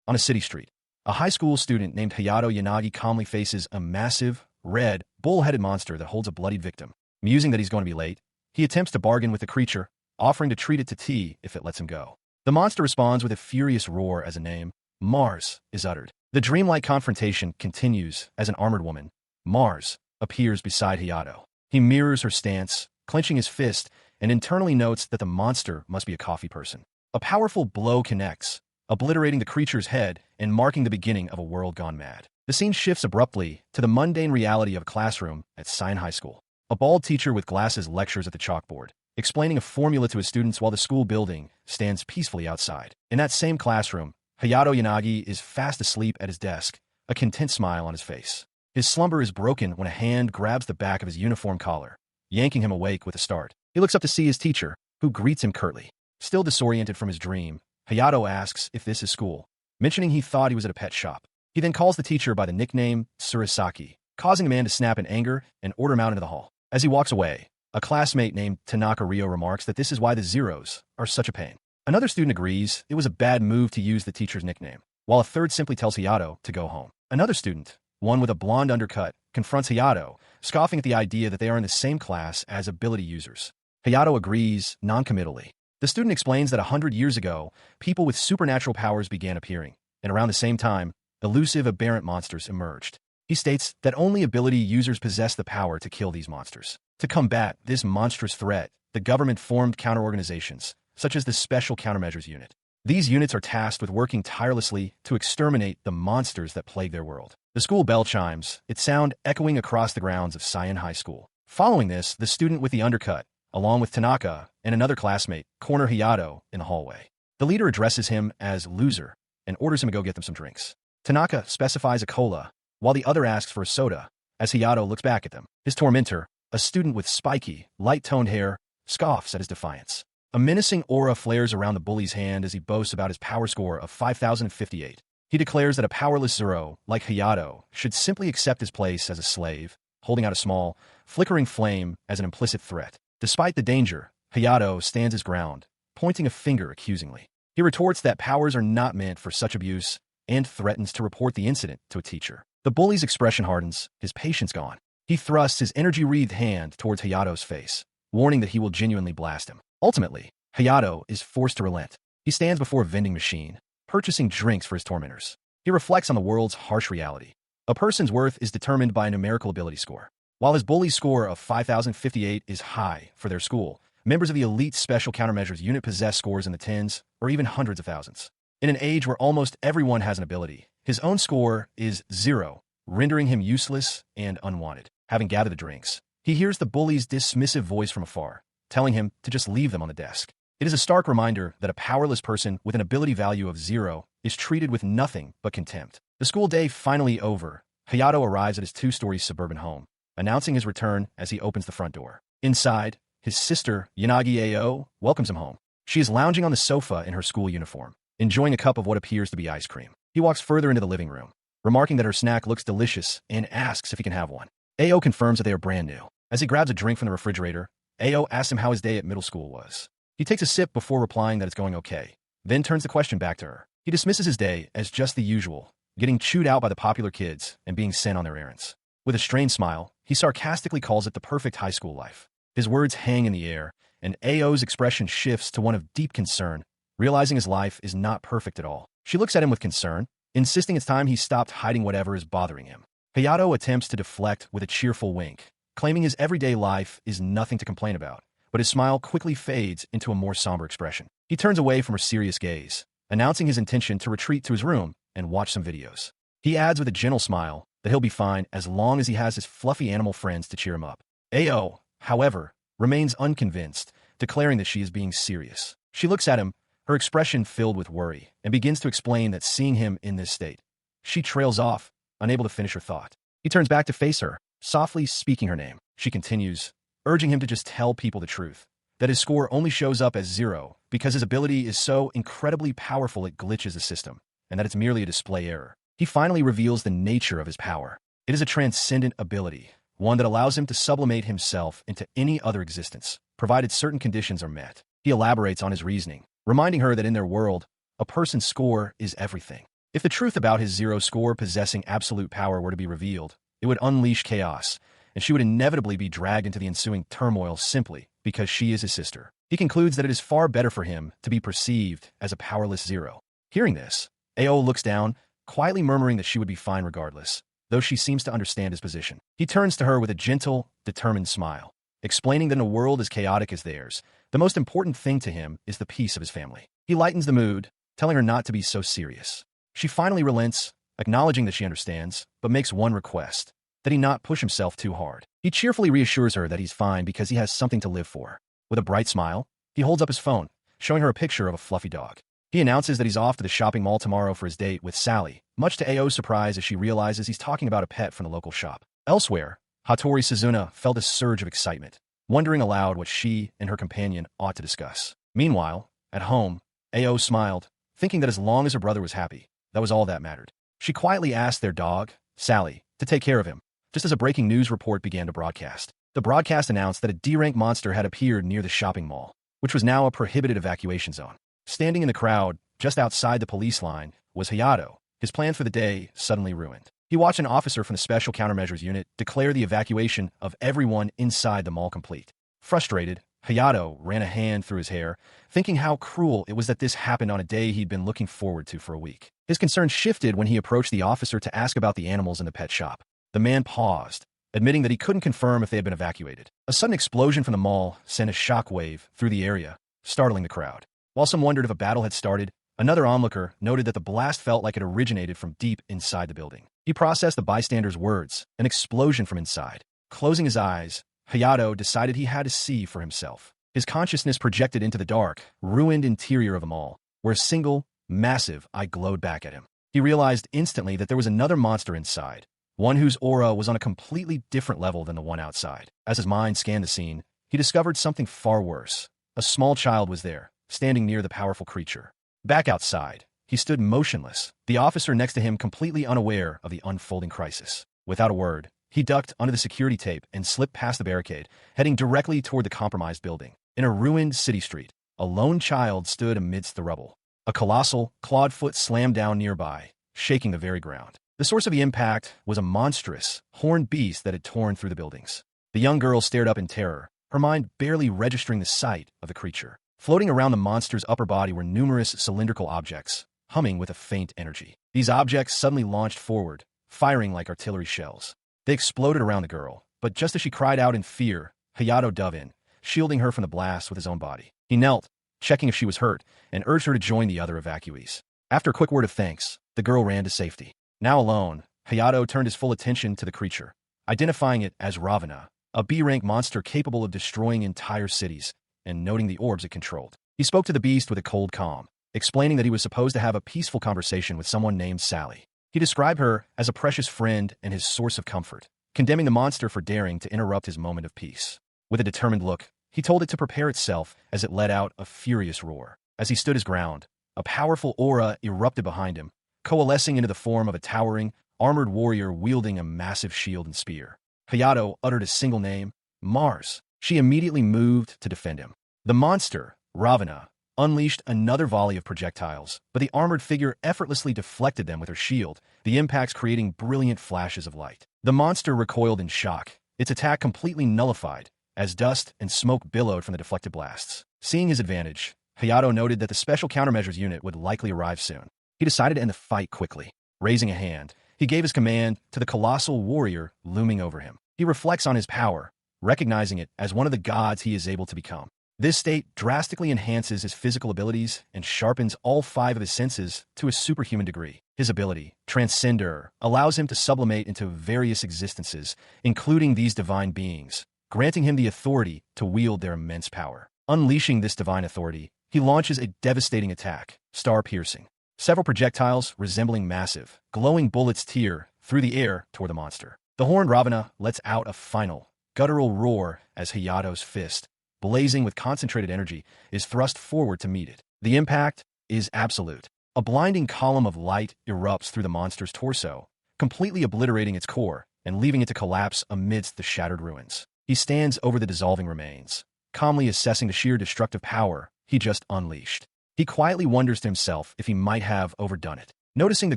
On a city street, a high school student named Hayato Yanagi calmly faces a massive, red, bull-headed monster that holds a bloodied victim. Musing that he's going to be late, he attempts to bargain with the creature, offering to treat it to tea if it lets him go. The monster responds with a furious roar as a name, Mars, is uttered. The dreamlike confrontation continues as an armored woman, Mars, appears beside Hayato. He mirrors her stance, clenching his fist, and internally notes that the monster must be a coffee person. A powerful blow connects, obliterating the creature's head and marking the beginning of a world gone mad. The scene shifts abruptly to the mundane reality of a classroom at Scion High School. A bald teacher with glasses lectures at the chalkboard, explaining a formula to his students while the school building stands peacefully outside. In that same classroom, Hayato Yanagi is fast asleep at his desk, a content smile on his face. His slumber is broken when a hand grabs the back of his uniform collar, yanking him awake with a start. He looks up to see his teacher, who greets him curtly. Still disoriented from his dream, Hayato asks if this is school, mentioning he thought he was at a pet shop. He then calls the teacher by the nickname Surasaki, causing the man to snap in anger and order him out into the hall. As he walks away, a classmate named Tanaka Ryo remarks that this is why the zeros are such a pain. Another student agrees it was a bad move to use the teacher's nickname, while a third simply tells Hayato to go home. Another student, one with a blonde undercut, confronts Hayato, scoffing at the idea that they are in the same class as ability users. Hayato agrees noncommittally. The student explains that 100 years ago, people with supernatural powers began appearing, and around the same time, elusive aberrant monsters emerged. He states that only ability users possess the power to kill these monsters. To combat this monstrous threat, the government formed counter-organizations, such as the Special Countermeasures Unit. These units are tasked with working tirelessly to exterminate the monsters that plague their world. The school bell chimes, its sound echoing across the grounds of Scion High School. Following this, the student with the undercut, along with Tanaka and another classmate, corner Hayato in the hallway. The leader addresses him as loser and orders him to go get them some drinks. Tanaka specifies a cola, while the other asks for a soda, as Hayato looks back at them. His tormentor, a student with spiky, light-toned hair, scoffs at his defiance. A menacing aura flares around the bully's hand as he boasts about his power score of 5,058. He declares that a powerless Zero, like Hayato, should simply accept his place as a slave, holding out a small, flickering flame as an implicit threat. Despite the danger, Hayato stands his ground, pointing a finger accusingly. He retorts that powers are not meant for such abuse and threatens to report the incident to a teacher. The bully's expression hardens, his patience gone. He thrusts his energy-wreathed hand towards Hayato's face, warning that he will genuinely blast him. Ultimately, Hayato is forced to relent. He stands before a vending machine, purchasing drinks for his tormentors. He reflects on the world's harsh reality. A person's worth is determined by a numerical ability score. While his bully's score of 5,058 is high for their school, members of the elite Special Countermeasures Unit possess scores in the tens or even hundreds of thousands. In an age where almost everyone has an ability, his own score is 0, rendering him useless and unwanted. Having gathered the drinks, he hears the bully's dismissive voice from afar, telling him to just leave them on the desk. It is a stark reminder that a powerless person with an ability value of 0 is treated with nothing but contempt. The school day finally over, Hayato arrives at his 2-story suburban home, announcing his return as he opens the front door. Inside, his sister, Yanagi Ao, welcomes him home. She is lounging on the sofa in her school uniform, enjoying a cup of what appears to be ice cream. He walks further into the living room, remarking that her snack looks delicious and asks if he can have one. Ao confirms that they are brand new. As he grabs a drink from the refrigerator, Ao asks him how his day at middle school was. He takes a sip before replying that it's going okay, then turns the question back to her. He dismisses his day as just the usual, getting chewed out by the popular kids and being sent on their errands. With a strained smile, he sarcastically calls it the perfect high school life. His words hang in the air, and Ao's expression shifts to one of deep concern, realizing his life is not perfect at all. She looks at him with concern, insisting it's time he stopped hiding whatever is bothering him. Hayato attempts to deflect with a cheerful wink, claiming his everyday life is nothing to complain about, but his smile quickly fades into a more somber expression. He turns away from her serious gaze, announcing his intention to retreat to his room and watch some videos. He adds with a gentle smile that he'll be fine as long as he has his fluffy animal friends to cheer him up. Ao, however, remains unconvinced, declaring that she is being serious. She looks at him, her expression filled with worry, and begins to explain that seeing him in this state. She trails off, unable to finish her thought. He turns back to face her, softly speaking her name. She continues, urging him to just tell people the truth, that his score only shows up as 0 because his ability is so incredibly powerful it glitches the system, and that it's merely a display error. He finally reveals the nature of his power. It is a transcendent ability, one that allows him to sublimate himself into any other existence, provided certain conditions are met. He elaborates on his reasoning, reminding her that in their world, a person's score is everything. If the truth about his zero score possessing absolute power were to be revealed, it would unleash chaos, and she would inevitably be dragged into the ensuing turmoil simply because she is his sister. He concludes that it is far better for him to be perceived as a powerless zero. Hearing this, Ao looks down, quietly murmuring that she would be fine regardless, though she seems to understand his position. He turns to her with a gentle, determined smile, explaining that in a world as chaotic as theirs, the most important thing to him is the peace of his family. He lightens the mood, telling her not to be so serious. She finally relents, acknowledging that she understands, but makes one request, that he not push himself too hard. He cheerfully reassures her that he's fine because he has something to live for. With a bright smile, he holds up his phone, showing her a picture of a fluffy dog. He announces that he's off to the shopping mall tomorrow for his date with Sally, much to Ao's surprise as she realizes he's talking about a pet from the local shop. Elsewhere, Hattori Suzuna felt a surge of excitement, wondering aloud what she and her companion ought to discuss. Meanwhile, at home, Ao smiled, thinking that as long as her brother was happy, that was all that mattered. She quietly asked their dog, Sally, to take care of him, just as a breaking news report began to broadcast. The broadcast announced that a D-rank monster had appeared near the shopping mall, which was now a prohibited evacuation zone. Standing in the crowd, just outside the police line, was Hayato, his plan for the day suddenly ruined. He watched an officer from the Special Countermeasures Unit declare the evacuation of everyone inside the mall complete. Frustrated, Hayato ran a hand through his hair, thinking how cruel it was that this happened on a day he'd been looking forward to for a week. His concern shifted when he approached the officer to ask about the animals in the pet shop. The man paused, admitting that he couldn't confirm if they had been evacuated. A sudden explosion from the mall sent a shockwave through the area, startling the crowd. While some wondered if a battle had started, another onlooker noted that the blast felt like it originated from deep inside the building. He processed the bystander's words, an explosion from inside. Closing his eyes, Hayato decided he had to see for himself. His consciousness projected into the dark, ruined interior of the mall, where a single, massive eye glowed back at him. He realized instantly that there was another monster inside, one whose aura was on a completely different level than the one outside. As his mind scanned the scene, he discovered something far worse. A small child was there, standing near the powerful creature. Back outside, he stood motionless, the officer next to him completely unaware of the unfolding crisis. Without a word, he ducked under the security tape and slipped past the barricade, heading directly toward the compromised building. In a ruined city street, a lone child stood amidst the rubble. A colossal, clawed foot slammed down nearby, shaking the very ground. The source of the impact was a monstrous, horned beast that had torn through the buildings. The young girl stared up in terror, her mind barely registering the sight of the creature. Floating around the monster's upper body were numerous cylindrical objects, humming with a faint energy. These objects suddenly launched forward, firing like artillery shells. They exploded around the girl, but just as she cried out in fear, Hayato dove in, shielding her from the blast with his own body. He knelt, checking if she was hurt, and urged her to join the other evacuees. After a quick word of thanks, the girl ran to safety. Now alone, Hayato turned his full attention to the creature, identifying it as Ravena, a B-rank monster capable of destroying entire cities, and noting the orbs it controlled. He spoke to the beast with a cold calm, explaining that he was supposed to have a peaceful conversation with someone named Sally. He described her as a precious friend and his source of comfort, condemning the monster for daring to interrupt his moment of peace. With a determined look, he told it to prepare itself as it let out a furious roar. As he stood his ground, a powerful aura erupted behind him, coalescing into the form of a towering, armored warrior wielding a massive shield and spear. Hayato uttered a single name, Mars. She immediately moved to defend him. The monster, Ravena, unleashed another volley of projectiles, but the armored figure effortlessly deflected them with her shield, the impacts creating brilliant flashes of light. The monster recoiled in shock, its attack completely nullified, as dust and smoke billowed from the deflected blasts. Seeing his advantage, Hayato noted that the Special Countermeasures Unit would likely arrive soon. He decided to end the fight quickly. Raising a hand, he gave his command to the colossal warrior looming over him. He reflects on his power, recognizing it as one of the gods he is able to become. This state drastically enhances his physical abilities and sharpens all 5 of his senses to a superhuman degree. His ability, Transcender, allows him to sublimate into various existences, including these divine beings, granting him the authority to wield their immense power. Unleashing this divine authority, he launches a devastating attack, star-piercing. Several projectiles resembling massive, glowing bullets tear through the air toward the monster. The horned Ravena lets out a final, guttural roar as Hayato's fist, blazing with concentrated energy, is thrust forward to meet it. The impact is absolute. A blinding column of light erupts through the monster's torso, completely obliterating its core and leaving it to collapse amidst the shattered ruins. He stands over the dissolving remains, calmly assessing the sheer destructive power he just unleashed. He quietly wonders to himself if he might have overdone it. Noticing the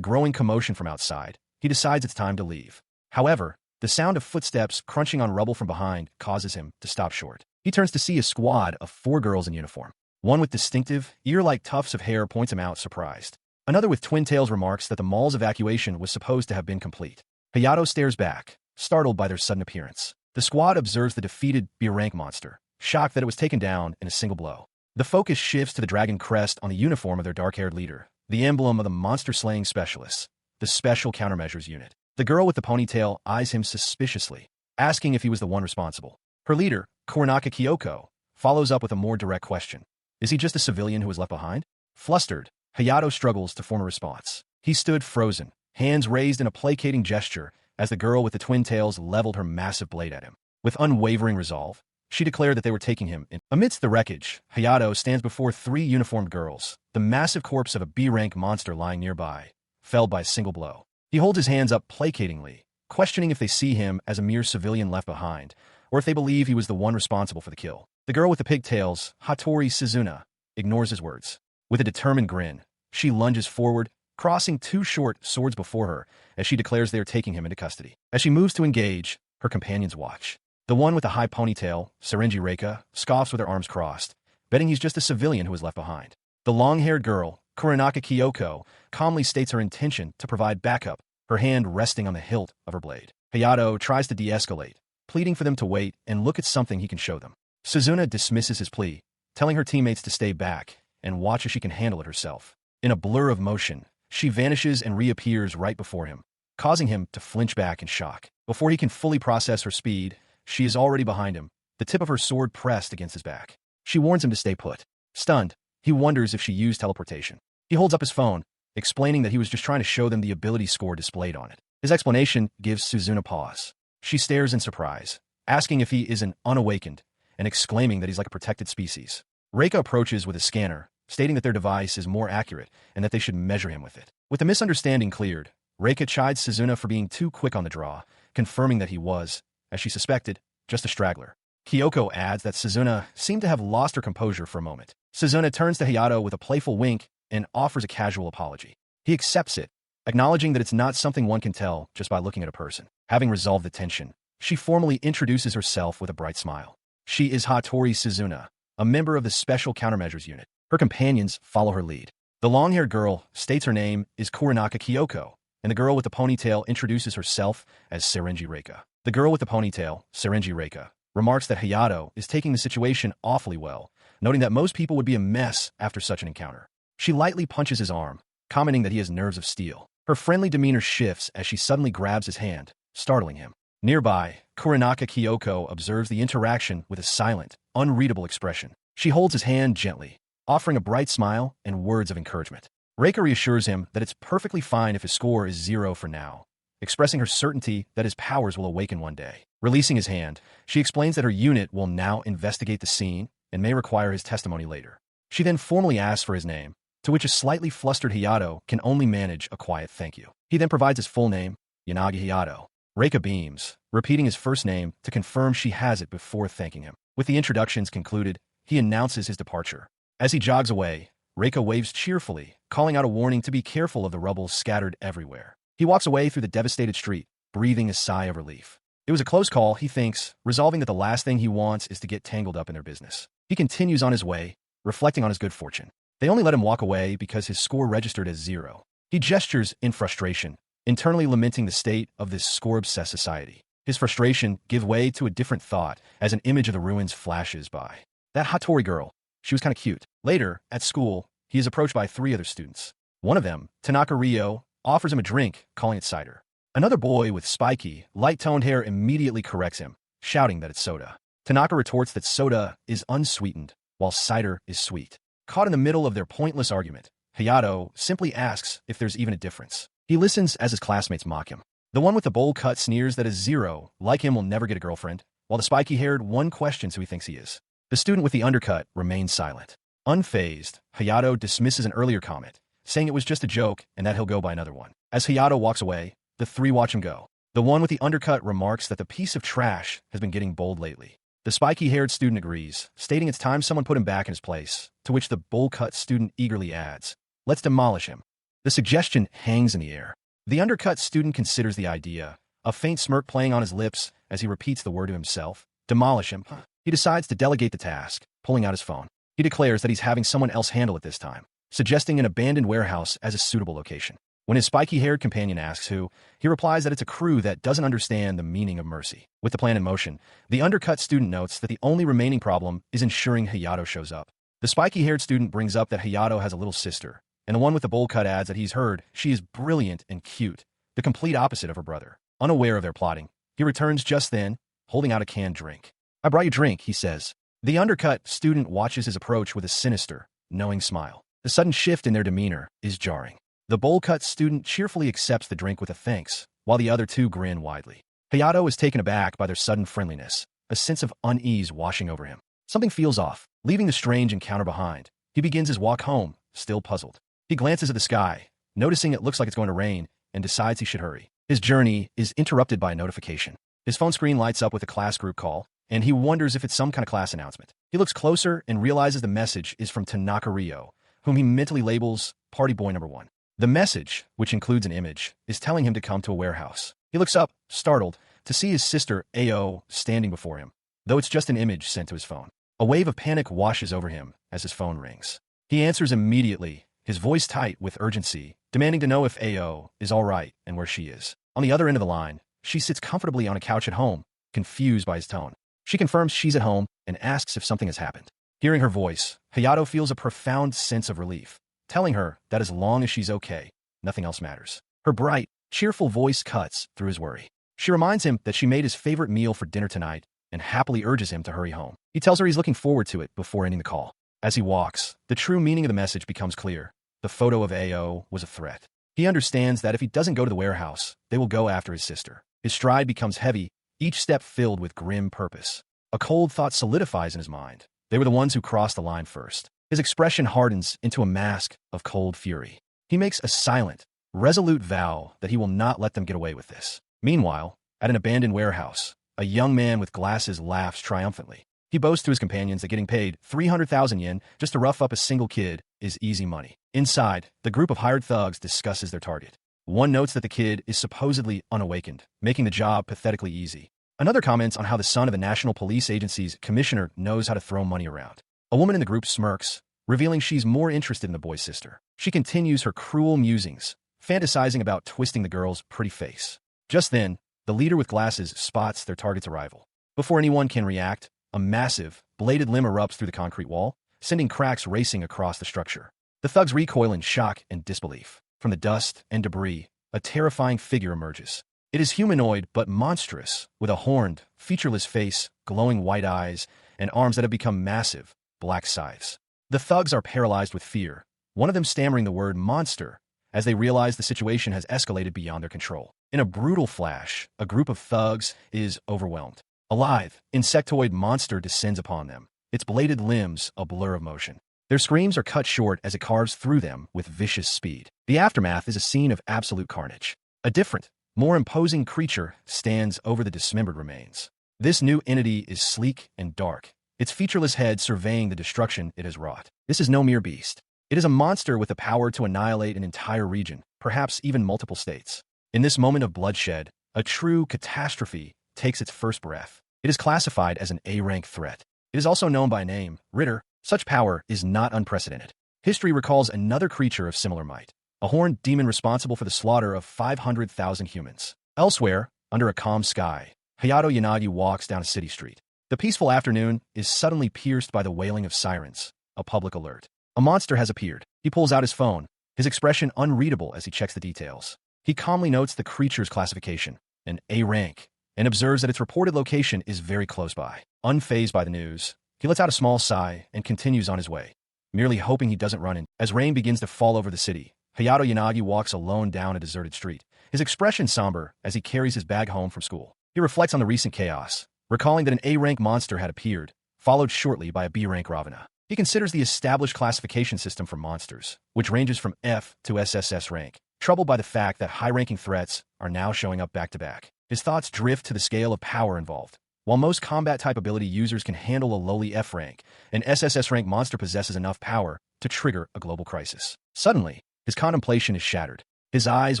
growing commotion from outside, he decides it's time to leave. However, the sound of footsteps crunching on rubble from behind causes him to stop short. He turns to see a squad of 4 girls in uniform. One with distinctive, ear-like tufts of hair points him out, surprised. Another with twin tails remarks that the mall's evacuation was supposed to have been complete. Hayato stares back, startled by their sudden appearance. The squad observes the defeated B-rank monster, shocked that it was taken down in a single blow. The focus shifts to the dragon crest on the uniform of their dark-haired leader, the emblem of the monster-slaying specialists, the Special Countermeasures Unit. The girl with the ponytail eyes him suspiciously, asking if he was the one responsible. Her leader, Kuronaka Kyoko, follows up with a more direct question. Is he just a civilian who was left behind? Flustered, Hayato struggles to form a response. He stood frozen, hands raised in a placating gesture as the girl with the twin tails leveled her massive blade at him. With unwavering resolve, she declared that they were taking him in. Amidst the wreckage, Hayato stands before 3 uniformed girls, the massive corpse of a B-rank monster lying nearby, felled by a single blow. He holds his hands up placatingly, questioning if they see him as a mere civilian left behind, or if they believe he was the one responsible for the kill. The girl with the pigtails, Hattori Suzuna, ignores his words. With a determined grin, she lunges forward, crossing 2 short swords before her as she declares they are taking him into custody. As she moves to engage, her companions watch. The one with the high ponytail, Serenji Reika, scoffs with her arms crossed, betting he's just a civilian who was left behind. The long-haired girl, Kuronaka Kyoko, calmly states her intention to provide backup, her hand resting on the hilt of her blade. Hayato tries to de-escalate, pleading for them to wait and look at something he can show them. Suzuna dismisses his plea, telling her teammates to stay back and watch as she can handle it herself. In a blur of motion, she vanishes and reappears right before him, causing him to flinch back in shock. Before he can fully process her speed, she is already behind him, the tip of her sword pressed against his back. She warns him to stay put. Stunned, he wonders if she used teleportation. He holds up his phone, explaining that he was just trying to show them the ability score displayed on it. His explanation gives Suzuna pause. She stares in surprise, asking if he is an unawakened, and exclaiming that he's like a protected species. Reika approaches with a scanner, stating that their device is more accurate and that they should measure him with it. With the misunderstanding cleared, Reika chides Suzuna for being too quick on the draw, confirming that he was, as she suspected, just a straggler. Kyoko adds that Suzuna seemed to have lost her composure for a moment. Suzuna turns to Hayato with a playful wink and offers a casual apology. He accepts it, acknowledging that it's not something one can tell just by looking at a person. Having resolved the tension, she formally introduces herself with a bright smile. She is Hattori Suzuna, a member of the Special Countermeasures Unit. Her companions follow her lead. The long-haired girl states her name is Kuronaka Kyoko, and the girl with the ponytail introduces herself as Serenji Reika. The girl with the ponytail, Serenji Reika, remarks that Hayato is taking the situation awfully well, noting that most people would be a mess after such an encounter. She lightly punches his arm, commenting that he has nerves of steel. Her friendly demeanor shifts as she suddenly grabs his hand, startling him. Nearby, Kuronaka Kyoko observes the interaction with a silent, unreadable expression. She holds his hand gently, offering a bright smile and words of encouragement. Reika reassures him that it's perfectly fine if his score is 0 for now, expressing her certainty that his powers will awaken one day. Releasing his hand, she explains that her unit will now investigate the scene and may require his testimony later. She then formally asks for his name, to which a slightly flustered Hayato can only manage a quiet thank you. He then provides his full name, Yanagi Hayato. Reika beams, repeating his first name to confirm she has it before thanking him. With the introductions concluded, he announces his departure. As he jogs away, Reika waves cheerfully, calling out a warning to be careful of the rubble scattered everywhere. He walks away through the devastated street, breathing a sigh of relief. It was a close call, he thinks, resolving that the last thing he wants is to get tangled up in their business. He continues on his way, reflecting on his good fortune. They only let him walk away because his score registered as 0. He gestures in frustration, internally lamenting the state of this score-obsessed society. His frustration gives way to a different thought as an image of the ruins flashes by. That Hattori girl, she was kind of cute. Later, at school, he is approached by 3 other students. One of them, Tanaka Ryo, offers him a drink, calling it cider. Another boy with spiky, light-toned hair immediately corrects him, shouting that it's soda. Tanaka retorts that soda is unsweetened, while cider is sweet. Caught in the middle of their pointless argument, Hayato simply asks if there's even a difference. He listens as his classmates mock him. The one with the bowl cut sneers that a 0, like him, will never get a girlfriend, while the spiky-haired one questions who he thinks he is. The student with the undercut remains silent. Unfazed, Hayato dismisses an earlier comment, saying it was just a joke and that he'll go by another one. As Hayato walks away, the 3 watch him go. The one with the undercut remarks that the piece of trash has been getting bold lately. The spiky-haired student agrees, stating it's time someone put him back in his place, to which the bowl-cut student eagerly adds, "Let's demolish him." The suggestion hangs in the air. The undercut student considers the idea, a faint smirk playing on his lips as he repeats the word to himself. Demolish him. He decides to delegate the task, pulling out his phone. He declares that he's having someone else handle it this time, suggesting an abandoned warehouse as a suitable location. When his spiky-haired companion asks who, he replies that it's a crew that doesn't understand the meaning of mercy. With the plan in motion, the undercut student notes that the only remaining problem is ensuring Hayato shows up. The spiky-haired student brings up that Hayato has a little sister, and the one with the bowl cut adds that he's heard she is brilliant and cute, the complete opposite of her brother. Unaware of their plotting, he returns just then, holding out a canned drink. "I brought you a drink," he says. The undercut student watches his approach with a sinister, knowing smile. The sudden shift in their demeanor is jarring. The bowl-cut student cheerfully accepts the drink with a thanks, while the other two grin widely. Hayato is taken aback by their sudden friendliness, a sense of unease washing over him. Something feels off. Leaving the strange encounter behind, he begins his walk home, still puzzled. He glances at the sky, noticing it looks like it's going to rain, and decides he should hurry. His journey is interrupted by a notification. His phone screen lights up with a class group call, and he wonders if it's some kind of class announcement. He looks closer and realizes the message is from Tanaka Ryo, whom he mentally labels Party Boy Number 1. The message, which includes an image, is telling him to come to a warehouse. He looks up, startled, to see his sister, Ao, standing before him, though it's just an image sent to his phone. A wave of panic washes over him as his phone rings. He answers immediately, his voice tight with urgency, demanding to know if Ao is all right and where she is. On the other end of the line, she sits comfortably on a couch at home, confused by his tone. She confirms she's at home and asks if something has happened. Hearing her voice, Hayato feels a profound sense of relief, telling her that as long as she's okay, nothing else matters. Her bright, cheerful voice cuts through his worry. She reminds him that she made his favorite meal for dinner tonight and happily urges him to hurry home. He tells her he's looking forward to it before ending the call. As he walks, the true meaning of the message becomes clear. The photo of Ao was a threat. He understands that if he doesn't go to the warehouse, they will go after his sister. His stride becomes heavy, each step filled with grim purpose. A cold thought solidifies in his mind. They were the ones who crossed the line first. His expression hardens into a mask of cold fury. He makes a silent, resolute vow that he will not let them get away with this. Meanwhile, at an abandoned warehouse, a young man with glasses laughs triumphantly. He boasts to his companions that getting paid 300,000 yen just to rough up a single kid is easy money. Inside, the group of hired thugs discusses their target. One notes that the kid is supposedly unawakened, making the job pathetically easy. Another comments on how the son of the National Police Agency's commissioner knows how to throw money around. A woman in the group smirks, revealing she's more interested in the boy's sister. She continues her cruel musings, fantasizing about twisting the girl's pretty face. Just then, the leader with glasses spots their target's arrival. Before anyone can react, a massive, bladed limb erupts through the concrete wall, sending cracks racing across the structure. The thugs recoil in shock and disbelief. From the dust and debris, a terrifying figure emerges. It is humanoid but monstrous, with a horned, featureless face, glowing white eyes, and arms that have become massive, black scythes. The thugs are paralyzed with fear, one of them stammering the word monster, as they realize the situation has escalated beyond their control. In a brutal flash, a group of thugs is overwhelmed. A lithe, insectoid monster descends upon them, its bladed limbs a blur of motion. Their screams are cut short as it carves through them with vicious speed. The aftermath is a scene of absolute carnage. A different, more imposing creature stands over the dismembered remains. This new entity is sleek and dark, its featureless head surveying the destruction it has wrought. This is no mere beast. It is a monster with the power to annihilate an entire region, perhaps even multiple states. In this moment of bloodshed, a true catastrophe takes its first breath. It is classified as an A-rank threat. It is also known by name, Ritter. Such power is not unprecedented. History recalls another creature of similar might, a horned demon responsible for the slaughter of 500,000 humans. Elsewhere, under a calm sky, Hayato Yanagi walks down a city street. The peaceful afternoon is suddenly pierced by the wailing of sirens, a public alert. A monster has appeared. He pulls out his phone, his expression unreadable as he checks the details. He calmly notes the creature's classification, an A rank, and observes that its reported location is very close by. Unfazed by the news, he lets out a small sigh and continues on his way, merely hoping he doesn't run in. As rain begins to fall over the city, Hayato Yanagi walks alone down a deserted street, his expression somber as he carries his bag home from school. He reflects on the recent chaos, recalling that an A-rank monster had appeared, followed shortly by a B-rank Ravena. He considers the established classification system for monsters, which ranges from F to SSS rank, troubled by the fact that high-ranking threats are now showing up back-to-back. His thoughts drift to the scale of power involved. While most combat-type ability users can handle a lowly F rank, an SSS rank monster possesses enough power to trigger a global crisis. Suddenly, His contemplation is shattered. His eyes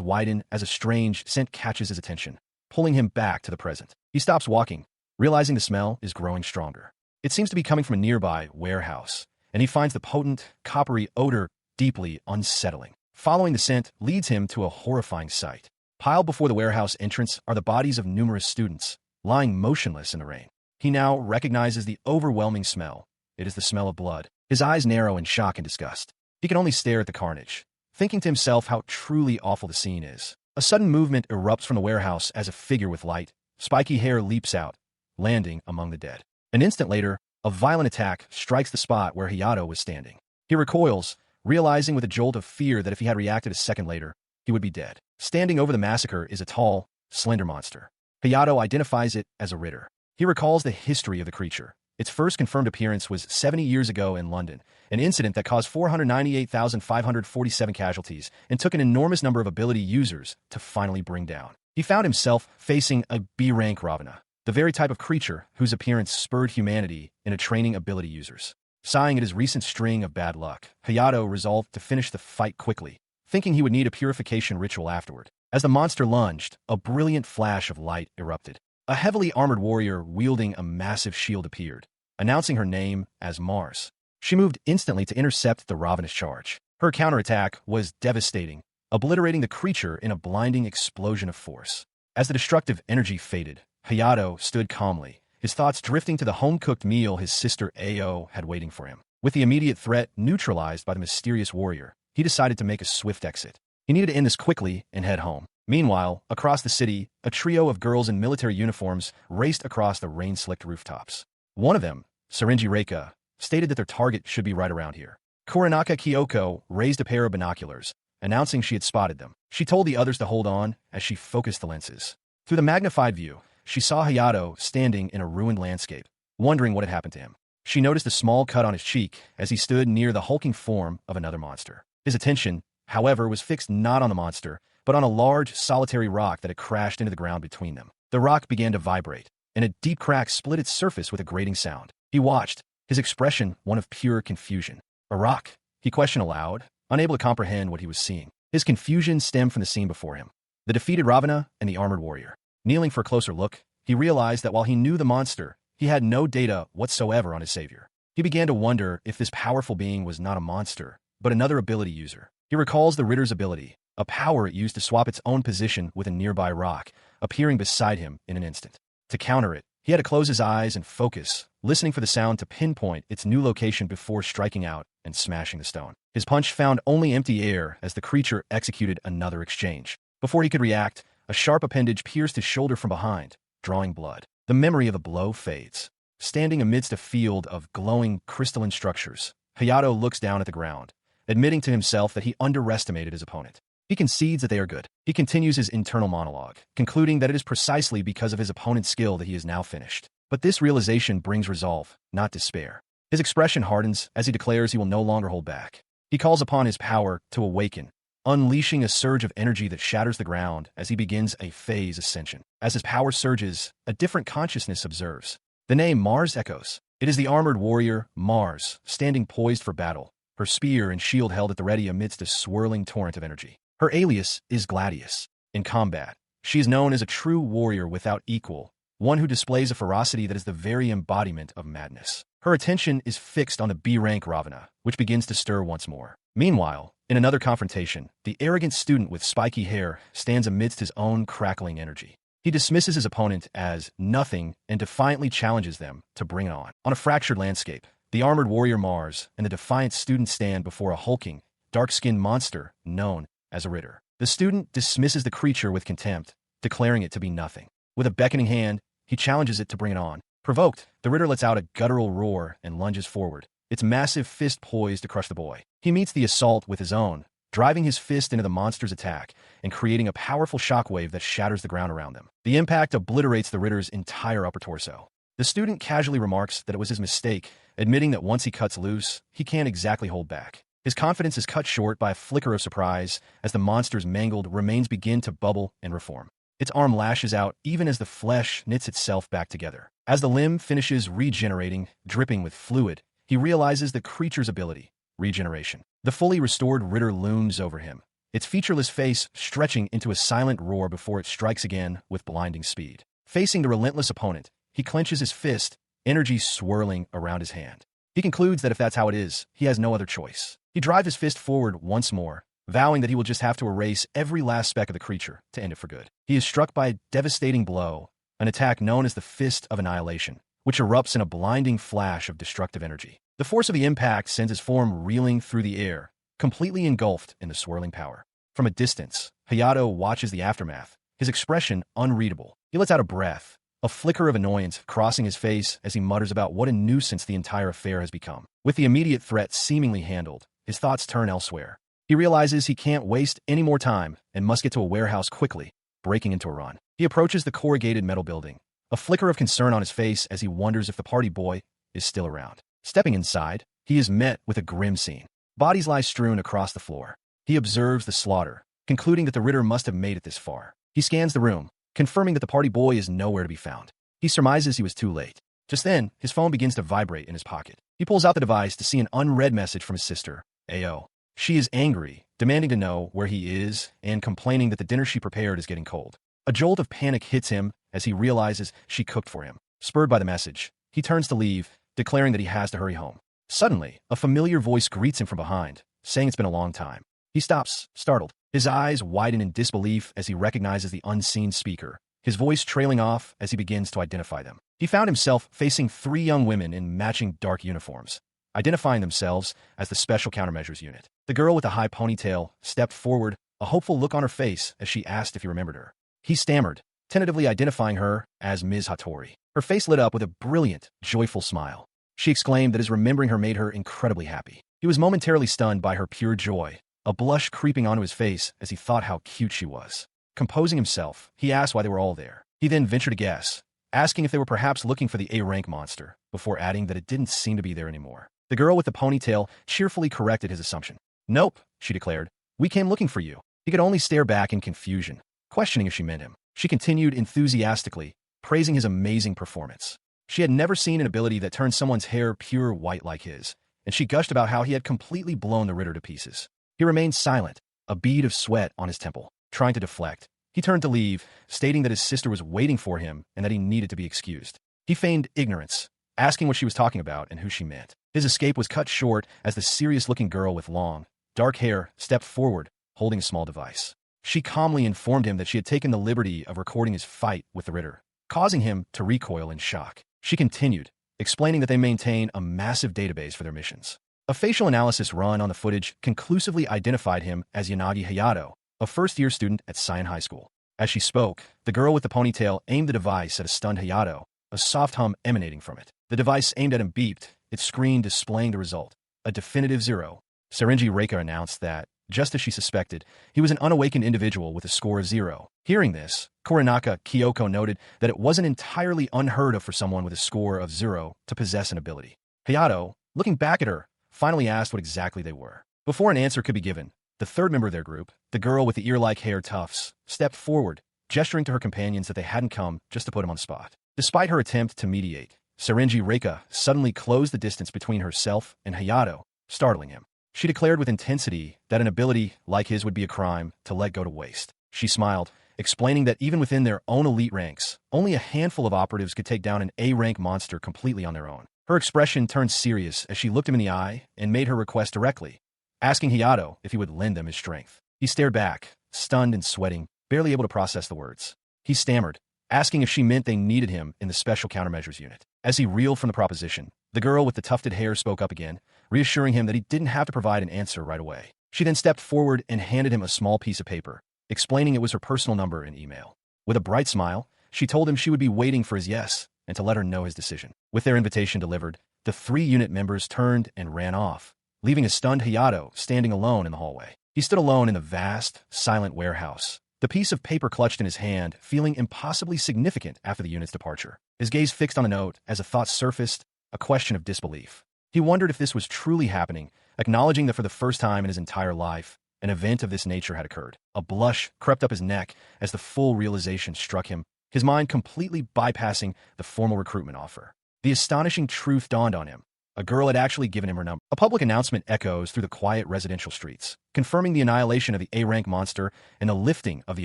widen as a strange scent catches his attention, pulling him back to the present. He stops walking, realizing the smell is growing stronger. It seems to be coming from a nearby warehouse, and he finds the potent, coppery odor deeply unsettling. Following the scent leads him to a horrifying sight. Piled before the warehouse entrance are the bodies of numerous students, lying motionless in the rain. He now recognizes the overwhelming smell. It is the smell of blood. His eyes narrow in shock and disgust. He can only stare at the carnage, thinking to himself how truly awful the scene is. A sudden movement erupts from the warehouse as a figure with light, spiky hair leaps out, landing among the dead. An instant later, a violent attack strikes the spot where Hayato was standing. He recoils, realizing with a jolt of fear that if he had reacted a second later, he would be dead. Standing over the massacre is a tall, slender monster. Hayato identifies it as a Ritter. He recalls the history of the creature. Its first confirmed appearance was 70 years ago in London, an incident that caused 498,547 casualties and took an enormous number of ability users to finally bring down. He found himself facing a B-rank Ravena, the very type of creature whose appearance spurred humanity into training ability users. Sighing at his recent string of bad luck, Hayato resolved to finish the fight quickly, thinking he would need a purification ritual afterward. As the monster lunged, a brilliant flash of light erupted. A heavily armored warrior wielding a massive shield appeared, announcing her name as Mars. She moved instantly to intercept the Ravena's charge. Her counterattack was devastating, obliterating the creature in a blinding explosion of force. As the destructive energy faded, Hayato stood calmly, his thoughts drifting to the home-cooked meal his sister Ao had waiting for him. With the immediate threat neutralized by the mysterious warrior, he decided to make a swift exit. He needed to end this quickly and head home. Meanwhile, across the city, a trio of girls in military uniforms raced across the rain-slicked rooftops. One of them, Sarenji Reika, stated that their target should be right around here. Kuronaka Kyoko raised a pair of binoculars, announcing she had spotted them. She told the others to hold on as she focused the lenses. Through the magnified view, she saw Hayato standing in a ruined landscape, wondering what had happened to him. She noticed a small cut on his cheek as he stood near the hulking form of another monster. His attention, however, was fixed not on the monster, but on a large, solitary rock that had crashed into the ground between them. The rock began to vibrate, and a deep crack split its surface with a grating sound. He watched, his expression one of pure confusion. A rock? He questioned aloud, unable to comprehend what he was seeing. His confusion stemmed from the scene before him. The defeated Ravena and the armored warrior. Kneeling for a closer look, he realized that while he knew the monster, he had no data whatsoever on his savior. He began to wonder if this powerful being was not a monster, but another ability user. He recalls the Ritter's ability, a power it used to swap its own position with a nearby rock, appearing beside him in an instant. To counter it, he had to close his eyes and focus, listening for the sound to pinpoint its new location before striking out and smashing the stone. His punch found only empty air as the creature executed another exchange. Before he could react, a sharp appendage pierced his shoulder from behind, drawing blood. The memory of the blow fades. Standing amidst a field of glowing crystalline structures, Hayato looks down at the ground, admitting to himself that he underestimated his opponent. He concedes that they are good. He continues his internal monologue, concluding that it is precisely because of his opponent's skill that he is now finished. But this realization brings resolve, not despair. His expression hardens as he declares he will no longer hold back. He calls upon his power to awaken, unleashing a surge of energy that shatters the ground as he begins a phase ascension. As his power surges, a different consciousness observes. The name Mars echoes. It is the armored warrior, Mars, standing poised for battle, her spear and shield held at the ready amidst a swirling torrent of energy. Her alias is Gladius. In combat, she is known as a true warrior without equal, one who displays a ferocity that is the very embodiment of madness. Her attention is fixed on the B-rank Ravena, which begins to stir once more. Meanwhile, in another confrontation, the arrogant student with spiky hair stands amidst his own crackling energy. He dismisses his opponent as nothing and defiantly challenges them to bring it on. On a fractured landscape, the armored warrior Mars and the defiant student stand before a hulking, dark-skinned monster known as a Ritter. The student dismisses the creature with contempt, declaring it to be nothing. With a beckoning hand, he challenges it to bring it on. Provoked, the Ritter lets out a guttural roar and lunges forward, its massive fist poised to crush the boy. He meets the assault with his own, driving his fist into the monster's attack and creating a powerful shockwave that shatters the ground around them. The impact obliterates the Ritter's entire upper torso. The student casually remarks that it was his mistake, admitting that once he cuts loose, he can't exactly hold back. His confidence is cut short by a flicker of surprise as the monster's mangled remains begin to bubble and reform. Its arm lashes out even as the flesh knits itself back together. As the limb finishes regenerating, dripping with fluid, he realizes the creature's ability, regeneration. The fully restored Ritter looms over him, its featureless face stretching into a silent roar before it strikes again with blinding speed. Facing the relentless opponent, he clenches his fist, energy swirling around his hand. He concludes that if that's how it is, he has no other choice. He drives his fist forward once more, vowing that he will just have to erase every last speck of the creature to end it for good. He is struck by a devastating blow, an attack known as the Fist of Annihilation, which erupts in a blinding flash of destructive energy. The force of the impact sends his form reeling through the air, completely engulfed in the swirling power. From a distance, Hayato watches the aftermath, his expression unreadable. He lets out a breath, a flicker of annoyance crossing his face as he mutters about what a nuisance the entire affair has become. With the immediate threat seemingly handled, his thoughts turn elsewhere. He realizes he can't waste any more time and must get to a warehouse quickly, breaking into a run. He approaches the corrugated metal building, a flicker of concern on his face as he wonders if the party boy is still around. Stepping inside, he is met with a grim scene. Bodies lie strewn across the floor. He observes the slaughter, concluding that the Ritter must have made it this far. He scans the room, confirming that the party boy is nowhere to be found. He surmises he was too late. Just then, his phone begins to vibrate in his pocket. He pulls out the device to see an unread message from his sister, Ao. She is angry, demanding to know where he is and complaining that the dinner she prepared is getting cold. A jolt of panic hits him as he realizes she cooked for him. Spurred by the message, he turns to leave, declaring that he has to hurry home. Suddenly, a familiar voice greets him from behind, saying it's been a long time. He stops, startled. His eyes widen in disbelief as he recognizes the unseen speaker, his voice trailing off as he begins to identify them. He found himself facing 3 young women in matching dark uniforms, identifying themselves as the Special Countermeasures unit. The girl with the high ponytail stepped forward, a hopeful look on her face as she asked if he remembered her. He stammered, tentatively identifying her as Ms. Hattori. Her face lit up with a brilliant, joyful smile. She exclaimed that his remembering her made her incredibly happy. He was momentarily stunned by her pure joy, a blush creeping onto his face as he thought how cute she was. Composing himself, he asked why they were all there. He then ventured a guess, asking if they were perhaps looking for the A-rank monster, before adding that it didn't seem to be there anymore. The girl with the ponytail cheerfully corrected his assumption. "Nope," she declared. "We came looking for you." He could only stare back in confusion, questioning if she meant him. She continued enthusiastically, praising his amazing performance. She had never seen an ability that turned someone's hair pure white like his, and she gushed about how he had completely blown the Ritter to pieces. He remained silent, a bead of sweat on his temple. Trying to deflect, he turned to leave, stating that his sister was waiting for him and that he needed to be excused. He feigned ignorance, asking what she was talking about and who she meant. His escape was cut short as the serious-looking girl with long, dark hair stepped forward, holding a small device. She calmly informed him that she had taken the liberty of recording his fight with the Ritter, causing him to recoil in shock. She continued, explaining that they maintain a massive database for their missions. A facial analysis run on the footage conclusively identified him as Yanagi Hayato, a first-year student at Scion High School. As she spoke, the girl with the ponytail aimed the device at a stunned Hayato, a soft hum emanating from it. The device aimed at him beeped, its screen displaying the result, a definitive 0. Sagesumareteiru Reika announced that, just as she suspected, he was an unawakened individual with a score of 0. Hearing this, Koronaka Kyoko noted that it wasn't entirely unheard of for someone with a score of 0 to possess an ability. Hayato, looking back at her, finally asked what exactly they were. Before an answer could be given, the third member of their group, the girl with the ear-like hair tufts, stepped forward, gesturing to her companions that they hadn't come just to put him on the spot. Despite her attempt to mediate, Sagesumareteiru Reika suddenly closed the distance between herself and Hayato, startling him. She declared with intensity that an ability like his would be a crime to let go to waste. She smiled, explaining that even within their own elite ranks, only a handful of operatives could take down an A-rank monster completely on their own. Her expression turned serious as she looked him in the eye and made her request directly, asking Hayato if he would lend them his strength. He stared back, stunned and sweating, barely able to process the words. He stammered, asking if she meant they needed him in the Special Countermeasures unit. As he reeled from the proposition, the girl with the tufted hair spoke up again, reassuring him that he didn't have to provide an answer right away. She then stepped forward and handed him a small piece of paper, explaining it was her personal number and email. With a bright smile, she told him she would be waiting for his yes and to let her know his decision. With their invitation delivered, the 3 unit members turned and ran off, leaving a stunned Hayato standing alone in the hallway. He stood alone in the vast, silent warehouse, the piece of paper clutched in his hand, feeling impossibly significant after the unit's departure. His gaze fixed on the note as a thought surfaced, a question of disbelief. He wondered if this was truly happening, acknowledging that for the first time in his entire life, an event of this nature had occurred. A blush crept up his neck as the full realization struck him, his mind completely bypassing the formal recruitment offer. The astonishing truth dawned on him. A girl had actually given him her number. A public announcement echoes through the quiet residential streets, confirming the annihilation of the A-rank monster and the lifting of the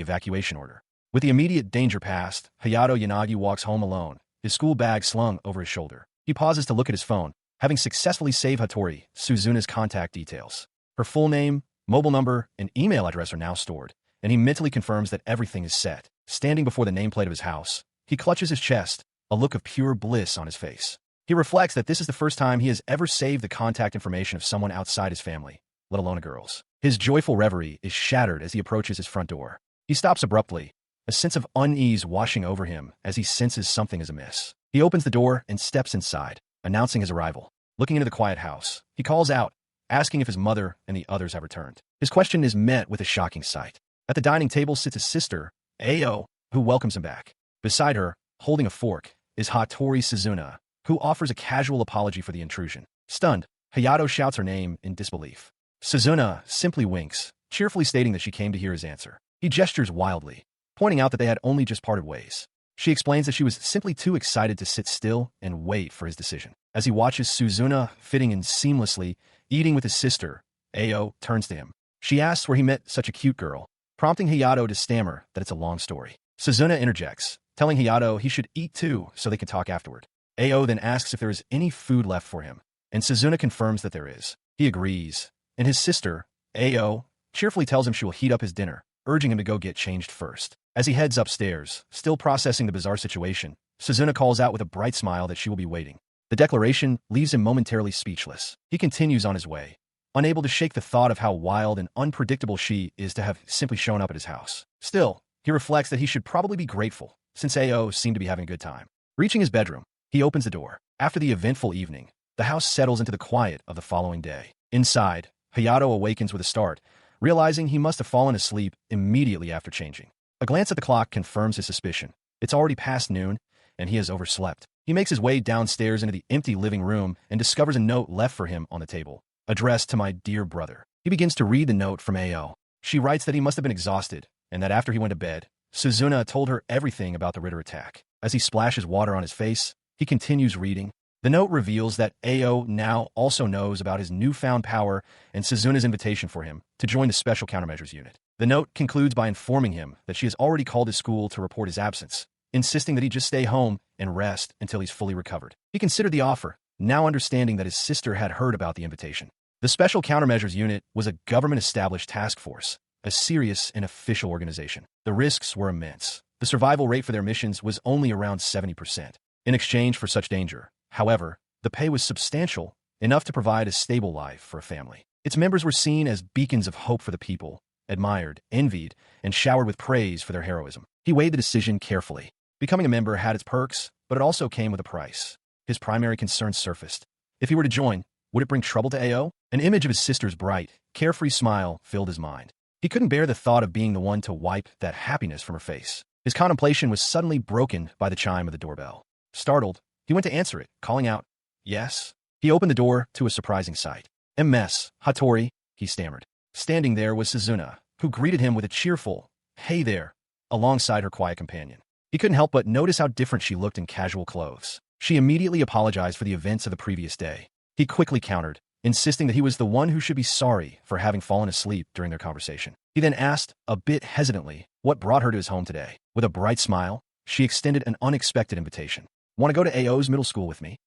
evacuation order. With the immediate danger past, Hayato Yanagi walks home alone, his school bag slung over his shoulder. He pauses to look at his phone, having successfully saved Hattori Suzuna's contact details. Her full name, mobile number, and email address are now stored, and he mentally confirms that everything is set. Standing before the nameplate of his house, he clutches his chest, a look of pure bliss on his face. He reflects that this is the first time he has ever saved the contact information of someone outside his family, let alone a girl's. His joyful reverie is shattered as he approaches his front door. He stops abruptly, a sense of unease washing over him as he senses something is amiss. He opens the door and steps inside, announcing his arrival. Looking into the quiet house, he calls out, asking if his mother and the others have returned. His question is met with a shocking sight. At the dining table sits his sister, Ao, who welcomes him back. Beside her, holding a fork, is Hattori Suzuna, who offers a casual apology for the intrusion. Stunned, Hayato shouts her name in disbelief. Suzuna simply winks, cheerfully stating that she came to hear his answer. He gestures wildly, pointing out that they had only just parted ways. She explains that she was simply too excited to sit still and wait for his decision. As he watches Suzuna fitting in seamlessly, eating with his sister, Ao turns to him. She asks where he met such a cute girl, prompting Hayato to stammer that it's a long story. Suzuna interjects, telling Hayato he should eat too so they can talk afterward. Ao then asks if there is any food left for him, and Suzuna confirms that there is. He agrees, and his sister, Ao, cheerfully tells him she will heat up his dinner, urging him to go get changed first. As he heads upstairs, still processing the bizarre situation, Suzuna calls out with a bright smile that she will be waiting. The declaration leaves him momentarily speechless. He continues on his way, unable to shake the thought of how wild and unpredictable she is to have simply shown up at his house. Still, he reflects that he should probably be grateful, since Ao seemed to be having a good time. Reaching his bedroom, he opens the door. After the eventful evening, the house settles into the quiet of the following day. Inside, Hayato awakens with a start, realizing he must have fallen asleep immediately after changing. A glance at the clock confirms his suspicion. It's already past noon, and he has overslept. He makes his way downstairs into the empty living room and discovers a note left for him on the table, addressed to my dear brother. He begins to read the note from Ao. She writes that he must have been exhausted, and that after he went to bed, Suzuna told her everything about the Ritter attack. As he splashes water on his face, he continues reading. The note reveals that Ao now also knows about his newfound power and Suzuna's invitation for him to join the Special Countermeasures unit. The note concludes by informing him that she has already called his school to report his absence, insisting that he just stay home and rest until he's fully recovered. He considered the offer, now understanding that his sister had heard about the invitation. The Special Countermeasures unit was a government-established task force, a serious and official organization. The risks were immense. The survival rate for their missions was only around 70%. In exchange for such danger, however, the pay was substantial, enough to provide a stable life for a family. Its members were seen as beacons of hope for the people, admired, envied, and showered with praise for their heroism. He weighed the decision carefully. Becoming a member had its perks, but it also came with a price. His primary concern surfaced. If he were to join, would it bring trouble to Ao? An image of his sister's bright, carefree smile filled his mind. He couldn't bear the thought of being the one to wipe that happiness from her face. His contemplation was suddenly broken by the chime of the doorbell. Startled, he went to answer it, calling out, "Yes?" He opened the door to a surprising sight. "MS, Hattori," he stammered. Standing there was Suzuna, who greeted him with a cheerful, "Hey there," alongside her quiet companion. He couldn't help but notice how different she looked in casual clothes. She immediately apologized for the events of the previous day. He quickly countered, insisting that he was the one who should be sorry for having fallen asleep during their conversation. He then asked, a bit hesitantly, what brought her to his home today. With a bright smile, she extended an unexpected invitation. "Want to go to Ao's middle school with me?"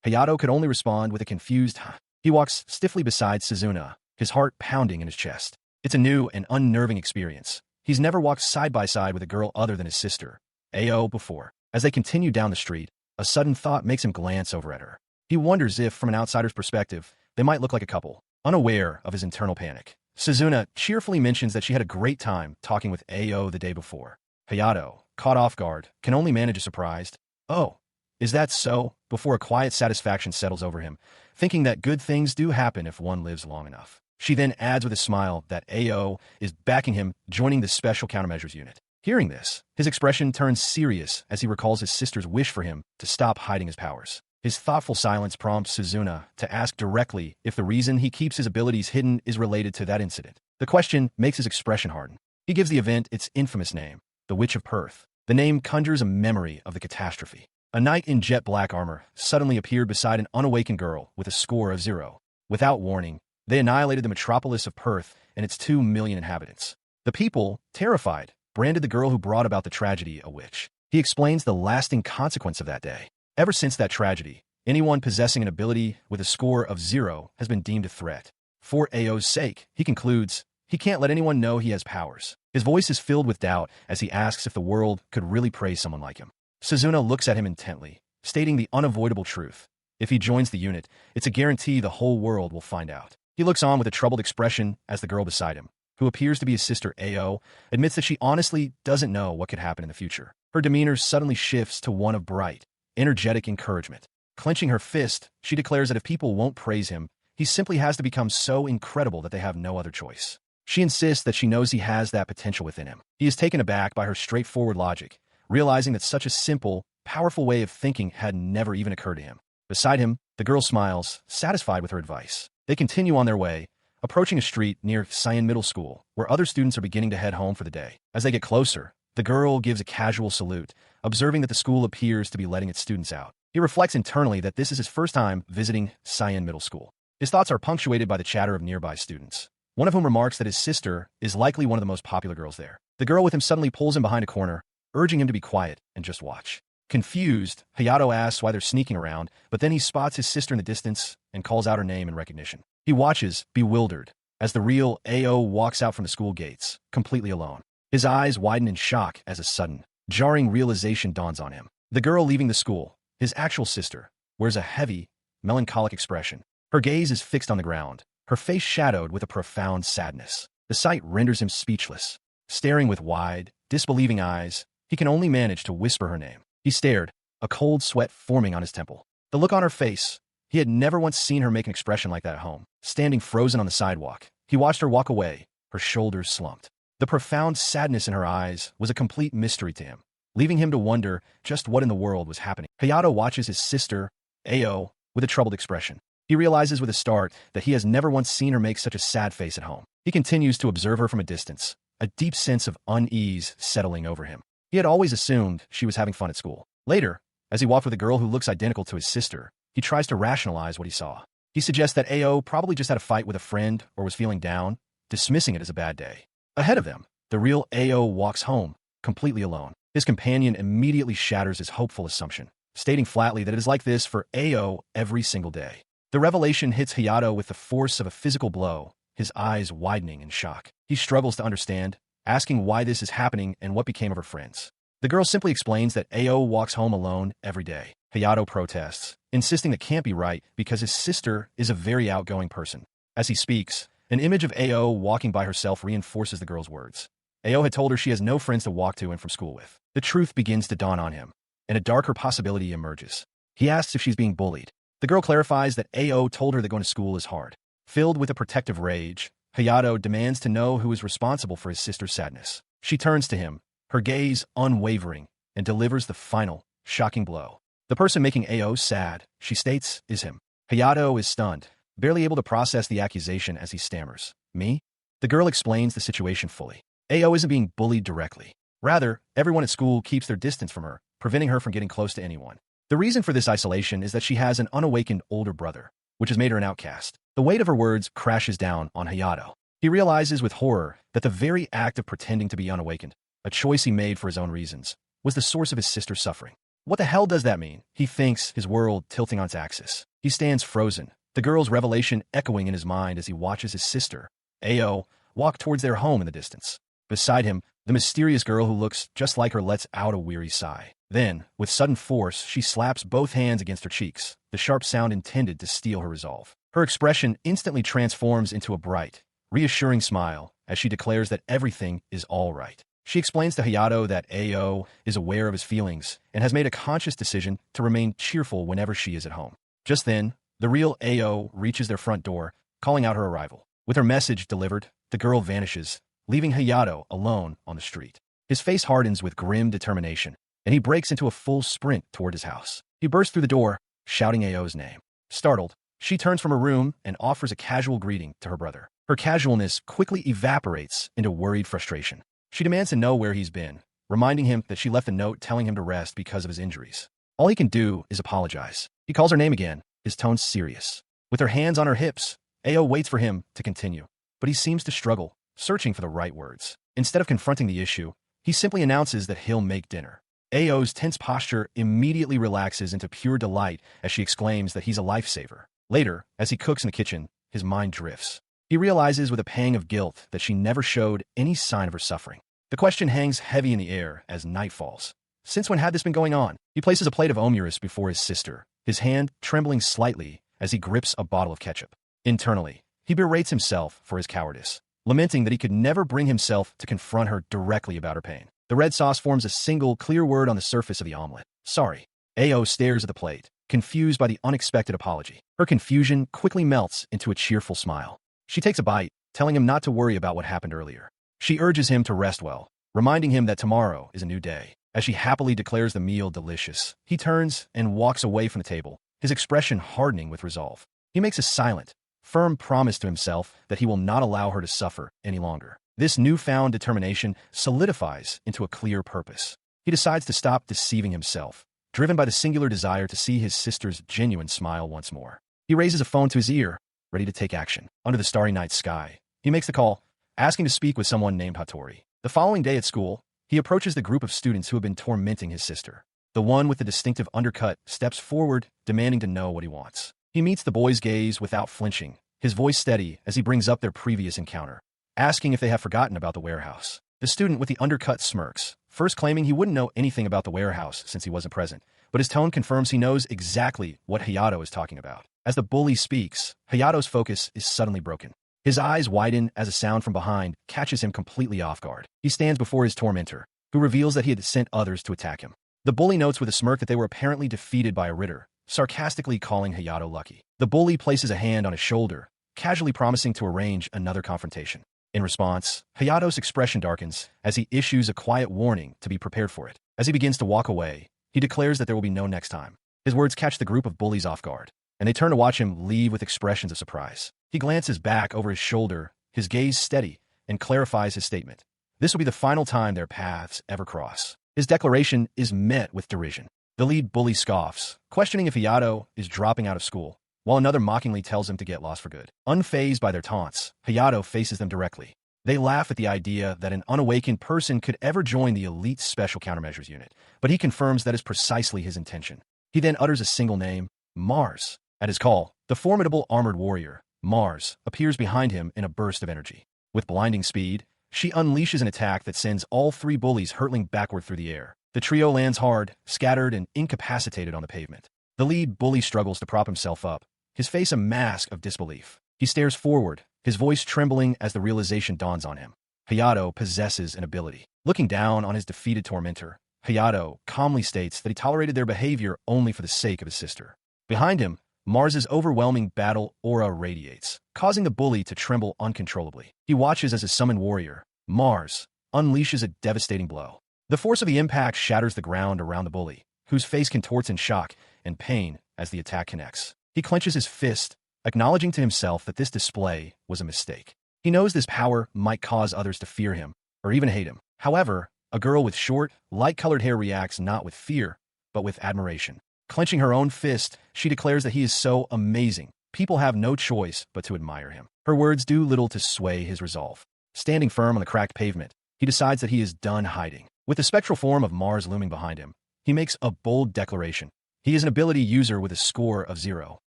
Hayato could only respond with a confused huh. He walks stiffly beside Suzuna, his heart pounding in his chest. It's a new and unnerving experience. He's never walked side by side with a girl other than his sister, Ao, before. As they continue down the street, a sudden thought makes him glance over at her. He wonders if, from an outsider's perspective, they might look like a couple. Unaware of his internal panic, Suzuna cheerfully mentions that she had a great time talking with Ao the day before. Hayato, caught off guard, can only manage a surprised, "Oh, is that so?" before a quiet satisfaction settles over him, thinking that good things do happen if one lives long enough. She then adds with a smile that Ao is backing him, joining the Special Countermeasures unit. Hearing this, his expression turns serious as he recalls his sister's wish for him to stop hiding his powers. His thoughtful silence prompts Suzuna to ask directly if the reason he keeps his abilities hidden is related to that incident. The question makes his expression harden. He gives the event its infamous name, the Witch of Perth. The name conjures a memory of the catastrophe. A knight in jet black armor suddenly appeared beside an unawakened girl with a score of 0. Without warning, they annihilated the metropolis of Perth and its 2 million inhabitants. The people, terrified, branded the girl who brought about the tragedy a witch. He explains the lasting consequence of that day. Ever since that tragedy, anyone possessing an ability with a score of 0 has been deemed a threat. For Ao's sake, he concludes, he can't let anyone know he has powers. His voice is filled with doubt as he asks if the world could really praise someone like him. Suzuna looks at him intently, stating the unavoidable truth. If he joins the unit, it's a guarantee the whole world will find out. He looks on with a troubled expression as the girl beside him, who appears to be his sister Ao, admits that she honestly doesn't know what could happen in the future. Her demeanor suddenly shifts to one of bright, energetic encouragement. Clenching her fist, she declares that if people won't praise him, he simply has to become so incredible that they have no other choice. She insists that she knows he has that potential within him. He is taken aback by her straightforward logic, realizing that such a simple, powerful way of thinking had never even occurred to him. Beside him, the girl smiles, satisfied with her advice. They continue on their way, approaching a street near Cyan Middle School, where other students are beginning to head home for the day. As they get closer, the girl gives a casual salute, observing that the school appears to be letting its students out. He reflects internally that this is his first time visiting Cyan Middle School. His thoughts are punctuated by the chatter of nearby students, one of whom remarks that his sister is likely one of the most popular girls there. The girl with him suddenly pulls him behind a corner, urging him to be quiet and just watch. Confused, Hayato asks why they're sneaking around, but then he spots his sister in the distance and calls out her name in recognition. He watches, bewildered, as the real Ao walks out from the school gates, completely alone. His eyes widen in shock as a sudden, jarring realization dawns on him. The girl leaving the school, his actual sister, wears a heavy, melancholic expression. Her gaze is fixed on the ground, her face shadowed with a profound sadness. The sight renders him speechless. Staring with wide, disbelieving eyes, he can only manage to whisper her name. He stared, a cold sweat forming on his temple. The look on her face, he had never once seen her make an expression like that at home. Standing frozen on the sidewalk, he watched her walk away, her shoulders slumped. The profound sadness in her eyes was a complete mystery to him, leaving him to wonder just what in the world was happening. Hayato watches his sister, Ao, with a troubled expression. He realizes with a start that he has never once seen her make such a sad face at home. He continues to observe her from a distance, a deep sense of unease settling over him. He had always assumed she was having fun at school. Later, as he walked with a girl who looks identical to his sister, he tries to rationalize what he saw. He suggests that Ao probably just had a fight with a friend or was feeling down, dismissing it as a bad day. Ahead of them, the real Ao walks home, completely alone. His companion immediately shatters his hopeful assumption, stating flatly that it is like this for Ao every single day. The revelation hits Hayato with the force of a physical blow, his eyes widening in shock. He struggles to understand, asking why this is happening and what became of her friends. The girl simply explains that Ao walks home alone every day. Hayato protests, insisting that can't be right because his sister is a very outgoing person. As he speaks, an image of Ao walking by herself reinforces the girl's words. Ao had told her she has no friends to walk to and from school with. The truth begins to dawn on him, and a darker possibility emerges. He asks if she's being bullied. The girl clarifies that Ao told her that going to school is hard. Filled with a protective rage, Hayato demands to know who is responsible for his sister's sadness. She turns to him, her gaze unwavering, and delivers the final, shocking blow. The person making Ao sad, she states, is him. Hayato is stunned, barely able to process the accusation as he stammers. Me? The girl explains the situation fully. Ao isn't being bullied directly. Rather, everyone at school keeps their distance from her, preventing her from getting close to anyone. The reason for this isolation is that she has an unawakened older brother, which has made her an outcast. The weight of her words crashes down on Hayato. He realizes with horror that the very act of pretending to be unawakened, a choice he made for his own reasons, was the source of his sister's suffering. What the hell does that mean? He thinks, his world tilting on its axis. He stands frozen, the girl's revelation echoing in his mind as he watches his sister, Ao, walk towards their home in the distance. Beside him, the mysterious girl who looks just like her lets out a weary sigh. Then, with sudden force, she slaps both hands against her cheeks, the sharp sound intended to steel her resolve. Her expression instantly transforms into a bright, reassuring smile as she declares that everything is all right. She explains to Hayato that Ao is aware of his feelings and has made a conscious decision to remain cheerful whenever she is at home. Just then, the real Ao reaches their front door, calling out her arrival. With her message delivered, the girl vanishes, leaving Hayato alone on the street. His face hardens with grim determination, and he breaks into a full sprint toward his house. He bursts through the door, shouting Ao's name. Startled, she turns from her room and offers a casual greeting to her brother. Her casualness quickly evaporates into worried frustration. She demands to know where he's been, reminding him that she left a note telling him to rest because of his injuries. All he can do is apologize. He calls her name again, his tone serious. With her hands on her hips, Ao waits for him to continue. But he seems to struggle, searching for the right words. Instead of confronting the issue, he simply announces that he'll make dinner. Ao's tense posture immediately relaxes into pure delight as she exclaims that he's a lifesaver. Later, as he cooks in the kitchen, his mind drifts. He realizes with a pang of guilt that she never showed any sign of her suffering. The question hangs heavy in the air as night falls. Since when had this been going on? He places a plate of omuris before his sister, his hand trembling slightly as he grips a bottle of ketchup. Internally, he berates himself for his cowardice, lamenting that he could never bring himself to confront her directly about her pain. The red sauce forms a single, clear word on the surface of the omelet. Sorry. Ao stares at the plate, confused by the unexpected apology. Her confusion quickly melts into a cheerful smile. She takes a bite, telling him not to worry about what happened earlier. She urges him to rest well, reminding him that tomorrow is a new day. As she happily declares the meal delicious, he turns and walks away from the table, his expression hardening with resolve. He makes a silent, firm promise to himself that he will not allow her to suffer any longer. This newfound determination solidifies into a clear purpose. He decides to stop deceiving himself, driven by the singular desire to see his sister's genuine smile once more. He raises a phone to his ear, ready to take action. Under the starry night sky, he makes the call, asking to speak with someone named Hattori. The following day at school, he approaches the group of students who have been tormenting his sister. The one with the distinctive undercut steps forward, demanding to know what he wants. He meets the boys' gaze without flinching, his voice steady as he brings up their previous encounter, asking if they have forgotten about the warehouse. The student with the undercut smirks, first claiming he wouldn't know anything about the warehouse since he wasn't present, but his tone confirms he knows exactly what Hayato is talking about. As the bully speaks, Hayato's focus is suddenly broken. His eyes widen as a sound from behind catches him completely off guard. He stands before his tormentor, who reveals that he had sent others to attack him. The bully notes with a smirk that they were apparently defeated by a Ritter, sarcastically calling Hayato lucky. The bully places a hand on his shoulder, casually promising to arrange another confrontation. In response, Hayato's expression darkens as he issues a quiet warning to be prepared for it. As he begins to walk away, he declares that there will be no next time. His words catch the group of bullies off guard, and they turn to watch him leave with expressions of surprise. He glances back over his shoulder, his gaze steady, and clarifies his statement. This will be the final time their paths ever cross. His declaration is met with derision. The lead bully scoffs, questioning if Hayato is dropping out of school, while another mockingly tells him to get lost for good. Unfazed by their taunts, Hayato faces them directly. They laugh at the idea that an unawakened person could ever join the elite special countermeasures unit, but he confirms that is precisely his intention. He then utters a single name, Mars. At his call, the formidable armored warrior, Mars, appears behind him in a burst of energy. With blinding speed, she unleashes an attack that sends all three bullies hurtling backward through the air. The trio lands hard, scattered, and incapacitated on the pavement. The lead bully struggles to prop himself up, his face a mask of disbelief. He stares forward, his voice trembling as the realization dawns on him. Hayato possesses an ability. Looking down on his defeated tormentor, Hayato calmly states that he tolerated their behavior only for the sake of his sister. Behind him, Mars's overwhelming battle aura radiates, causing the bully to tremble uncontrollably. He watches as his summoned warrior, Mars, unleashes a devastating blow. The force of the impact shatters the ground around the bully, whose face contorts in shock and pain as the attack connects. He clenches his fist, acknowledging to himself that this display was a mistake. He knows this power might cause others to fear him, or even hate him. However, a girl with short, light-colored hair reacts not with fear, but with admiration. Clenching her own fist, she declares that he is so amazing, people have no choice but to admire him. Her words do little to sway his resolve. Standing firm on the cracked pavement, he decides that he is done hiding. With the spectral form of Mars looming behind him, he makes a bold declaration. He is an ability user with a score of 0.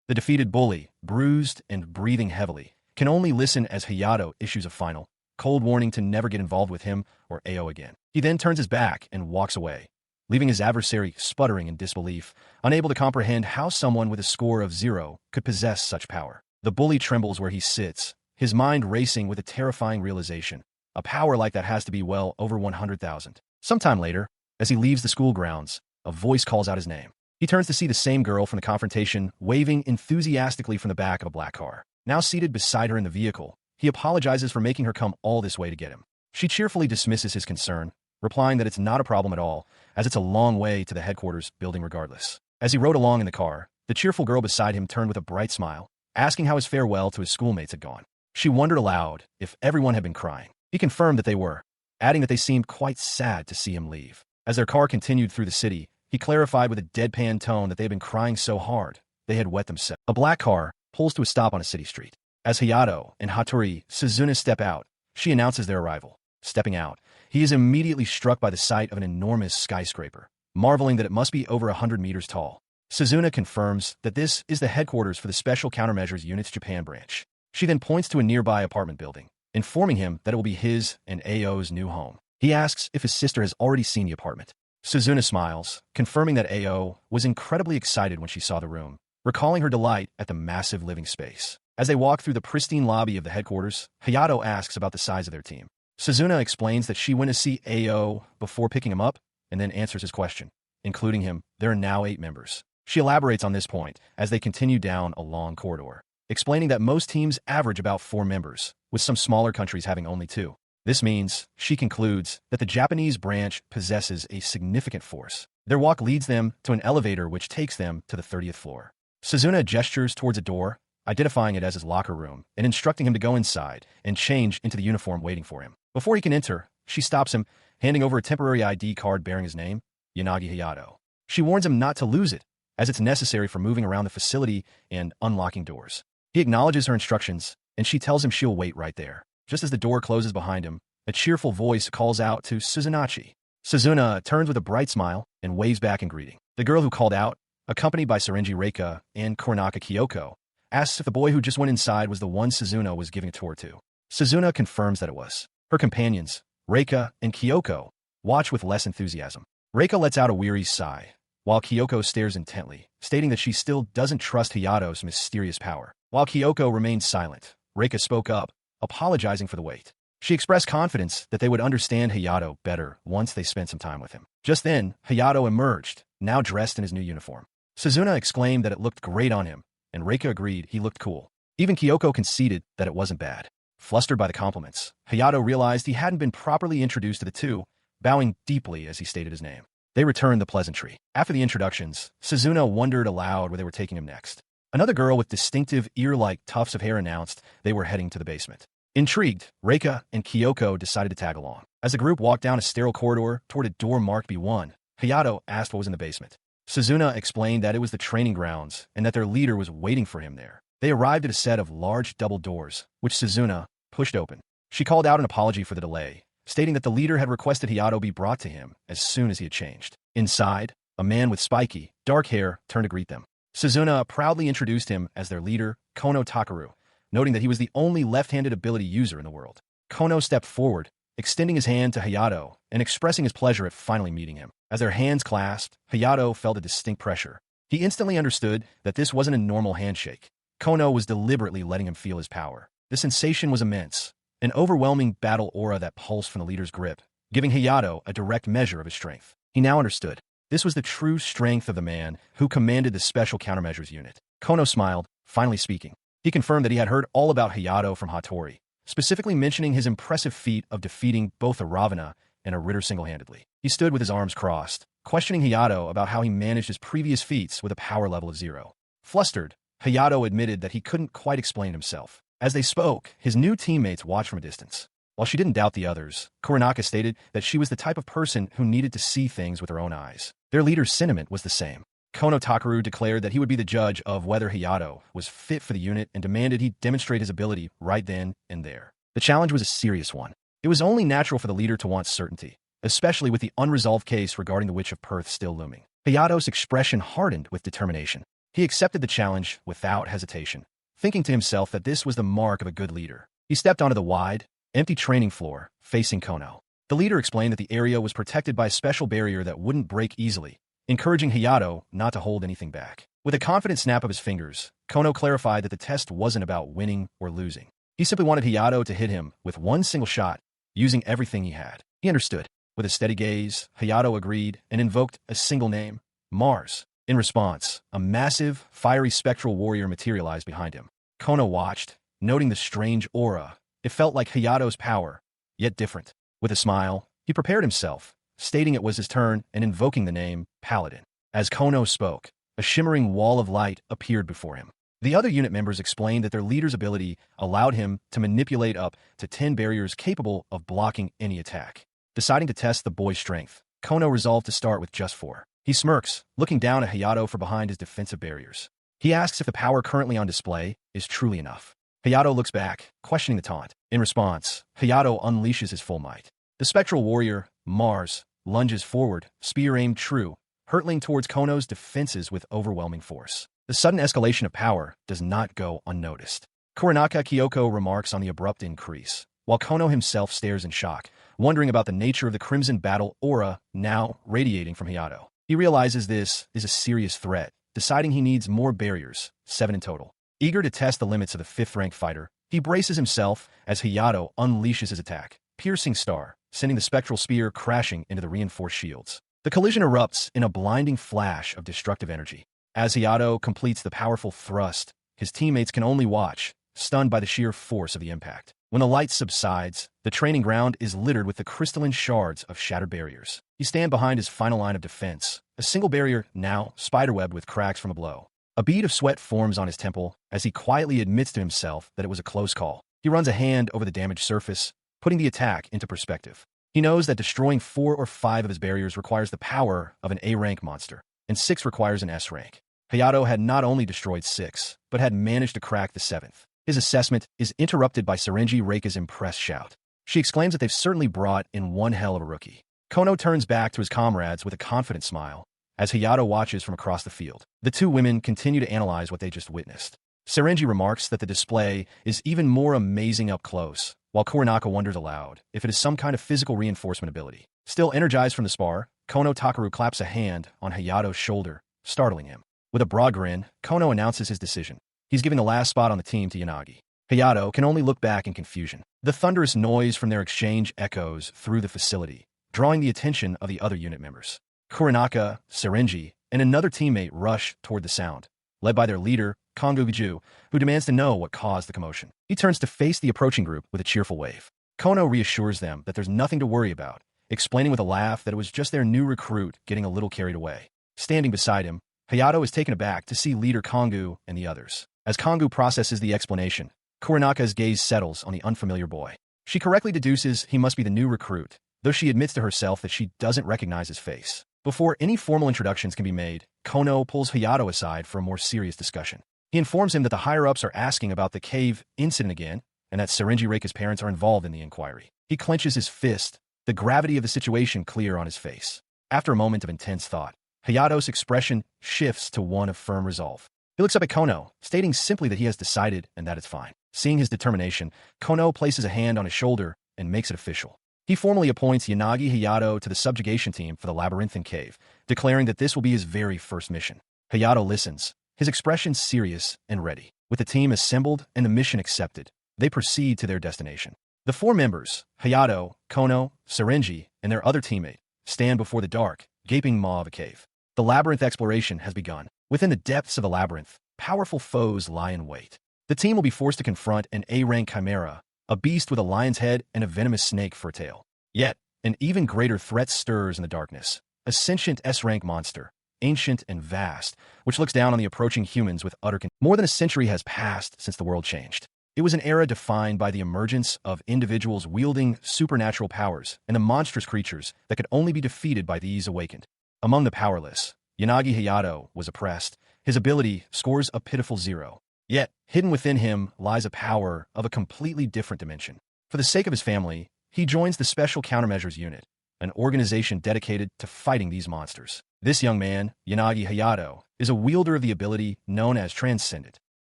The defeated bully, bruised and breathing heavily, can only listen as Hayato issues a final, cold warning to never get involved with him or Ao again. He then turns his back and walks away, leaving his adversary sputtering in disbelief, unable to comprehend how someone with a score of 0 could possess such power. The bully trembles where he sits, his mind racing with a terrifying realization. A power like that has to be well over 100,000. Sometime later, as he leaves the school grounds, a voice calls out his name. He turns to see the same girl from the confrontation waving enthusiastically from the back of a black car. Now seated beside her in the vehicle, he apologizes for making her come all this way to get him. She cheerfully dismisses his concern, replying that it's not a problem at all, as it's a long way to the headquarters building regardless. As he rode along in the car, the cheerful girl beside him turned with a bright smile, asking how his farewell to his schoolmates had gone. She wondered aloud if everyone had been crying. He confirmed that they were, adding that they seemed quite sad to see him leave. As their car continued through the city, he clarified with a deadpan tone that they had been crying so hard, they had wet themselves. A black car pulls to a stop on a city street. As Hayato and Hattori Suzuna step out, she announces their arrival. Stepping out, he is immediately struck by the sight of an enormous skyscraper, marveling that it must be over 100 meters tall. Suzuna confirms that this is the headquarters for the Special Countermeasures Unit's Japan branch. She then points to a nearby apartment building, informing him that it will be his and Ao's new home. He asks if his sister has already seen the apartment. Suzuna smiles, confirming that Ao was incredibly excited when she saw the room, recalling her delight at the massive living space. As they walk through the pristine lobby of the headquarters, Hayato asks about the size of their team. Suzuna explains that she went to see Ao before picking him up, and then answers his question. Including him, there are now 8 members. She elaborates on this point as they continue down a long corridor, explaining that most teams average about 4 members, with some smaller countries having only 2. This means, she concludes, that the Japanese branch possesses a significant force. Their walk leads them to an elevator which takes them to the 30th floor. Suzuna gestures towards a door, identifying it as his locker room, and instructing him to go inside and change into the uniform waiting for him. Before he can enter, she stops him, handing over a temporary ID card bearing his name, Yanagi Hayato. She warns him not to lose it, as it's necessary for moving around the facility and unlocking doors. He acknowledges her instructions, and she tells him she'll wait right there. Just as the door closes behind him, a cheerful voice calls out to Suzunachi. Suzuna turns with a bright smile and waves back in greeting. The girl who called out, accompanied by Sarenji Reika and Koronaka Kyoko, asks if the boy who just went inside was the one Suzuna was giving a tour to. Suzuna confirms that it was. Her companions, Reika and Kyoko, watch with less enthusiasm. Reika lets out a weary sigh, while Kyoko stares intently, stating that she still doesn't trust Hayato's mysterious power. While Kyoko remained silent, Reika spoke up, apologizing for the wait. She expressed confidence that they would understand Hayato better once they spent some time with him. Just then, Hayato emerged, now dressed in his new uniform. Suzuna exclaimed that it looked great on him, and Reika agreed he looked cool. Even Kyoko conceded that it wasn't bad. Flustered by the compliments, Hayato realized he hadn't been properly introduced to the two, bowing deeply as he stated his name. They returned the pleasantry. After the introductions, Suzuna wondered aloud where they were taking him next. Another girl with distinctive ear-like tufts of hair announced they were heading to the basement. Intrigued, Reika and Kyoko decided to tag along. As the group walked down a sterile corridor toward a door marked B1, Hayato asked what was in the basement. Suzuna explained that it was the training grounds and that their leader was waiting for him there. They arrived at a set of large double doors, which Suzuna pushed open. She called out an apology for the delay, stating that the leader had requested Hayato be brought to him as soon as he had changed. Inside, a man with spiky, dark hair turned to greet them. Suzuna proudly introduced him as their leader, Kono Takaru, noting that he was the only left-handed ability user in the world. Kono stepped forward, extending his hand to Hayato and expressing his pleasure at finally meeting him. As their hands clasped, Hayato felt a distinct pressure. He instantly understood that this wasn't a normal handshake. Kono was deliberately letting him feel his power. The sensation was immense, an overwhelming battle aura that pulsed from the leader's grip, giving Hayato a direct measure of his strength. He now understood. This was the true strength of the man who commanded the Special Countermeasures unit. Kono smiled, finally speaking. He confirmed that he had heard all about Hayato from Hattori, specifically mentioning his impressive feat of defeating both a Ravena and a Ritter single-handedly. He stood with his arms crossed, questioning Hayato about how he managed his previous feats with a power level of 0. Flustered, Hayato admitted that he couldn't quite explain himself. As they spoke, his new teammates watched from a distance. While she didn't doubt the others, Koronaka stated that she was the type of person who needed to see things with her own eyes. Their leader's sentiment was the same. Kono Takaru declared that he would be the judge of whether Hayato was fit for the unit and demanded he demonstrate his ability right then and there. The challenge was a serious one. It was only natural for the leader to want certainty, especially with the unresolved case regarding the Witch of Perth still looming. Hayato's expression hardened with determination. He accepted the challenge without hesitation, thinking to himself that this was the mark of a good leader. He stepped onto the wide, empty training floor, facing Kono. The leader explained that the area was protected by a special barrier that wouldn't break easily, encouraging Hayato not to hold anything back. With a confident snap of his fingers, Kono clarified that the test wasn't about winning or losing. He simply wanted Hayato to hit him with one single shot, using everything he had. He understood. With a steady gaze, Hayato agreed and invoked a single name, Mars. In response, a massive, fiery spectral warrior materialized behind him. Kono watched, noting the strange aura. It felt like Hayato's power, yet different. With a smile, he prepared himself, stating it was his turn and invoking the name Paladin. As Kono spoke, a shimmering wall of light appeared before him. The other unit members explained that their leader's ability allowed him to manipulate up to 10 barriers capable of blocking any attack. Deciding to test the boy's strength, Kono resolved to start with just 4. He smirks, looking down at Hayato from behind his defensive barriers. He asks if the power currently on display is truly enough. Hayato looks back, questioning the taunt. In response, Hayato unleashes his full might. The spectral warrior, Mars, lunges forward, spear aimed true, hurtling towards Kono's defenses with overwhelming force. The sudden escalation of power does not go unnoticed. Kuronaka Kyoko remarks on the abrupt increase, while Kono himself stares in shock, wondering about the nature of the crimson battle aura now radiating from Hayato. He realizes this is a serious threat, deciding he needs more barriers, 7 in total. Eager to test the limits of the 5th-ranked fighter, he braces himself as Hayato unleashes his attack, piercing star, sending the spectral spear crashing into the reinforced shields. The collision erupts in a blinding flash of destructive energy. As Hayato completes the powerful thrust, his teammates can only watch, stunned by the sheer force of the impact. When the light subsides, the training ground is littered with the crystalline shards of shattered barriers. He stands behind his final line of defense, a single barrier now spiderwebbed with cracks from a blow. A bead of sweat forms on his temple as he quietly admits to himself that it was a close call. He runs a hand over the damaged surface, putting the attack into perspective. He knows that destroying 4 or 5 of his barriers requires the power of an A-rank monster, and 6 requires an S-rank. Hayato had not only destroyed 6, but had managed to crack the 7th. His assessment is interrupted by Reika's impressed shout. She exclaims that they've certainly brought in one hell of a rookie. Kono turns back to his comrades with a confident smile, as Hayato watches from across the field. The two women continue to analyze what they just witnessed. Sarenji remarks that the display is even more amazing up close, while Kuronaka wonders aloud if it is some kind of physical reinforcement ability. Still energized from the spar, Kono Takaru claps a hand on Hayato's shoulder, startling him. With a broad grin, Kono announces his decision. He's giving the last spot on the team to Yanagi. Hayato can only look back in confusion. The thunderous noise from their exchange echoes through the facility, drawing the attention of the other unit members. Kuronaka, Sarenji, and another teammate rush toward the sound, led by their leader, Konguju, who demands to know what caused the commotion. He turns to face the approaching group with a cheerful wave. Kono reassures them that there's nothing to worry about, explaining with a laugh that it was just their new recruit getting a little carried away. Standing beside him, Hayato is taken aback to see leader Kongu and the others. As Kongu processes the explanation, Kuronaka's gaze settles on the unfamiliar boy. She correctly deduces he must be the new recruit, though she admits to herself that she doesn't recognize his face. Before any formal introductions can be made, Kono pulls Hayato aside for a more serious discussion. He informs him that the higher-ups are asking about the cave incident again, and that Reika's parents are involved in the inquiry. He clenches his fist, the gravity of the situation clear on his face. After a moment of intense thought, Hayato's expression shifts to one of firm resolve. He looks up at Kono, stating simply that he has decided and that it's fine. Seeing his determination, Kono places a hand on his shoulder and makes it official. He formally appoints Yanagi Hayato to the subjugation team for the Labyrinthine Cave, declaring that this will be his very first mission. Hayato listens, his expression serious and ready. With the team assembled and the mission accepted, they proceed to their destination. The 4 members, Hayato, Kono, Sarenji, and their other teammate, stand before the dark, gaping maw of a cave. The labyrinth exploration has begun. Within the depths of the labyrinth, powerful foes lie in wait. The team will be forced to confront an A-rank Chimera, a beast with a lion's head and a venomous snake for a tail. Yet, an even greater threat stirs in the darkness. A sentient S-rank monster, ancient and vast, which looks down on the approaching humans with utter contempt. More than a century has passed since the world changed. It was an era defined by the emergence of individuals wielding supernatural powers and the monstrous creatures that could only be defeated by these awakened. Among the powerless, Yanagi Hayato was oppressed. His ability scores a pitiful 0. Yet, hidden within him lies a power of a completely different dimension. For the sake of his family, he joins the Special Countermeasures Unit, an organization dedicated to fighting these monsters. This young man, Yanagi Hayato, is a wielder of the ability known as Transcendent.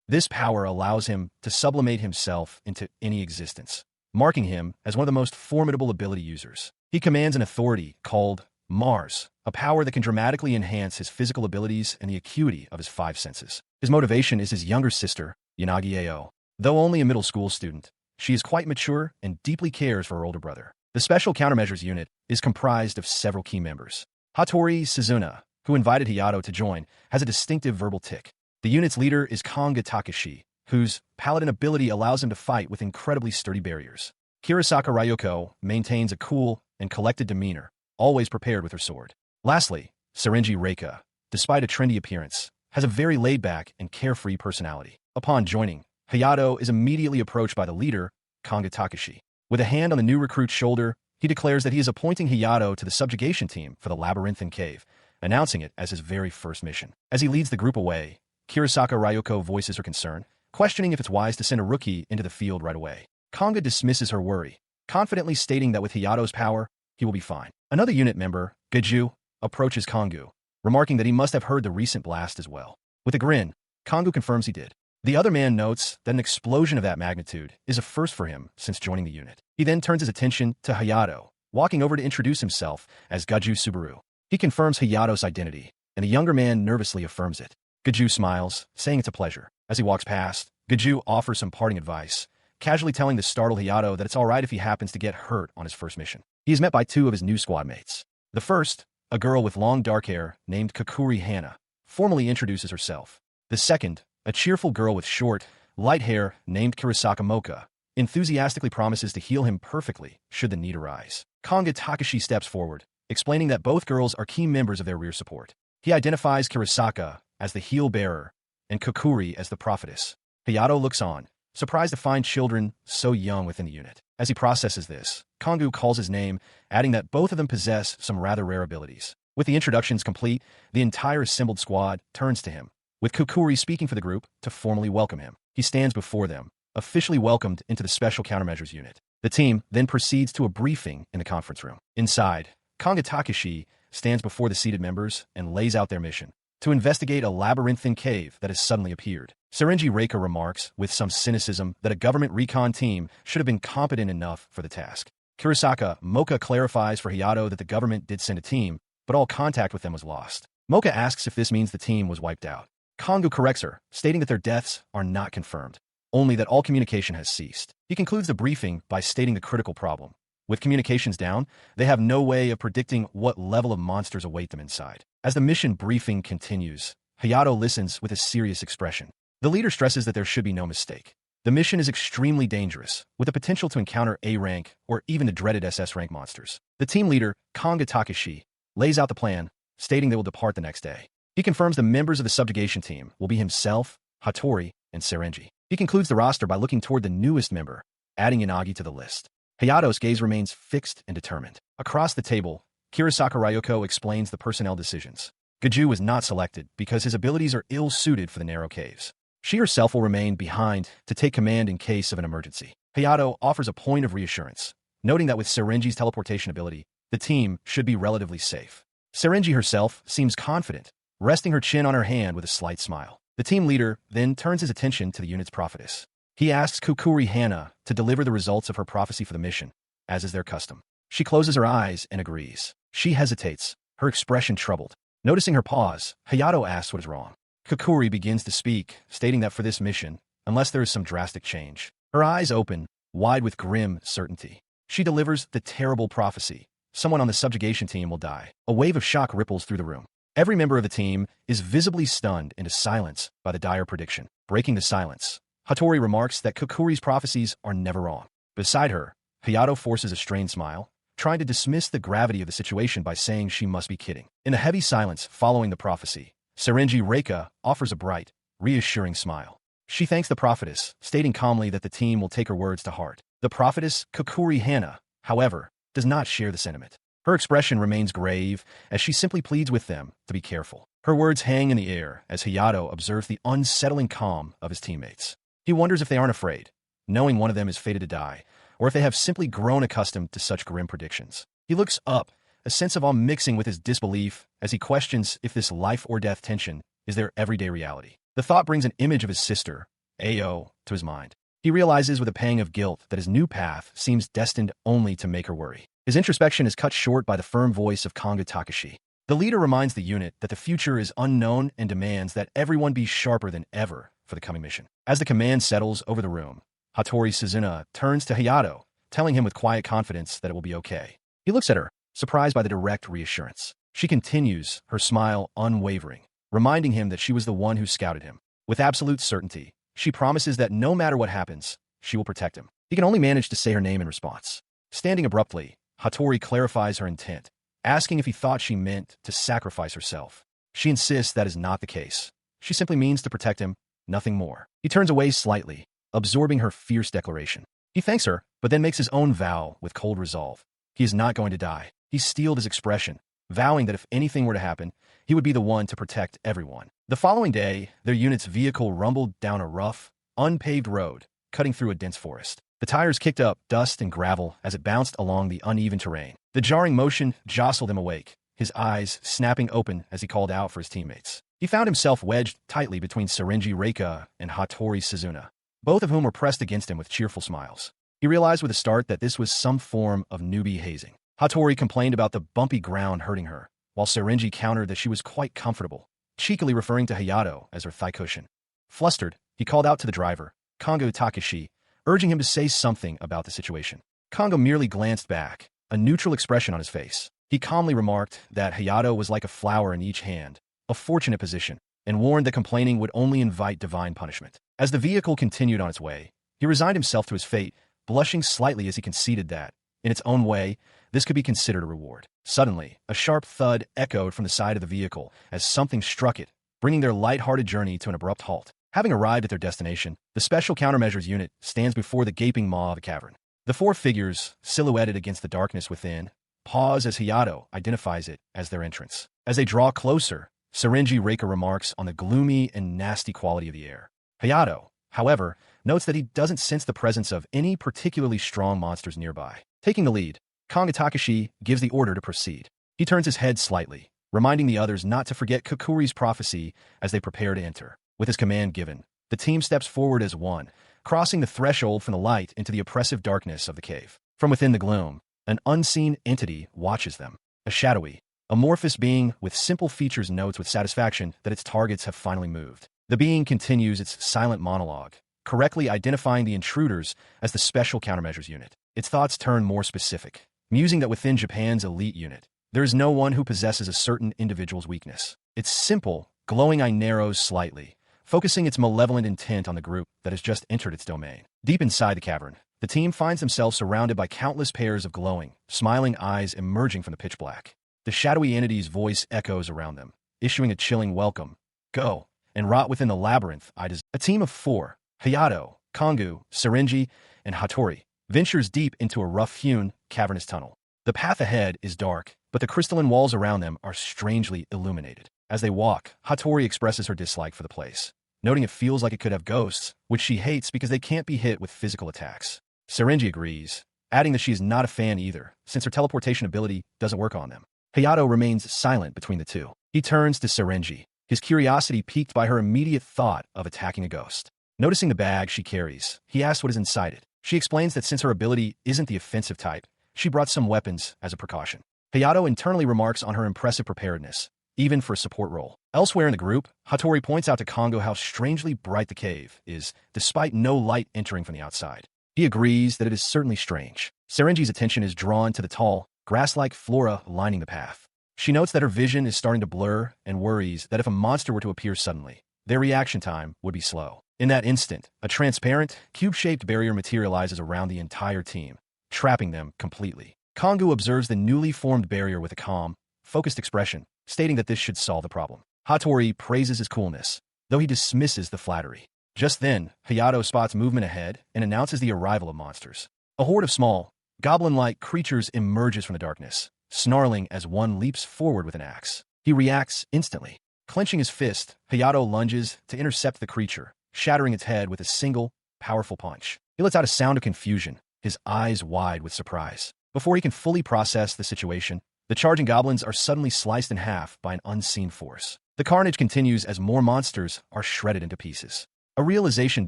This power allows him to sublimate himself into any existence, marking him as one of the most formidable ability users. He commands an authority called Mars, a power that can dramatically enhance his physical abilities and the acuity of his 5 senses. His motivation is his younger sister, Yanagi Ao. Though only a middle school student, she is quite mature and deeply cares for her older brother. The Special Countermeasures Unit is comprised of several key members. Hattori Suzuna, who invited Hayato to join, has a distinctive verbal tic. The unit's leader is Konga Takashi, whose paladin ability allows him to fight with incredibly sturdy barriers. Kirasaka Ryoko maintains a cool and collected demeanor, always prepared with her sword. Lastly, Sarenji Reika, despite a trendy appearance, has a very laid-back and carefree personality. Upon joining, Hayato is immediately approached by the leader, Konga Takashi. With a hand on the new recruit's shoulder, he declares that he is appointing Hayato to the subjugation team for the Labyrinthine Cave, announcing it as his very first mission. As he leads the group away, Kurosaka Ryoko voices her concern, questioning if it's wise to send a rookie into the field right away. Kanga dismisses her worry, confidently stating that with Hayato's power, he will be fine. Another unit member, Gaju, approaches Kongu, remarking that he must have heard the recent blast as well. With a grin, Kongu confirms he did. The other man notes that an explosion of that magnitude is a first for him since joining the unit. He then turns his attention to Hayato, walking over to introduce himself as Gaju Subaru. He confirms Hayato's identity, and the younger man nervously affirms it. Gaju smiles, saying it's a pleasure. As he walks past, Gaju offers some parting advice, casually telling the startled Hayato that it's alright if he happens to get hurt on his first mission. He is met by two of his new squad mates. The first, a girl with long dark hair named Kakuri Hana, formally introduces herself. The second, a cheerful girl with short, light hair named Kurosaka Moka, enthusiastically promises to heal him perfectly should the need arise. Kanga Takashi steps forward, explaining that both girls are key members of their rear support. He identifies Kurosaka as the heel bearer and Kakuri as the prophetess. Hayato looks on, surprised to find children so young within the unit. As he processes this, Kongu calls his name, adding that both of them possess some rather rare abilities. With the introductions complete, the entire assembled squad turns to him, with Kukuri speaking for the group to formally welcome him. He stands before them, officially welcomed into the Special Countermeasures unit. The team then proceeds to a briefing in the conference room. Inside, Kanga Takashi stands before the seated members and lays out their mission: to investigate a labyrinthine cave that has suddenly appeared. Sarenji Reika remarks with some cynicism that a government recon team should have been competent enough for the task. Kurosaka Moka clarifies for Hayato that the government did send a team, but all contact with them was lost. Moka asks if this means the team was wiped out. Kongu corrects her, stating that their deaths are not confirmed, only that all communication has ceased. He concludes the briefing by stating the critical problem. With communications down, they have no way of predicting what level of monsters await them inside. As the mission briefing continues, Hayato listens with a serious expression. The leader stresses that there should be no mistake. The mission is extremely dangerous, with the potential to encounter A-rank or even the dreaded SS-rank monsters. The team leader, Kanga Takashi, lays out the plan, stating they will depart the next day. He confirms the members of the subjugation team will be himself, Hattori, and Sarenji. He concludes the roster by looking toward the newest member, adding Yanagi to the list. Hayato's gaze remains fixed and determined. Across the table, Kurosaka Ryoko explains the personnel decisions. Gaju was not selected because his abilities are ill-suited for the narrow caves. She herself will remain behind to take command in case of an emergency. Hayato offers a point of reassurance, noting that with Sarenji's teleportation ability, the team should be relatively safe. Sarenji herself seems confident, resting her chin on her hand with a slight smile. The team leader then turns his attention to the unit's prophetess. He asks Kukuri Hana to deliver the results of her prophecy for the mission, as is their custom. She closes her eyes and agrees. She hesitates, her expression troubled. Noticing her pause, Hayato asks what is wrong. Kukuri begins to speak, stating that for this mission, unless there is some drastic change, her eyes open, wide with grim certainty. She delivers the terrible prophecy. Someone on the subjugation team will die. A wave of shock ripples through the room. Every member of the team is visibly stunned into silence by the dire prediction. Breaking the silence, Hattori remarks that Kukuri's prophecies are never wrong. Beside her, Hayato forces a strained smile, trying to dismiss the gravity of the situation by saying she must be kidding. In a heavy silence following the prophecy, Sarenji Reika offers a bright, reassuring smile. She thanks the prophetess, stating calmly that the team will take her words to heart. The prophetess, Kukuri Hana, however, does not share the sentiment. Her expression remains grave as she simply pleads with them to be careful. Her words hang in the air as Hayato observes the unsettling calm of his teammates. He wonders if they aren't afraid, knowing one of them is fated to die, or if they have simply grown accustomed to such grim predictions. He looks up, a sense of awe mixing with his disbelief as he questions if this life-or-death tension is their everyday reality. The thought brings an image of his sister, Ao, to his mind. He realizes with a pang of guilt that his new path seems destined only to make her worry. His introspection is cut short by the firm voice of Kanga Takashi. The leader reminds the unit that the future is unknown and demands that everyone be sharper than ever for the coming mission. As the command settles over the room, Hattori Suzuna turns to Hayato, telling him with quiet confidence that it will be okay. He looks at her, surprised by the direct reassurance. She continues, her smile unwavering, reminding him that she was the one who scouted him. With absolute certainty, she promises that no matter what happens, she will protect him. He can only manage to say her name in response. Standing abruptly, Hattori clarifies her intent, asking if he thought she meant to sacrifice herself. She insists that is not the case. She simply means to protect him, nothing more. He turns away slightly, absorbing her fierce declaration. He thanks her, but then makes his own vow with cold resolve. He is not going to die. He steeled his expression, vowing that if anything were to happen, he would be the one to protect everyone. The following day, their unit's vehicle rumbled down a rough, unpaved road, cutting through a dense forest. The tires kicked up dust and gravel as it bounced along the uneven terrain. The jarring motion jostled him awake, his eyes snapping open as he called out for his teammates. He found himself wedged tightly between Sarenji Reika and Hattori Suzuna, both of whom were pressed against him with cheerful smiles. He realized with a start that this was some form of newbie hazing. Hattori complained about the bumpy ground hurting her, while Sarenji countered that she was quite comfortable, cheekily referring to Hayato as her thigh cushion. Flustered, he called out to the driver, Kongo Takeshi, urging him to say something about the situation. Kongo merely glanced back, a neutral expression on his face. He calmly remarked that Hayato was like a flower in each hand, a fortunate position, and warned that complaining would only invite divine punishment. As the vehicle continued on its way, he resigned himself to his fate, blushing slightly as he conceded that, in its own way, this could be considered a reward. Suddenly, a sharp thud echoed from the side of the vehicle as something struck it, bringing their light-hearted journey to an abrupt halt. Having arrived at their destination, the Special Countermeasures unit stands before the gaping maw of the cavern. The four figures, silhouetted against the darkness within, pause as Hayato identifies it as their entrance. As they draw closer, Sarenji Reika remarks on the gloomy and nasty quality of the air. Hayato, however, notes that he doesn't sense the presence of any particularly strong monsters nearby. Taking the lead, Kongo Takeshi gives the order to proceed. He turns his head slightly, reminding the others not to forget Kokuri's prophecy as they prepare to enter. With his command given, the team steps forward as one, crossing the threshold from the light into the oppressive darkness of the cave. From within the gloom, an unseen entity watches them. A shadowy, amorphous being with simple features notes with satisfaction that its targets have finally moved. The being continues its silent monologue, correctly identifying the intruders as the Special Countermeasures unit. Its thoughts turn more specific, musing that within Japan's elite unit, there is no one who possesses a certain individual's weakness. Its simple, glowing eye narrows slightly, focusing its malevolent intent on the group that has just entered its domain. Deep inside the cavern, the team finds themselves surrounded by countless pairs of glowing, smiling eyes emerging from the pitch black. The shadowy entity's voice echoes around them, issuing a chilling welcome. Go, and rot within the labyrinth I desire. A team of four, Hayato, Kongo, Sarenji, and Hattori, ventures deep into a rough-hewn, cavernous tunnel. The path ahead is dark, but the crystalline walls around them are strangely illuminated. As they walk, Hattori expresses her dislike for the place, noting it feels like it could have ghosts, which she hates because they can't be hit with physical attacks. Sarenji agrees, adding that she is not a fan either, since her teleportation ability doesn't work on them. Hayato remains silent between the two. He turns to Sarenji, his curiosity piqued by her immediate thought of attacking a ghost. Noticing the bag she carries, he asks what is inside it. She explains that since her ability isn't the offensive type, she brought some weapons as a precaution. Hayato internally remarks on her impressive preparedness, even for a support role. Elsewhere in the group, Hattori points out to Kongo how strangely bright the cave is, despite no light entering from the outside. He agrees that it is certainly strange. Sarenji's attention is drawn to the tall, grass-like flora lining the path. She notes that her vision is starting to blur and worries that if a monster were to appear suddenly, their reaction time would be slow. In that instant, a transparent, cube-shaped barrier materializes around the entire team, trapping them completely. Kongo observes the newly formed barrier with a calm, focused expression, stating that this should solve the problem. Hattori praises his coolness, though he dismisses the flattery. Just then, Hayato spots movement ahead and announces the arrival of monsters. A horde of small, goblin-like creatures emerges from the darkness, snarling as one leaps forward with an axe. He reacts instantly. Clenching his fist, Hayato lunges to intercept the creature, shattering its head with a single, powerful punch. He lets out a sound of confusion, his eyes wide with surprise. Before he can fully process the situation, the charging goblins are suddenly sliced in half by an unseen force. The carnage continues as more monsters are shredded into pieces. A realization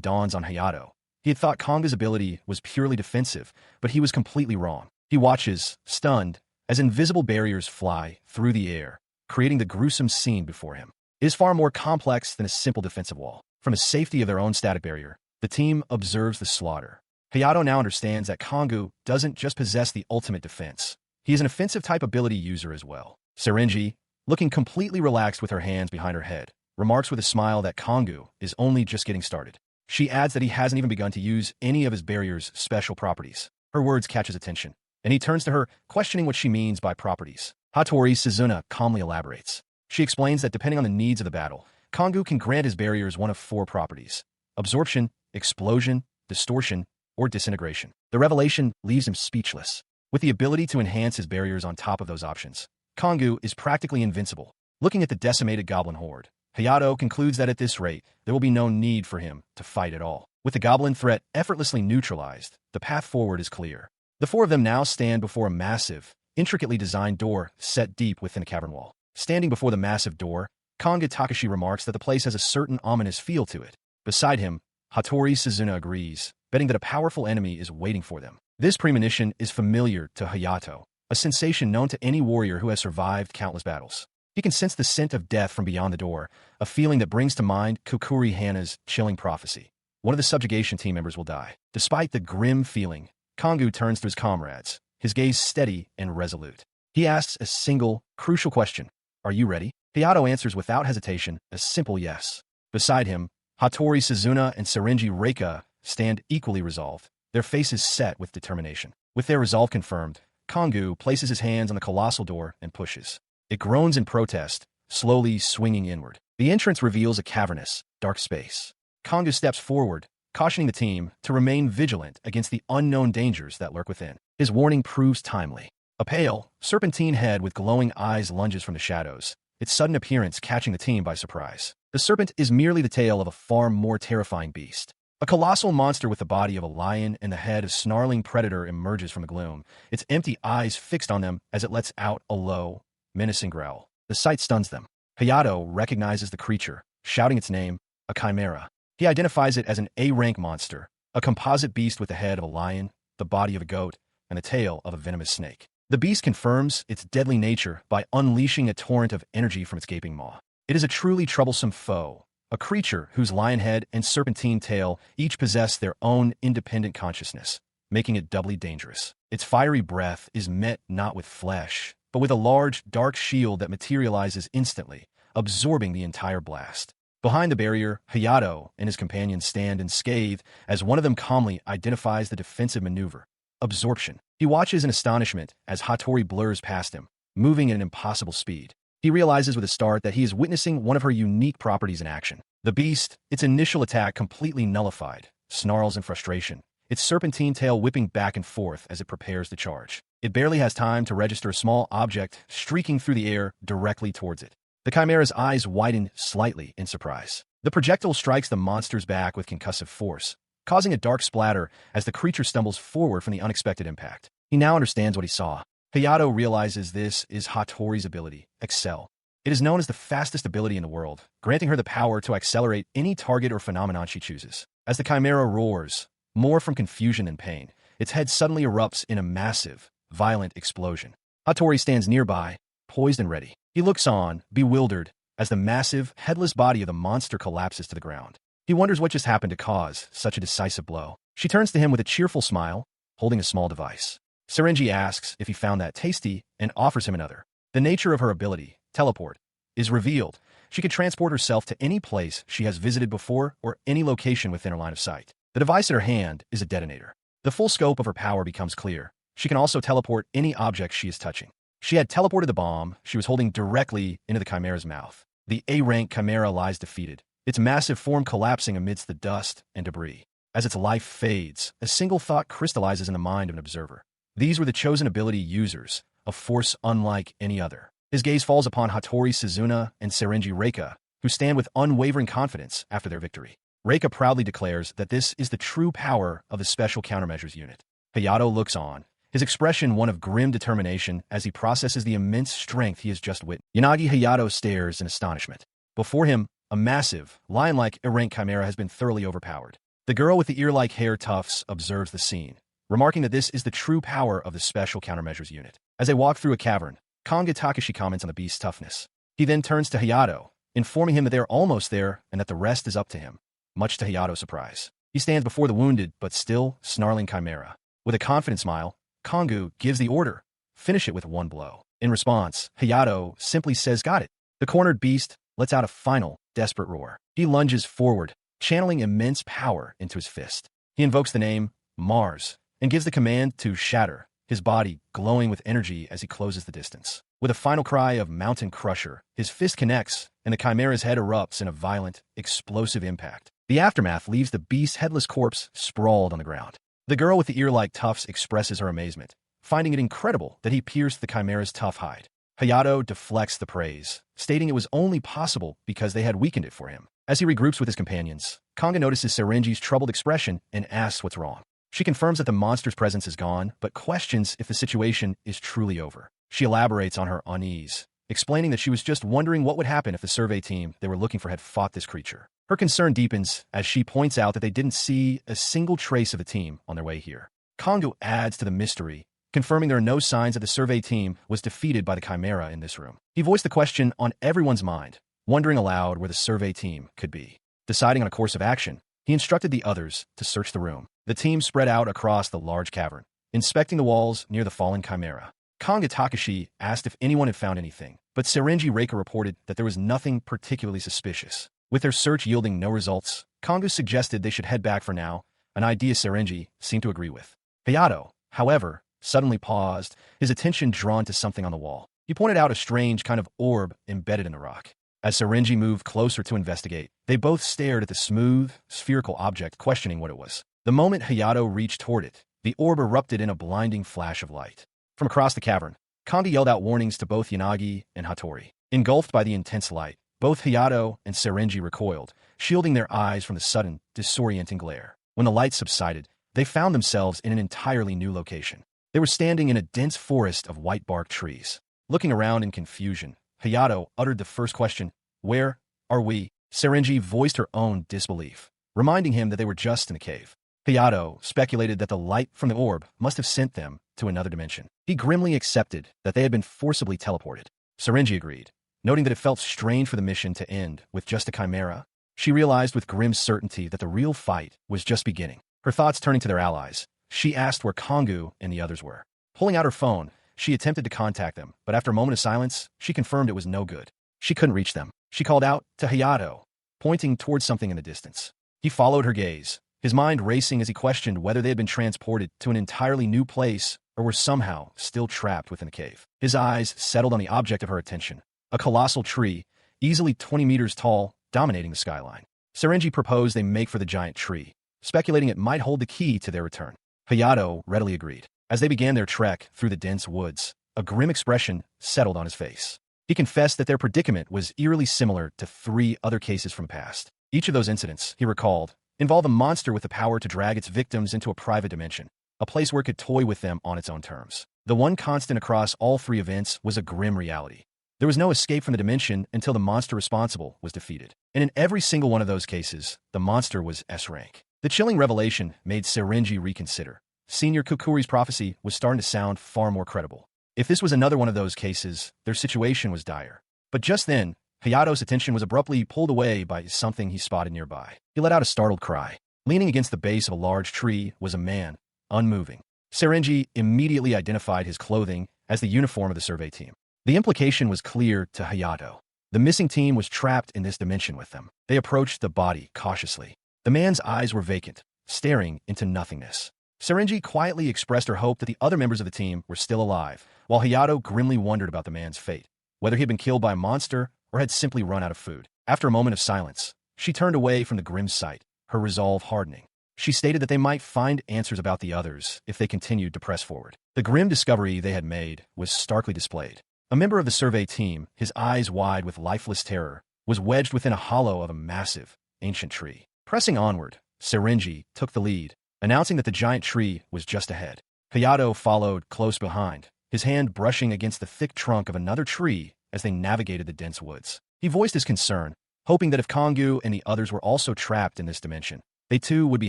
dawns on Hayato. He had thought Konga's ability was purely defensive, but he was completely wrong. He watches, stunned, as invisible barriers fly through the air, creating the gruesome scene before him. It is far more complex than a simple defensive wall. From the safety of their own static barrier, the team observes the slaughter. Hayato now understands that Kongo doesn't just possess the ultimate defense. He is an offensive-type ability user as well. Sarenji, looking completely relaxed with her hands behind her head, remarks with a smile that Kongo is only just getting started. She adds that he hasn't even begun to use any of his barrier's special properties. Her words catch his attention, and he turns to her, questioning what she means by properties. Hattori Suzuna calmly elaborates. She explains that depending on the needs of the battle, Kongo can grant his barriers one of four properties: absorption, explosion, distortion, or disintegration. The revelation leaves him speechless. With the ability to enhance his barriers on top of those options, Kongu is practically invincible. Looking at the decimated goblin horde, Hayato concludes that at this rate, there will be no need for him to fight at all. With the goblin threat effortlessly neutralized, the path forward is clear. The four of them now stand before a massive, intricately designed door set deep within a cavern wall. Standing before the massive door, Konga Takashi remarks that the place has a certain ominous feel to it. Beside him, Hattori Suzuna agrees, betting that a powerful enemy is waiting for them. This premonition is familiar to Hayato, a sensation known to any warrior who has survived countless battles. He can sense the scent of death from beyond the door, a feeling that brings to mind Kukuri Hana's chilling prophecy. One of the subjugation team members will die. Despite the grim feeling, Kongu turns to his comrades, his gaze steady and resolute. He asks a single, crucial question. Are you ready? Hayato answers without hesitation, a simple yes. Beside him, Hattori Suzuna and Sarenji Reika stand equally resolved, their faces set with determination. With their resolve confirmed, Kongu places his hands on the colossal door and pushes. It groans in protest, slowly swinging inward. The entrance reveals a cavernous, dark space. Kongu steps forward, cautioning the team to remain vigilant against the unknown dangers that lurk within. His warning proves timely. A pale, serpentine head with glowing eyes lunges from the shadows, its sudden appearance catching the team by surprise. The serpent is merely the tail of a far more terrifying beast. A colossal monster with the body of a lion and the head of a snarling predator emerges from the gloom, its empty eyes fixed on them as it lets out a low, menacing growl. The sight stuns them. Hayato recognizes the creature, shouting its name, a chimera. He identifies it as an A-rank monster, a composite beast with the head of a lion, the body of a goat, and the tail of a venomous snake. The beast confirms its deadly nature by unleashing a torrent of energy from its gaping maw. It is a truly troublesome foe, a creature whose lion head and serpentine tail each possess their own independent consciousness, making it doubly dangerous. Its fiery breath is met not with flesh, but with a large, dark shield that materializes instantly, absorbing the entire blast. Behind the barrier, Hayato and his companions stand and scathe as one of them calmly identifies the defensive maneuver, absorption. He watches in astonishment as Hattori blurs past him, moving at an impossible speed. He realizes with a start that he is witnessing one of her unique properties in action. The beast, its initial attack completely nullified, snarls in frustration, its serpentine tail whipping back and forth as it prepares to charge. It barely has time to register a small object streaking through the air directly towards it. The chimera's eyes widen slightly in surprise. The projectile strikes the monster's back with concussive force, causing a dark splatter as the creature stumbles forward from the unexpected impact. He now understands what he saw. Hayato realizes this is Hattori's ability, Excel. It is known as the fastest ability in the world, granting her the power to accelerate any target or phenomenon she chooses. As the chimera roars, more from confusion than pain, its head suddenly erupts in a massive, violent explosion. Hattori stands nearby, poised and ready. He looks on, bewildered, as the massive, headless body of the monster collapses to the ground. He wonders what just happened to cause such a decisive blow. She turns to him with a cheerful smile, holding a small device. Sarenji asks if he found that tasty and offers him another. The nature of her ability, teleport, is revealed. She can transport herself to any place she has visited before or any location within her line of sight. The device in her hand is a detonator. The full scope of her power becomes clear. She can also teleport any object she is touching. She had teleported the bomb she was holding directly into the chimera's mouth. The A-rank chimera lies defeated, its massive form collapsing amidst the dust and debris. As its life fades, a single thought crystallizes in the mind of an observer. These were the chosen ability users, a force unlike any other. His gaze falls upon Hattori Suzuna and Sarenji Reika, who stand with unwavering confidence after their victory. Reika proudly declares that this is the true power of the Special Countermeasures Unit. Hayato looks on, his expression one of grim determination as he processes the immense strength he has just witnessed. Yanagi Hayato stares in astonishment. Before him, a massive, lion-like A-rank chimera has been thoroughly overpowered. The girl with the ear-like hair tufts observes the scene, remarking that this is the true power of the Special Countermeasures Unit. As they walk through a cavern, Konga Takashi comments on the beast's toughness. He then turns to Hayato, informing him that they are almost there and that the rest is up to him, much to Hayato's surprise. He stands before the wounded but still snarling chimera. With a confident smile, Kongu gives the order, finish it with one blow. In response, Hayato simply says got it. The cornered beast lets out a final, desperate roar. He lunges forward, channeling immense power into his fist. He invokes the name Mars and gives the command to shatter, his body glowing with energy as he closes the distance. With a final cry of Mountain Crusher, his fist connects and the chimera's head erupts in a violent, explosive impact. The aftermath leaves the beast's headless corpse sprawled on the ground. The girl with the ear-like tufts expresses her amazement, finding it incredible that he pierced the chimera's tough hide. Hayato deflects the praise, stating it was only possible because they had weakened it for him. As he regroups with his companions, Kanga notices Serenji's troubled expression and asks what's wrong. She confirms that the monster's presence is gone, but questions if the situation is truly over. She elaborates on her unease, explaining that she was just wondering what would happen if the survey team they were looking for had fought this creature. Her concern deepens as she points out that they didn't see a single trace of the team on their way here. Kongo adds to the mystery, confirming there are no signs that the survey team was defeated by the Chimera in this room. He voiced the question on everyone's mind, wondering aloud where the survey team could be. Deciding on a course of action, he instructed the others to search the room. The team spread out across the large cavern, inspecting the walls near the fallen Chimera. Kanga Takashi asked if anyone had found anything, but Reika reported that there was nothing particularly suspicious. With their search yielding no results, Kongo suggested they should head back for now, an idea Serenji seemed to agree with. Hayato, however, suddenly paused, his attention drawn to something on the wall. He pointed out a strange kind of orb embedded in the rock. As Serenji moved closer to investigate, they both stared at the smooth, spherical object, questioning what it was. The moment Hayato reached toward it, the orb erupted in a blinding flash of light. From across the cavern, Kanga yelled out warnings to both Yanagi and Hattori. Engulfed by the intense light, both Hayato and Serenji recoiled, shielding their eyes from the sudden, disorienting glare. When the light subsided, they found themselves in an entirely new location. They were standing in a dense forest of white-barked trees. Looking around in confusion, Hayato uttered the first question, "Where are we?" Serenji voiced her own disbelief, reminding him that they were just in a cave. Hayato speculated that the light from the orb must have sent them to another dimension. He grimly accepted that they had been forcibly teleported. Serenji agreed, noting that it felt strange for the mission to end with just a chimera. She realized with grim certainty that the real fight was just beginning. Her thoughts turning to their allies, she asked where Kongu and the others were. Pulling out her phone, she attempted to contact them, but after a moment of silence, she confirmed it was no good. She couldn't reach them. She called out to Hayato, pointing towards something in the distance. He followed her gaze, his mind racing as he questioned whether they had been transported to an entirely new place or were somehow still trapped within the cave. His eyes settled on the object of her attention, a colossal tree, easily 20 meters tall, dominating the skyline. Serenji proposed they make for the giant tree, speculating it might hold the key to their return. Hayato readily agreed. As they began their trek through the dense woods, a grim expression settled on his face. He confessed that their predicament was eerily similar to 3 other cases from past. Each of those incidents, he recalled, involved a monster with the power to drag its victims into a private dimension, a place where it could toy with them on its own terms. The one constant across all 3 events was a grim reality. There was no escape from the dimension until the monster responsible was defeated. And in every single one of those cases, the monster was S-rank. The chilling revelation made Serenji reconsider. Senior Kukuri's prophecy was starting to sound far more credible. If this was another one of those cases, their situation was dire. But just then, Hayato's attention was abruptly pulled away by something he spotted nearby. He let out a startled cry. Leaning against the base of a large tree was a man, unmoving. Serenji immediately identified his clothing as the uniform of the survey team. The implication was clear to Hayato. The missing team was trapped in this dimension with them. They approached the body cautiously. The man's eyes were vacant, staring into nothingness. Serenji quietly expressed her hope that the other members of the team were still alive, while Hayato grimly wondered about the man's fate, whether he had been killed by a monster or had simply run out of food. After a moment of silence, she turned away from the grim sight, her resolve hardening. She stated that they might find answers about the others if they continued to press forward. The grim discovery they had made was starkly displayed. A member of the survey team, his eyes wide with lifeless terror, was wedged within a hollow of a massive, ancient tree. Pressing onward, Serenji took the lead, announcing that the giant tree was just ahead. Hayato followed close behind, his hand brushing against the thick trunk of another tree as they navigated the dense woods. He voiced his concern, hoping that if Kongu and the others were also trapped in this dimension, they too would be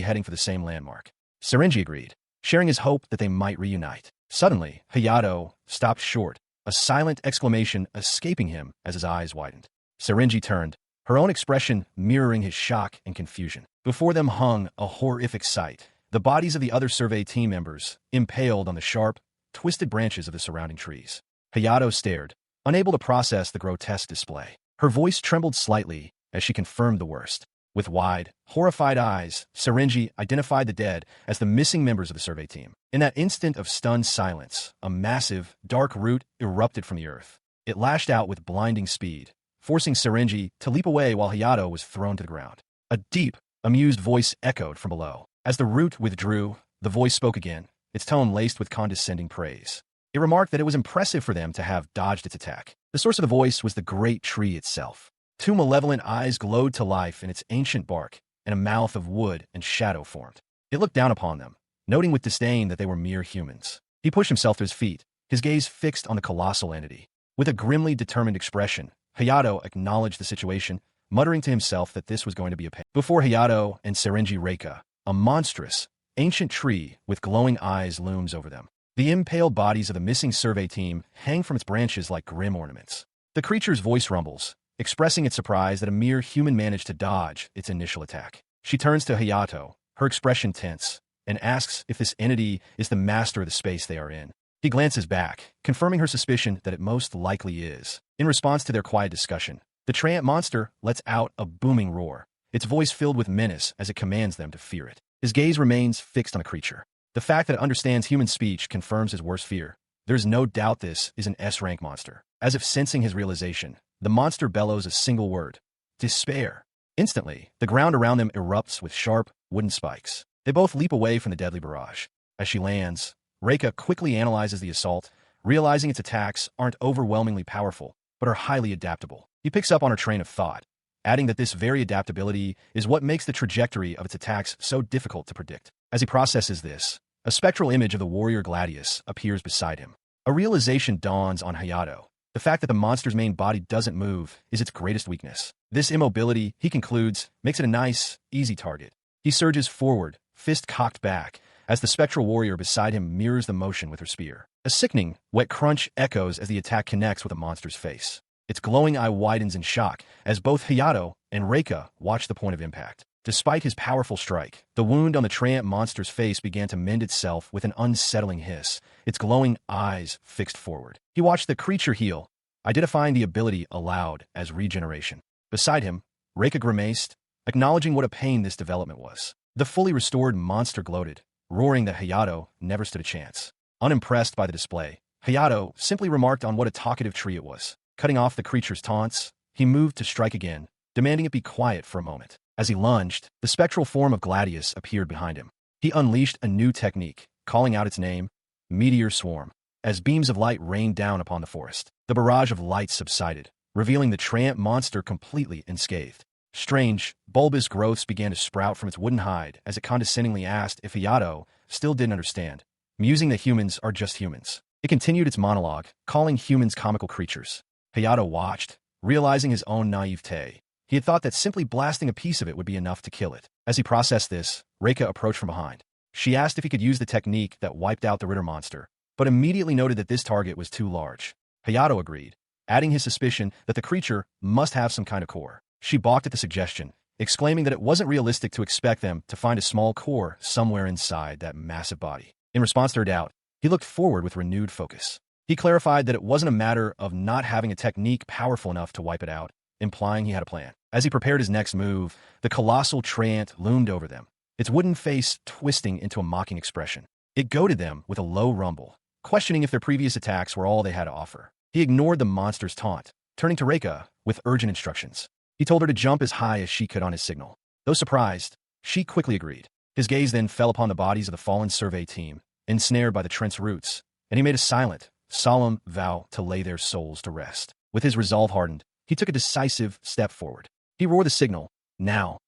heading for the same landmark. Serenji agreed, sharing his hope that they might reunite. Suddenly, Hayato stopped short, a silent exclamation escaping him as his eyes widened. Serenji turned, her own expression mirroring his shock and confusion. Before them hung a horrific sight, the bodies of the other survey team members, impaled on the sharp, twisted branches of the surrounding trees. Hayato stared, unable to process the grotesque display. Her voice trembled slightly as she confirmed the worst. With wide, horrified eyes, Serenji identified the dead as the missing members of the survey team. In that instant of stunned silence, a massive, dark root erupted from the earth. It lashed out with blinding speed, forcing Serenji to leap away while Hayato was thrown to the ground. A deep, amused voice echoed from below. As the root withdrew, the voice spoke again, its tone laced with condescending praise. It remarked that it was impressive for them to have dodged its attack. The source of the voice was the great tree itself. Two malevolent eyes glowed to life in its ancient bark, and a mouth of wood and shadow formed. It looked down upon them, noting with disdain that they were mere humans. He pushed himself to his feet, his gaze fixed on the colossal entity. With a grimly determined expression, Hayato acknowledged the situation, muttering to himself that this was going to be a pain. Before Hayato and Serenji Reika, a monstrous, ancient tree with glowing eyes looms over them. The impaled bodies of the missing survey team hang from its branches like grim ornaments. The creature's voice rumbles, expressing its surprise that a mere human managed to dodge its initial attack. She turns to Hayato, her expression tense, and asks if this entity is the master of the space they are in. He glances back, confirming her suspicion that it most likely is. In response to their quiet discussion, the Labyrinth Monster lets out a booming roar, its voice filled with menace as it commands them to fear it. His gaze remains fixed on the creature. The fact that it understands human speech confirms his worst fear. There's no doubt this is an S-rank monster. As if sensing his realization, the monster bellows a single word: despair. Instantly, the ground around them erupts with sharp, wooden spikes. They both leap away from the deadly barrage. As she lands, Reika quickly analyzes the assault, realizing its attacks aren't overwhelmingly powerful, but are highly adaptable. He picks up on her train of thought, adding that this very adaptability is what makes the trajectory of its attacks so difficult to predict. As he processes this, a spectral image of the warrior Gladius appears beside him. A realization dawns on Hayato. The fact that the monster's main body doesn't move is its greatest weakness. This immobility, he concludes, makes it a nice, easy target. He surges forward, fist cocked back, as the spectral warrior beside him mirrors the motion with her spear. A sickening, wet crunch echoes as the attack connects with the monster's face. Its glowing eye widens in shock as both Hayato and Reika watch the point of impact. Despite his powerful strike, the wound on the Labyrinth Monster's face began to mend itself with an unsettling hiss, its glowing eyes fixed forward. He watched the creature heal, identifying the ability aloud as regeneration. Beside him, Reika grimaced, acknowledging what a pain this development was. The fully restored monster gloated, roaring that Hayato never stood a chance. Unimpressed by the display, Hayato simply remarked on what a talkative tree it was. Cutting off the creature's taunts, he moved to strike again, demanding it be quiet for a moment. As he lunged, the spectral form of Gladius appeared behind him. He unleashed a new technique, calling out its name, Meteor Swarm. As beams of light rained down upon the forest, the barrage of light subsided, revealing the Labyrinth Monster completely unscathed. Strange, bulbous growths began to sprout from its wooden hide as it condescendingly asked if Hayato still didn't understand, musing that humans are just humans. It continued its monologue, calling humans comical creatures. Hayato watched, realizing his own naivete. He had thought that simply blasting a piece of it would be enough to kill it. As he processed this, Reika approached from behind. She asked if he could use the technique that wiped out the Ritter monster, but immediately noted that this target was too large. Hayato agreed, adding his suspicion that the creature must have some kind of core. She balked at the suggestion, exclaiming that it wasn't realistic to expect them to find a small core somewhere inside that massive body. In response to her doubt, he looked forward with renewed focus. He clarified that it wasn't a matter of not having a technique powerful enough to wipe it out, implying he had a plan. As he prepared his next move, the colossal Labyrinth loomed over them, its wooden face twisting into a mocking expression. It goaded them with a low rumble, questioning if their previous attacks were all they had to offer. He ignored the monster's taunt, turning to Reika with urgent instructions. He told her to jump as high as she could on his signal. Though surprised, she quickly agreed. His gaze then fell upon the bodies of the fallen survey team, ensnared by the Trent's roots, and he made a silent, solemn vow to lay their souls to rest. With his resolve hardened, he took a decisive step forward. He roared the signal, now.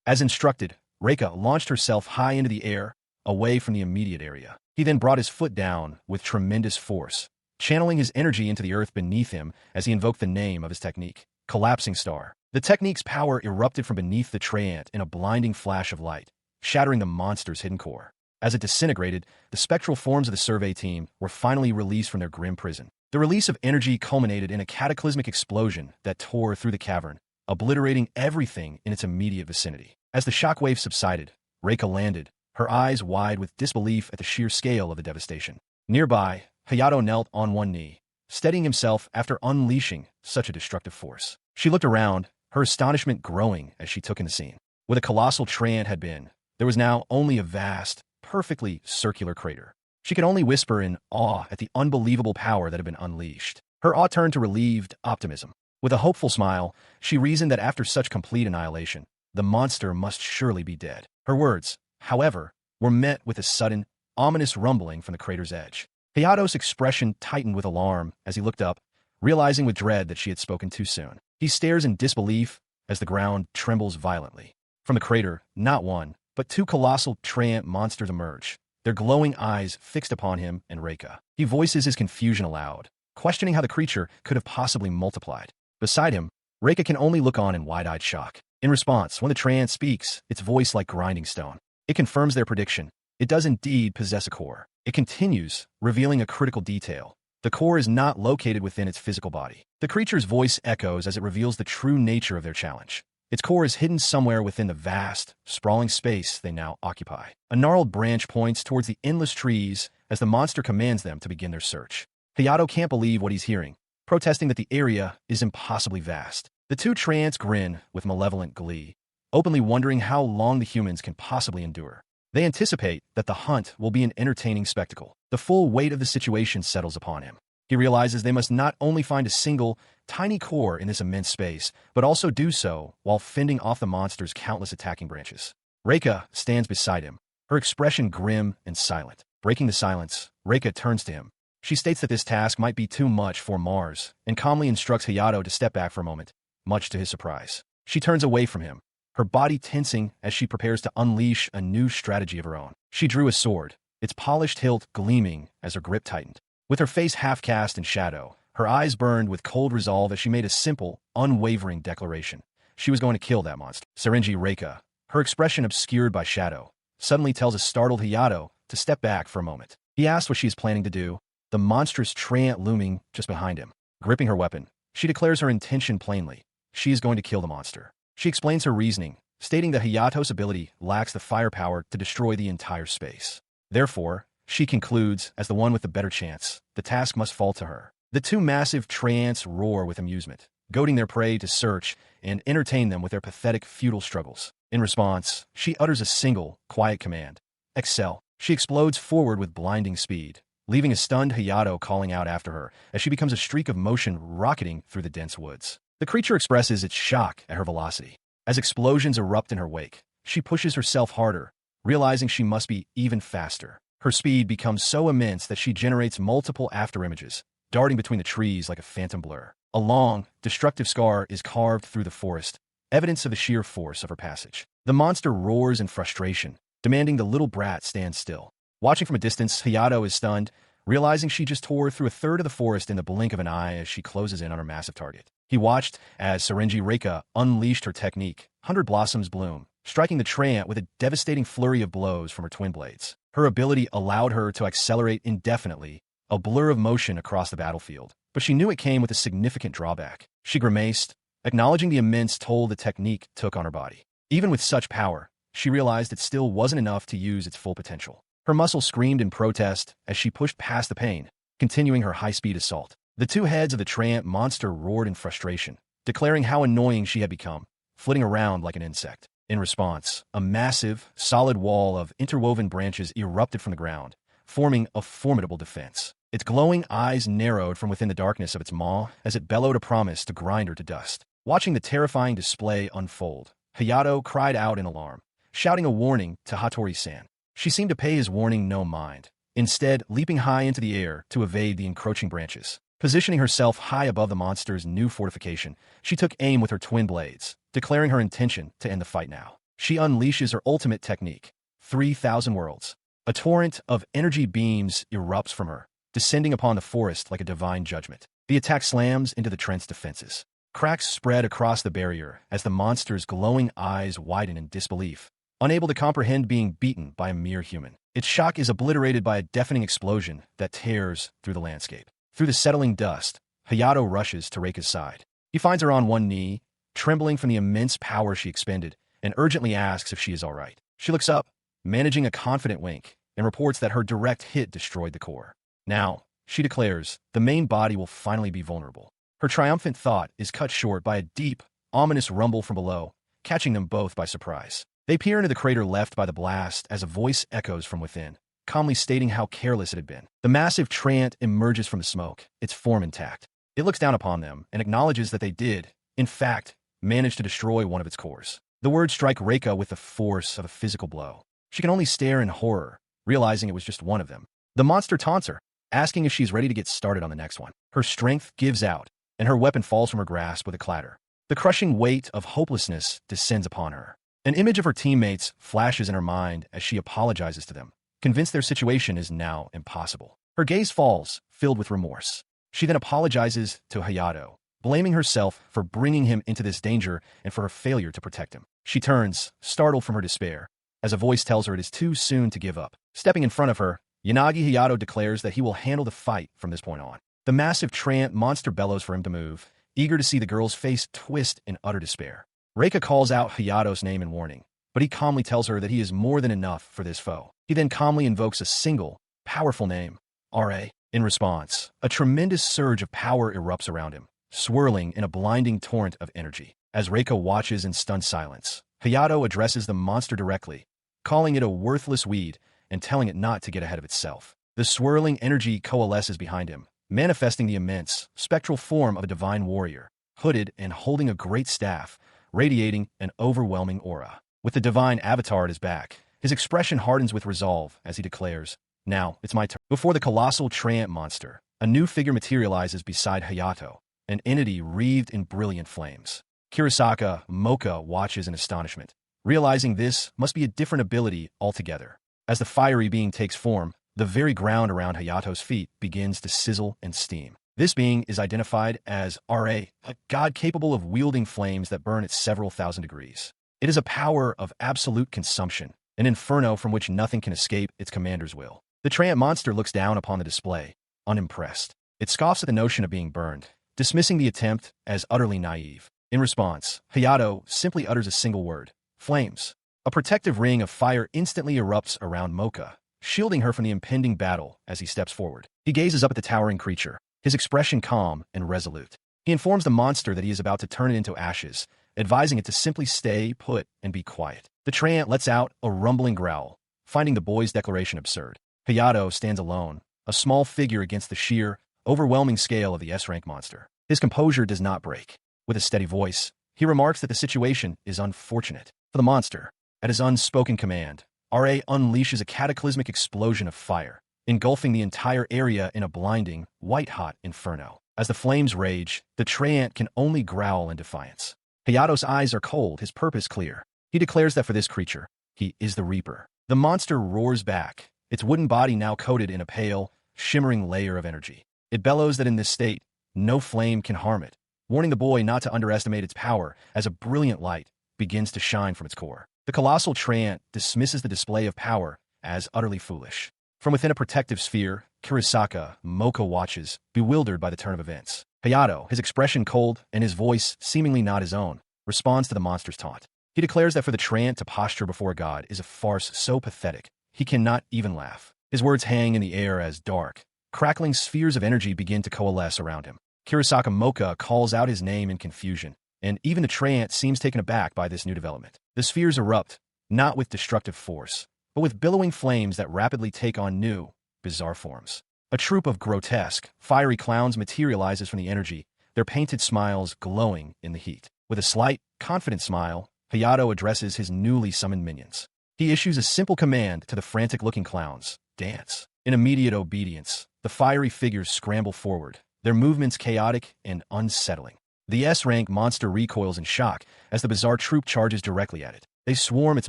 As instructed, Reika launched herself high into the air, away from the immediate area. He then brought his foot down with tremendous force, channeling his energy into the earth beneath him as he invoked the name of his technique, Collapsing Star. The technique's power erupted from beneath the Labyrinth in a blinding flash of light, shattering the monster's hidden core. As it disintegrated, the spectral forms of the survey team were finally released from their grim prison. The release of energy culminated in a cataclysmic explosion that tore through the cavern, obliterating everything in its immediate vicinity. As the shockwave subsided, Reika landed, her eyes wide with disbelief at the sheer scale of the devastation. Nearby, Hayato knelt on one knee, steadying himself after unleashing such a destructive force. She looked around, her astonishment growing as she took in the scene. Where the colossal Labyrinth had been, there was now only a vast, perfectly circular crater. She could only whisper in awe at the unbelievable power that had been unleashed. Her awe turned to relieved optimism. With a hopeful smile, she reasoned that after such complete annihilation, the monster must surely be dead. Her words, however, were met with a sudden, ominous rumbling from the crater's edge. Hayato's expression tightened with alarm as he looked up, realizing with dread that she had spoken too soon. He stares in disbelief as the ground trembles violently. From the crater, not one, but two colossal treant monsters emerge, their glowing eyes fixed upon him and Reika. He voices his confusion aloud, questioning how the creature could have possibly multiplied. Beside him, Reika can only look on in wide-eyed shock. In response, when the treant speaks, its voice like grinding stone. It confirms their prediction. It does indeed possess a core. It continues, revealing a critical detail. The core is not located within its physical body. The creature's voice echoes as it reveals the true nature of their challenge. Its core is hidden somewhere within the vast, sprawling space they now occupy. A gnarled branch points towards the endless trees as the monster commands them to begin their search. Hayato can't believe what he's hearing, protesting that the area is impossibly vast. The two treants grin with malevolent glee, openly wondering how long the humans can possibly endure. They anticipate that the hunt will be an entertaining spectacle. The full weight of the situation settles upon him. He realizes they must not only find a single, tiny core in this immense space, but also do so while fending off the monster's countless attacking branches. Reika stands beside him, her expression grim and silent. Breaking the silence, Reika turns to him. She states that this task might be too much for Mars, and calmly instructs Hayato to step back for a moment, much to his surprise. She turns away from him, her body tensing as she prepares to unleash a new strategy of her own. She drew a sword, its polished hilt gleaming as her grip tightened. With her face half-cast in shadow, her eyes burned with cold resolve as she made a simple, unwavering declaration. She was going to kill that monster. Sarenji Reika, her expression obscured by shadow, suddenly tells a startled Hayato to step back for a moment. He asks what she is planning to do, the monstrous treant looming just behind him. Gripping her weapon, she declares her intention plainly. She is going to kill the monster. She explains her reasoning, stating that Hayato's ability lacks the firepower to destroy the entire space. Therefore, she concludes, as the one with the better chance, the task must fall to her. The two massive treants roar with amusement, goading their prey to search and entertain them with their pathetic, futile struggles. In response, she utters a single, quiet command. Excel. She explodes forward with blinding speed, leaving a stunned Hayato calling out after her as she becomes a streak of motion rocketing through the dense woods. The creature expresses its shock at her velocity. As explosions erupt in her wake, she pushes herself harder, realizing she must be even faster. Her speed becomes so immense that she generates multiple afterimages, darting between the trees like a phantom blur. A long, destructive scar is carved through the forest, evidence of the sheer force of her passage. The monster roars in frustration, demanding the little brat stand still. Watching from a distance, Hayato is stunned, realizing she just tore through a third of the forest in the blink of an eye as she closes in on her massive target. He watched as Sarenji Reika unleashed her technique, 100 Blossoms Bloom, striking the treant with a devastating flurry of blows from her twin blades. Her ability allowed her to accelerate indefinitely, a blur of motion across the battlefield, but she knew it came with a significant drawback. She grimaced, acknowledging the immense toll the technique took on her body. Even with such power, she realized it still wasn't enough to use its full potential. Her muscles screamed in protest as she pushed past the pain, continuing her high-speed assault. The two heads of the treant monster roared in frustration, declaring how annoying she had become, flitting around like an insect. In response, a massive, solid wall of interwoven branches erupted from the ground, forming a formidable defense. Its glowing eyes narrowed from within the darkness of its maw as it bellowed a promise to grind her to dust. Watching the terrifying display unfold, Hayato cried out in alarm, shouting a warning to Hattori-san. She seemed to pay his warning no mind, instead leaping high into the air to evade the encroaching branches. Positioning herself high above the monster's new fortification, she took aim with her twin blades, declaring her intention to end the fight now. She unleashes her ultimate technique, 3,000 Worlds. A torrent of energy beams erupts from her, descending upon the forest like a divine judgment. The attack slams into the treant's defenses. Cracks spread across the barrier as the monster's glowing eyes widen in disbelief, unable to comprehend being beaten by a mere human. Its shock is obliterated by a deafening explosion that tears through the landscape. Through the settling dust, Hayato rushes to Reika's side. He finds her on one knee, trembling from the immense power she expended, and urgently asks if she is all right. She looks up, managing a confident wink, and reports that her direct hit destroyed the core. Now, she declares, the main body will finally be vulnerable. Her triumphant thought is cut short by a deep, ominous rumble from below, catching them both by surprise. They peer into the crater left by the blast as a voice echoes from within, calmly stating how careless it had been. The massive treant emerges from the smoke, its form intact. It looks down upon them and acknowledges that they did, in fact, manage to destroy one of its cores. The words strike Reika with the force of a physical blow. She can only stare in horror, realizing it was just one of them. The monster taunts her, asking if she's ready to get started on the next one. Her strength gives out, and her weapon falls from her grasp with a clatter. The crushing weight of hopelessness descends upon her. An image of her teammates flashes in her mind as she apologizes to them, convinced their situation is now impossible. Her gaze falls, filled with remorse. She then apologizes to Hayato, blaming herself for bringing him into this danger and for her failure to protect him. She turns, startled from her despair, as a voice tells her it is too soon to give up. Stepping in front of her, Yanagi Hayato declares that he will handle the fight from this point on. The massive Treant monster bellows for him to move, eager to see the girl's face twist in utter despair. Reika calls out Hayato's name in warning, but he calmly tells her that he is more than enough for this foe. He then calmly invokes a single, powerful name, R.A. In response, a tremendous surge of power erupts around him, swirling in a blinding torrent of energy. As Reika watches in stunned silence, Hayato addresses the monster directly, calling it a worthless weed and telling it not to get ahead of itself. The swirling energy coalesces behind him, manifesting the immense, spectral form of a divine warrior, hooded and holding a great staff, radiating an overwhelming aura. With the divine avatar at his back, his expression hardens with resolve as he declares, "Now, it's my turn." Before the colossal Treant monster, a new figure materializes beside Hayato, an entity wreathed in brilliant flames. Kurosaka Moka watches in astonishment, realizing this must be a different ability altogether. As the fiery being takes form, the very ground around Hayato's feet begins to sizzle and steam. This being is identified as R.A., a god capable of wielding flames that burn at several thousand degrees. It is a power of absolute consumption, an inferno from which nothing can escape its commander's will. The Treant monster looks down upon the display, unimpressed. It scoffs at the notion of being burned, dismissing the attempt as utterly naive. In response, Hayato simply utters a single word, "Flames." A protective ring of fire instantly erupts around Moka, shielding her from the impending battle as he steps forward. He gazes up at the towering creature, his expression calm and resolute. He informs the monster that he is about to turn it into ashes, advising it to simply stay put and be quiet. The Treant lets out a rumbling growl, finding the boy's declaration absurd. Hayato stands alone, a small figure against the sheer, overwhelming scale of the S-rank monster. His composure does not break. With a steady voice, he remarks that the situation is unfortunate for the monster. At his unspoken command, R.A. unleashes a cataclysmic explosion of fire, engulfing the entire area in a blinding, white-hot inferno. As the flames rage, the Treant can only growl in defiance. Hayato's eyes are cold, his purpose clear. He declares that for this creature, he is the Reaper. The monster roars back, its wooden body now coated in a pale, shimmering layer of energy. It bellows that in this state, no flame can harm it, warning the boy not to underestimate its power as a brilliant light begins to shine from its core. The colossal Treant dismisses the display of power as utterly foolish. From within a protective sphere, Kurosaka Moka watches, bewildered by the turn of events. Hayato, his expression cold and his voice seemingly not his own, responds to the monster's taunt. He declares that for the Treant to posture before a god is a farce so pathetic, he cannot even laugh. His words hang in the air as dark, crackling spheres of energy begin to coalesce around him. Kurosaka Moka calls out his name in confusion, and even the Treant seems taken aback by this new development. The spheres erupt, not with destructive force, but with billowing flames that rapidly take on new, bizarre forms. A troop of grotesque, fiery clowns materializes from the energy, their painted smiles glowing in the heat. With a slight, confident smile, Hayato addresses his newly summoned minions. He issues a simple command to the frantic-looking clowns, "Dance." In immediate obedience, the fiery figures scramble forward, their movements chaotic and unsettling. The S-rank monster recoils in shock as the bizarre troop charges directly at it. They swarm its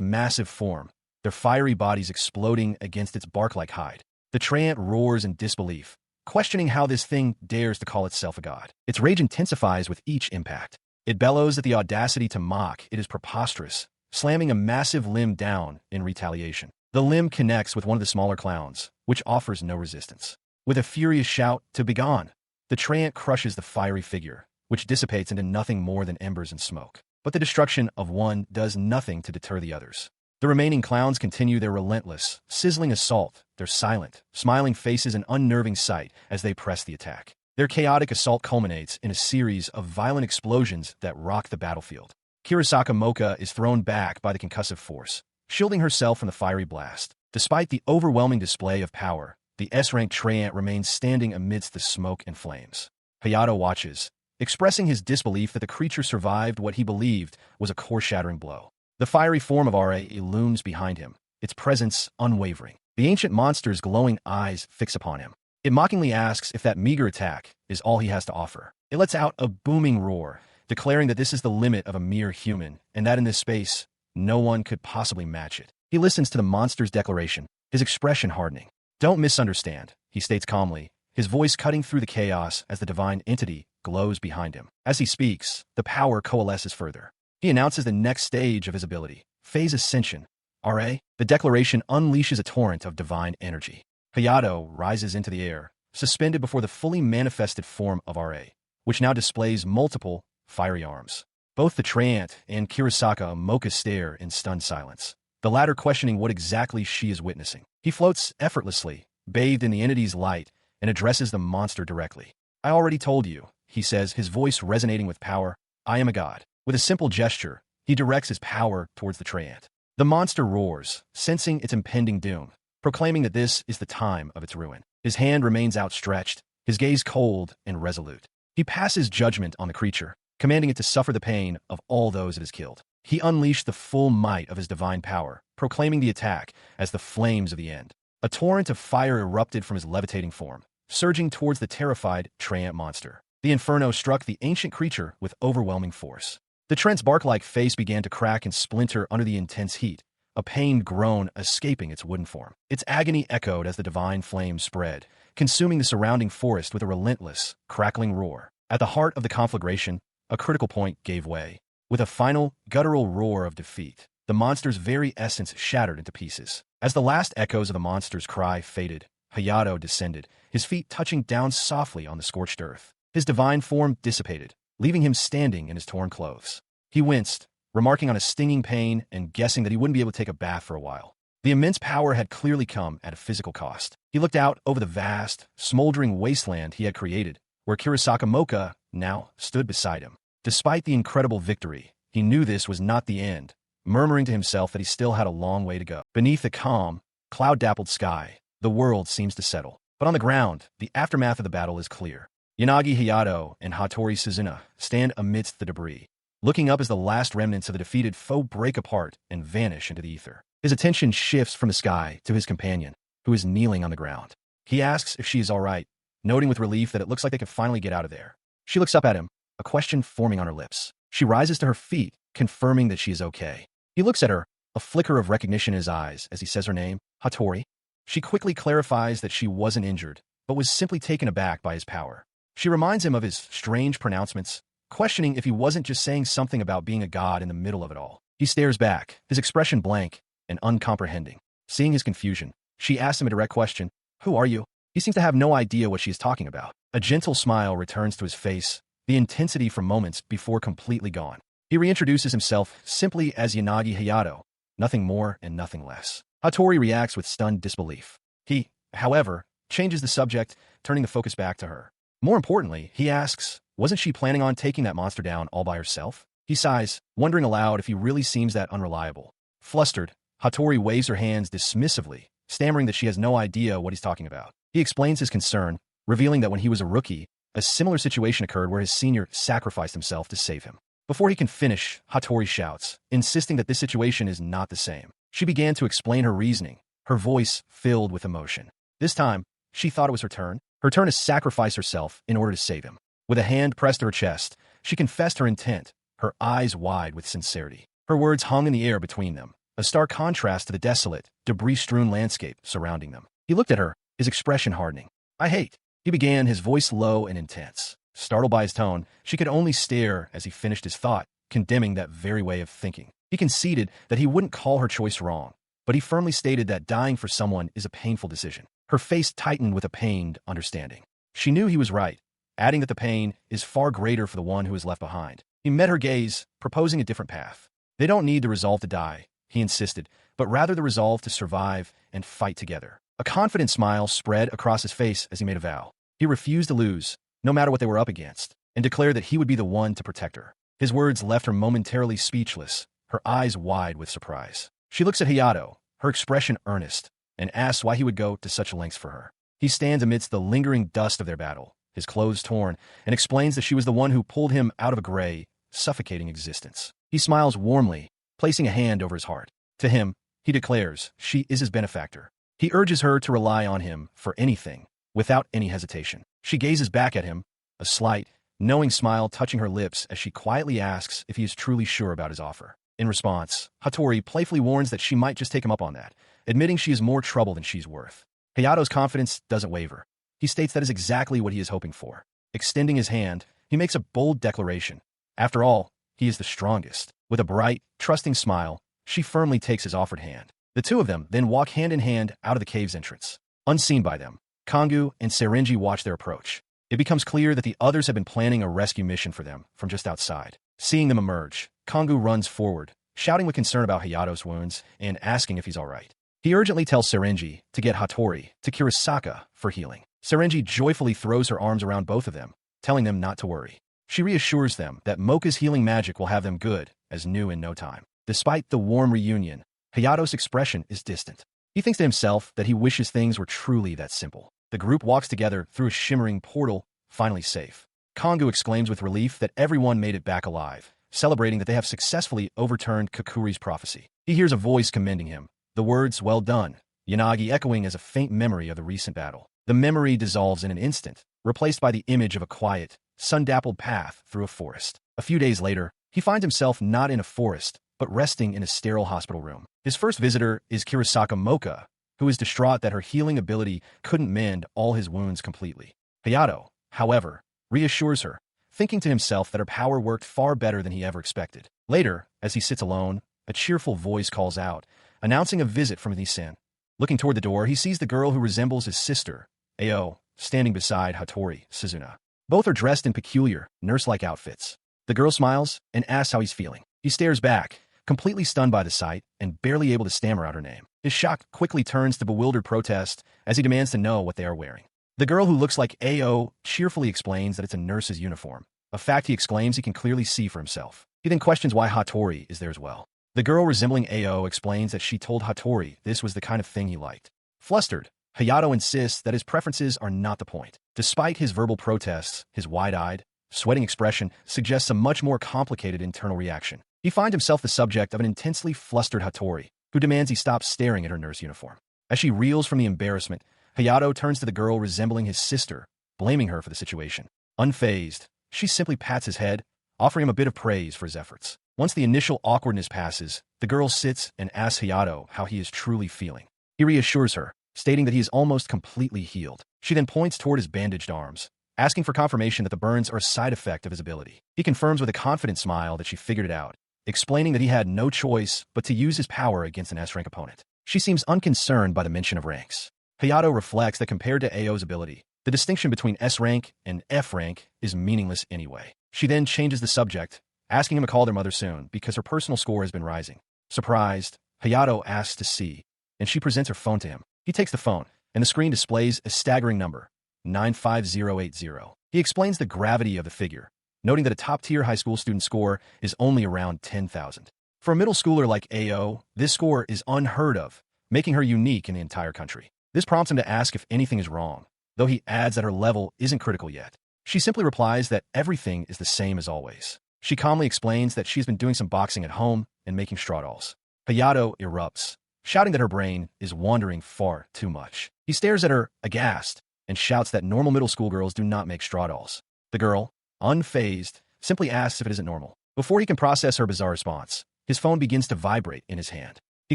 massive form, their fiery bodies exploding against its bark-like hide. The Treant roars in disbelief, questioning how this thing dares to call itself a god. Its rage intensifies with each impact. It bellows at the audacity to mock. It is preposterous, slamming a massive limb down in retaliation. The limb connects with one of the smaller clowns, which offers no resistance. With a furious shout to begone, the Treant crushes the fiery figure, which dissipates into nothing more than embers and smoke. But the destruction of one does nothing to deter the others. The remaining clowns continue their relentless, sizzling assault, their silent, smiling faces an unnerving sight as they press the attack. Their chaotic assault culminates in a series of violent explosions that rock the battlefield. Kurosaka Moka is thrown back by the concussive force, shielding herself from the fiery blast. Despite the overwhelming display of power, the S-rank Treant remains standing amidst the smoke and flames. Hayato watches, expressing his disbelief that the creature survived what he believed was a core-shattering blow. The fiery form of R.A. looms behind him, its presence unwavering. The ancient monster's glowing eyes fix upon him, It mockingly asks if that meager attack is all he has to offer. It lets out a booming roar, declaring that this is the limit of a mere human, and that in this space, no one could possibly match it. He listens to the monster's declaration, his expression hardening. "Don't misunderstand," he states calmly, his voice cutting through the chaos as the divine entity glows behind him. As he speaks, the power coalesces further. He announces the next stage of his ability, Phase Ascension. RA, the declaration unleashes a torrent of divine energy. Hayato rises into the air, suspended before the fully manifested form of RA, which now displays multiple fiery arms. Both the Treant and Kurosaka Mocha stare in stunned silence, the latter questioning what exactly she is witnessing. He floats effortlessly, bathed in the entity's light, and addresses the monster directly. "I already told you," he says, his voice resonating with power. "I am a god." With a simple gesture, he directs his power towards the Treant. The monster roars, sensing its impending doom, proclaiming that this is the time of its ruin. His hand remains outstretched, his gaze cold and resolute. He passes judgment on the creature, commanding it to suffer the pain of all those it has killed. He unleashed the full might of his divine power, proclaiming the attack as the flames of the end. A torrent of fire erupted from his levitating form, surging towards the terrified Treant monster. The inferno struck the ancient creature with overwhelming force. The Trent's bark-like face began to crack and splinter under the intense heat, a pained groan escaping its wooden form. Its agony echoed as the divine flame spread, consuming the surrounding forest with a relentless, crackling roar. At the heart of the conflagration, a critical point gave way. With a final, guttural roar of defeat, the monster's very essence shattered into pieces. As the last echoes of the monster's cry faded, Hayato descended, his feet touching down softly on the scorched earth. His divine form dissipated, leaving him standing in his torn clothes. He winced, remarking on a stinging pain and guessing that he wouldn't be able to take a bath for a while. The immense power had clearly come at a physical cost. He looked out over the vast, smoldering wasteland he had created, where Kurosaka Mocha now stood beside him. Despite the incredible victory, he knew this was not the end, murmuring to himself that he still had a long way to go. Beneath the calm, cloud-dappled sky, the world seems to settle. But on the ground, the aftermath of the battle is clear. Yanagi Hayato and Hattori Suzuna stand amidst the debris, looking up as the last remnants of the defeated foe break apart and vanish into the ether. His attention shifts from the sky to his companion, who is kneeling on the ground. He asks if she is all right, noting with relief that it looks like they can finally get out of there. She looks up at him, a question forming on her lips. She rises to her feet, confirming that she is okay. He looks at her, a flicker of recognition in his eyes as he says her name, Hattori. She quickly clarifies that she wasn't injured, but was simply taken aback by his power. She reminds him of his strange pronouncements, questioning if he wasn't just saying something about being a god in the middle of it all. He stares back, his expression blank and uncomprehending. Seeing his confusion, she asks him a direct question, "Who are you?" He seems to have no idea what she is talking about. A gentle smile returns to his face, the intensity from moments before completely gone. He reintroduces himself simply as Yanagi Hayato, nothing more and nothing less. Hattori reacts with stunned disbelief. He, however, changes the subject, turning the focus back to her. More importantly, he asks, wasn't she planning on taking that monster down all by herself? He sighs, wondering aloud if he really seems that unreliable. Flustered, Hattori waves her hands dismissively, stammering that she has no idea what he's talking about. He explains his concern, revealing that when he was a rookie, a similar situation occurred where his senior sacrificed himself to save him. Before he can finish, Hattori shouts, insisting that this situation is not the same. She began to explain her reasoning, her voice filled with emotion. This time, she thought it was her turn to sacrifice herself in order to save him. With a hand pressed to her chest, she confessed her intent, her eyes wide with sincerity. Her words hung in the air between them, a stark contrast to the desolate, debris-strewn landscape surrounding them. He looked at her, his expression hardening. "I hate," he began, his voice low and intense. Startled by his tone, she could only stare as he finished his thought, condemning that very way of thinking. He conceded that he wouldn't call her choice wrong, but he firmly stated that dying for someone is a painful decision. Her face tightened with a pained understanding. She knew he was right, adding that the pain is far greater for the one who is left behind. He met her gaze, proposing a different path. They don't need the resolve to die, he insisted, but rather the resolve to survive and fight together. A confident smile spread across his face as he made a vow. He refused to lose, no matter what they were up against, and declared that he would be the one to protect her. His words left her momentarily speechless, her eyes wide with surprise. She looks at Hayato, her expression earnest, and asks why he would go to such lengths for her. He stands amidst the lingering dust of their battle, his clothes torn, and explains that she was the one who pulled him out of a gray, suffocating existence. He smiles warmly, placing a hand over his heart. To him, he declares, she is his benefactor. He urges her to rely on him for anything, without any hesitation. She gazes back at him, a slight, knowing smile touching her lips as she quietly asks if he is truly sure about his offer. In response, Hattori playfully warns that she might just take him up on that, admitting she is more trouble than she's worth. Hayato's confidence doesn't waver. He states that is exactly what he is hoping for. Extending his hand, he makes a bold declaration. After all, he is the strongest. With a bright, trusting smile, she firmly takes his offered hand. The two of them then walk hand in hand out of the cave's entrance. Unseen by them, Kongu and Seirenji watch their approach. It becomes clear that the others have been planning a rescue mission for them from just outside. Seeing them emerge, Kongu runs forward, shouting with concern about Hayato's wounds and asking if he's alright. He urgently tells Seirenji to get Hattori to Kurisaka for healing. Seirenji joyfully throws her arms around both of them, telling them not to worry. She reassures them that Mocha's healing magic will have them good as new in no time. Despite the warm reunion, Hayato's expression is distant. He thinks to himself that he wishes things were truly that simple. The group walks together through a shimmering portal, finally safe. Kongu exclaims with relief that everyone made it back alive, celebrating that they have successfully overturned Kakuri's prophecy. He hears a voice commending him, the words, "Well done," Yanagi echoing as a faint memory of the recent battle. The memory dissolves in an instant, replaced by the image of a quiet, sun-dappled path through a forest. A few days later, he finds himself not in a forest, but resting in a sterile hospital room. His first visitor is Kurisaka Mocha, who is distraught that her healing ability couldn't mend all his wounds completely. Hayato, however, reassures her, thinking to himself that her power worked far better than he ever expected. Later, as he sits alone, a cheerful voice calls out, announcing a visit from Nissen. Looking toward the door, he sees the girl who resembles his sister, Ao, standing beside Hattori, Suzuna. Both are dressed in peculiar, nurse-like outfits. The girl smiles and asks how he's feeling. He stares back, completely stunned by the sight and barely able to stammer out her name. His shock quickly turns to bewildered protest as he demands to know what they are wearing. The girl who looks like Ao cheerfully explains that it's a nurse's uniform, a fact he exclaims he can clearly see for himself. He then questions why Hattori is there as well. The girl resembling Ao explains that she told Hattori this was the kind of thing he liked. Flustered, Hayato insists that his preferences are not the point. Despite his verbal protests, his wide-eyed, sweating expression suggests a much more complicated internal reaction. He finds himself the subject of an intensely flustered Hattori, who demands he stop staring at her nurse uniform. As she reels from the embarrassment, Hayato turns to the girl resembling his sister, blaming her for the situation. Unfazed, she simply pats his head, offering him a bit of praise for his efforts. Once the initial awkwardness passes, the girl sits and asks Hayato how he is truly feeling. He reassures her, stating that he is almost completely healed. She then points toward his bandaged arms, asking for confirmation that the burns are a side effect of his ability. He confirms with a confident smile that she figured it out, explaining that he had no choice but to use his power against an S-rank opponent. She seems unconcerned by the mention of ranks. Hayato reflects that compared to Ao's ability, the distinction between S-rank and F-rank is meaningless anyway. She then changes the subject, asking him to call their mother soon because her personal score has been rising. Surprised, Hayato asks to see, and she presents her phone to him. He takes the phone, and the screen displays a staggering number, 95080. He explains the gravity of the figure, noting that a top-tier high school student score is only around 10,000. For a middle schooler like Ao, this score is unheard of, making her unique in the entire country. This prompts him to ask if anything is wrong, though he adds that her level isn't critical yet. She simply replies that everything is the same as always. She calmly explains that she's been doing some boxing at home and making straw dolls. Hayato erupts, shouting that her brain is wandering far too much. He stares at her, aghast, and shouts that normal middle school girls do not make straw dolls. The girl, unfazed, simply asks if it isn't normal. Before he can process her bizarre response, his phone begins to vibrate in his hand. He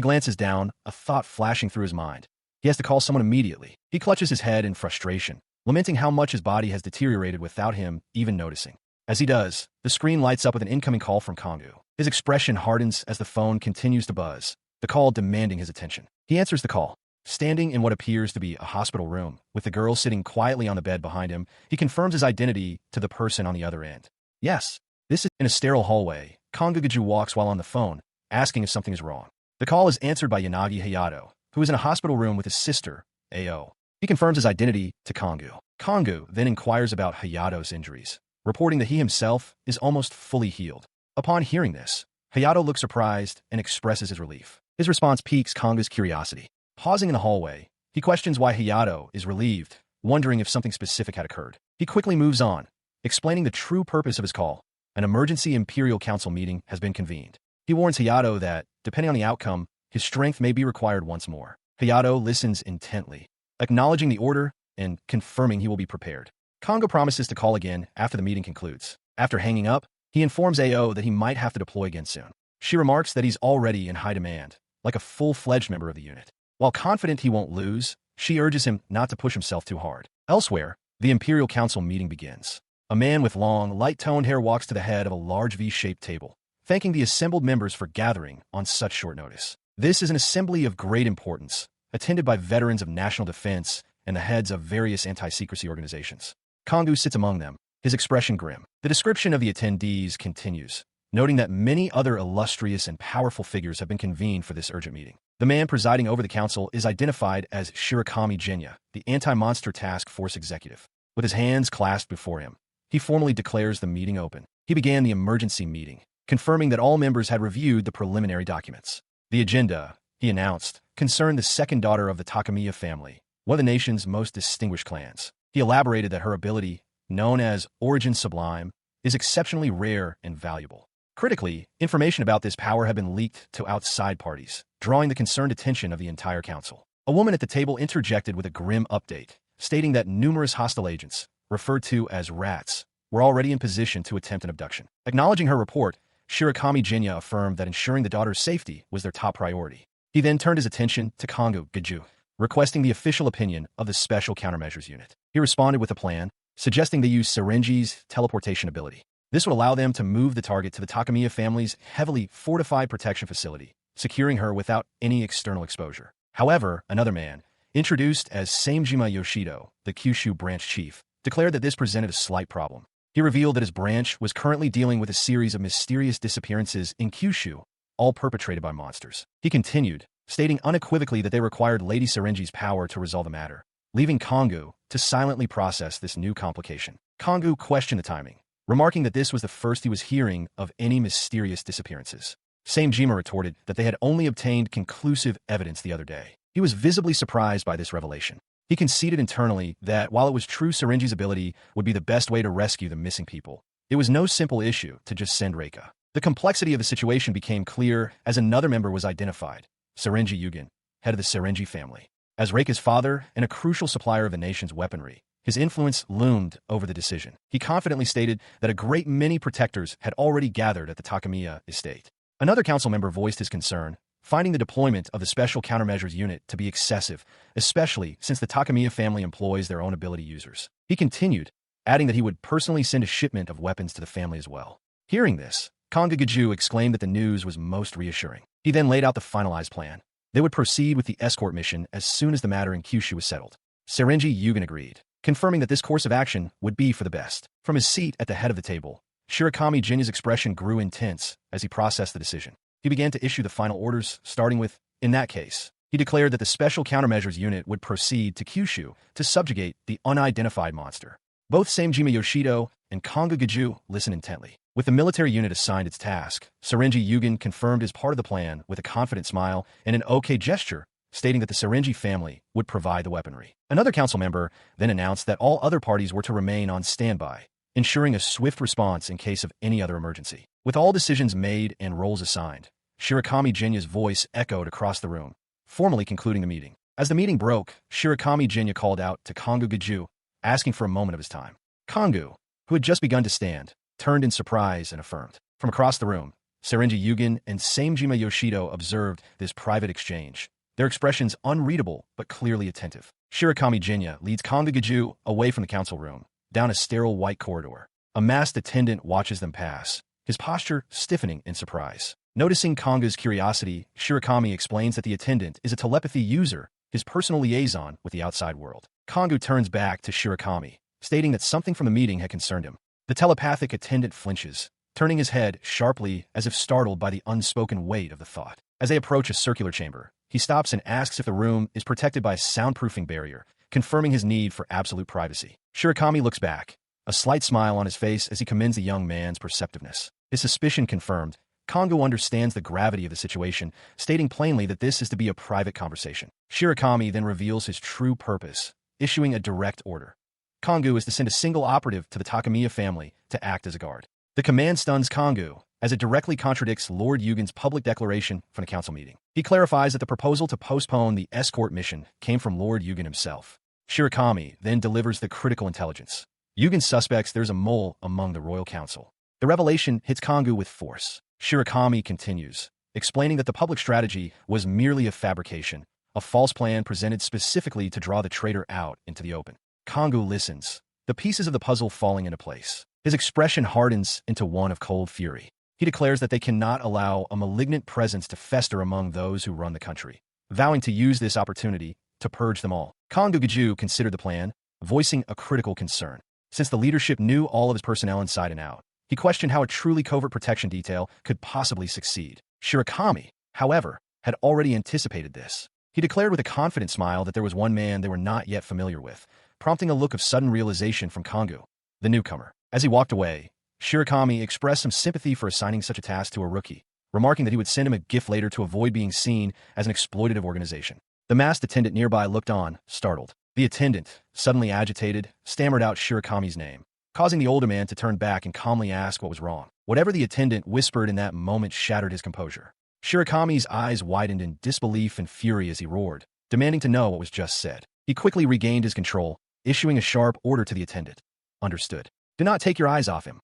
glances down, a thought flashing through his mind. He has to call someone immediately. He clutches his head in frustration, lamenting how much his body has deteriorated without him even noticing. As he does, the screen lights up with an incoming call from Kongu. His expression hardens as the phone continues to buzz, the call demanding his attention. He answers the call. Standing in what appears to be a hospital room, with the girl sitting quietly on the bed behind him, he confirms his identity to the person on the other end. Yes, this is in a sterile hallway. Kongu walks while on the phone, asking if something is wrong. The call is answered by Yanagi Hayato, who is in a hospital room with his sister, Ao. He confirms his identity to Kongu. Kongu then inquires about Hayato's injuries, reporting that he himself is almost fully healed. Upon hearing this, Hayato looks surprised and expresses his relief. His response piques Kongu's curiosity. Pausing in the hallway, he questions why Hayato is relieved, wondering if something specific had occurred. He quickly moves on, explaining the true purpose of his call. An emergency Imperial Council meeting has been convened. He warns Hayato that, depending on the outcome, his strength may be required once more. Hayato listens intently, acknowledging the order and confirming he will be prepared. Kongo promises to call again after the meeting concludes. After hanging up, he informs AO that he might have to deploy again soon. She remarks that he's already in high demand, like a full-fledged member of the unit. While confident he won't lose, she urges him not to push himself too hard. Elsewhere, the Imperial Council meeting begins. A man with long, light-toned hair walks to the head of a large V-shaped table, thanking the assembled members for gathering on such short notice. This is an assembly of great importance, attended by veterans of national defense and the heads of various anti-secrecy organizations. Kongo sits among them, his expression grim. The description of the attendees continues, noting that many other illustrious and powerful figures have been convened for this urgent meeting. The man presiding over the council is identified as Shirakami Jinya, the Anti-Monster Task Force executive. With his hands clasped before him, he formally declares the meeting open. He began the emergency meeting, confirming that all members had reviewed the preliminary documents. The agenda, he announced, concerned the second daughter of the Takamiya family, one of the nation's most distinguished clans. He elaborated that her ability, known as Origin Sublime, is exceptionally rare and valuable. Critically, information about this power had been leaked to outside parties, drawing the concerned attention of the entire council. A woman at the table interjected with a grim update, stating that numerous hostile agents, referred to as rats, were already in position to attempt an abduction. Acknowledging her report, Shirakami Jinya affirmed that ensuring the daughter's safety was their top priority. He then turned his attention to Kongo Gaju, requesting the official opinion of the Special Countermeasures Unit. He responded with a plan, suggesting they use Syringe's teleportation ability. This would allow them to move the target to the Takamiya family's heavily fortified protection facility, securing her without any external exposure. However, another man, introduced as Samejima Yoshido, the Kyushu branch chief, declared that this presented a slight problem. He revealed that his branch was currently dealing with a series of mysterious disappearances in Kyushu, all perpetrated by monsters. He continued, stating unequivocally that they required Lady Syringe's power to resolve the matter, leaving Kongo to silently process this new complication. Kongo questioned the timing, remarking that this was the first he was hearing of any mysterious disappearances. Samejima retorted that they had only obtained conclusive evidence the other day. He was visibly surprised by this revelation. He conceded internally that while it was true Syringe's ability would be the best way to rescue the missing people, it was no simple issue to just send Reika. The complexity of the situation became clear as another member was identified, Syringe Yugen, head of the Syringe family. As Reika's father and a crucial supplier of the nation's weaponry, his influence loomed over the decision. He confidently stated that a great many protectors had already gathered at the Takamiya estate. Another council member voiced his concern, finding the deployment of the Special Countermeasures Unit to be excessive, especially since the Takamiya family employs their own ability users. He continued, adding that he would personally send a shipment of weapons to the family as well. Hearing this, Kongo Gaju exclaimed that the news was most reassuring. He then laid out the finalized plan. They would proceed with the escort mission as soon as the matter in Kyushu was settled. Syringe Yugen agreed, confirming that this course of action would be for the best. From his seat at the head of the table, Shirakami Jinya's expression grew intense as he processed the decision. He began to issue the final orders, starting with, in that case. He declared that the Special Countermeasures Unit would proceed to Kyushu to subjugate the unidentified monster. Both Samejima Yoshido and Kongo Gaju listened intently. With the military unit assigned its task, Syringe Yugen confirmed as part of the plan with a confident smile and an okay gesture, stating that the Syringe family would provide the weaponry. Another council member then announced that all other parties were to remain on standby, ensuring a swift response in case of any other emergency. With all decisions made and roles assigned, Shirakami Jinya's voice echoed across the room, formally concluding the meeting. As the meeting broke, Shirakami Jinya called out to Kongo Gaju, asking for a moment of his time. Kongo, who had just begun to stand, turned in surprise and affirmed. From across the room, Syringe Yugen and Samejima Yoshido observed this private exchange, their expressions unreadable but clearly attentive. Shirakami Jinya leads Kongo Gaju away from the council room, down a sterile white corridor. A masked attendant watches them pass, his posture stiffening in surprise. Noticing Kongo's curiosity, Shirakami explains that the attendant is a telepathy user, his personal liaison with the outside world. Kongo turns back to Shirakami, stating that something from the meeting had concerned him. The telepathic attendant flinches, turning his head sharply as if startled by the unspoken weight of the thought. As they approach a circular chamber, he stops and asks if the room is protected by a soundproofing barrier, confirming his need for absolute privacy. Shirakami looks back, a slight smile on his face as he commends the young man's perceptiveness. His suspicion confirmed, Kongo understands the gravity of the situation, stating plainly that this is to be a private conversation. Shirakami then reveals his true purpose, issuing a direct order. Kongo is to send a single operative to the Takamiya family to act as a guard. The command stuns Kongo, as it directly contradicts Lord Yugen's public declaration from the council meeting. He clarifies that the proposal to postpone the escort mission came from Lord Yugen himself. Shirakami then delivers the critical intelligence. Yugen suspects there's a mole among the royal council. The revelation hits Kongu with force. Shirakami continues, explaining that the public strategy was merely a fabrication, a false plan presented specifically to draw the traitor out into the open. Kongu listens, the pieces of the puzzle falling into place. His expression hardens into one of cold fury. He declares that they cannot allow a malignant presence to fester among those who run the country, vowing to use this opportunity to purge them all. Kongu Gaju considered the plan, voicing a critical concern. Since the leadership knew all of his personnel inside and out, he questioned how a truly covert protection detail could possibly succeed. Shirakami, however, had already anticipated this. He declared with a confident smile that there was one man they were not yet familiar with, prompting a look of sudden realization from Kongu, the newcomer. As he walked away, Shirakami expressed some sympathy for assigning such a task to a rookie, remarking that he would send him a gift later to avoid being seen as an exploitative organization. The masked attendant nearby looked on, startled. The attendant, suddenly agitated, stammered out Shirakami's name, causing the older man to turn back and calmly ask what was wrong. Whatever the attendant whispered in that moment shattered his composure. Shirakami's eyes widened in disbelief and fury as he roared, demanding to know what was just said. He quickly regained his control, issuing a sharp order to the attendant. Understood. Do not take your eyes off him.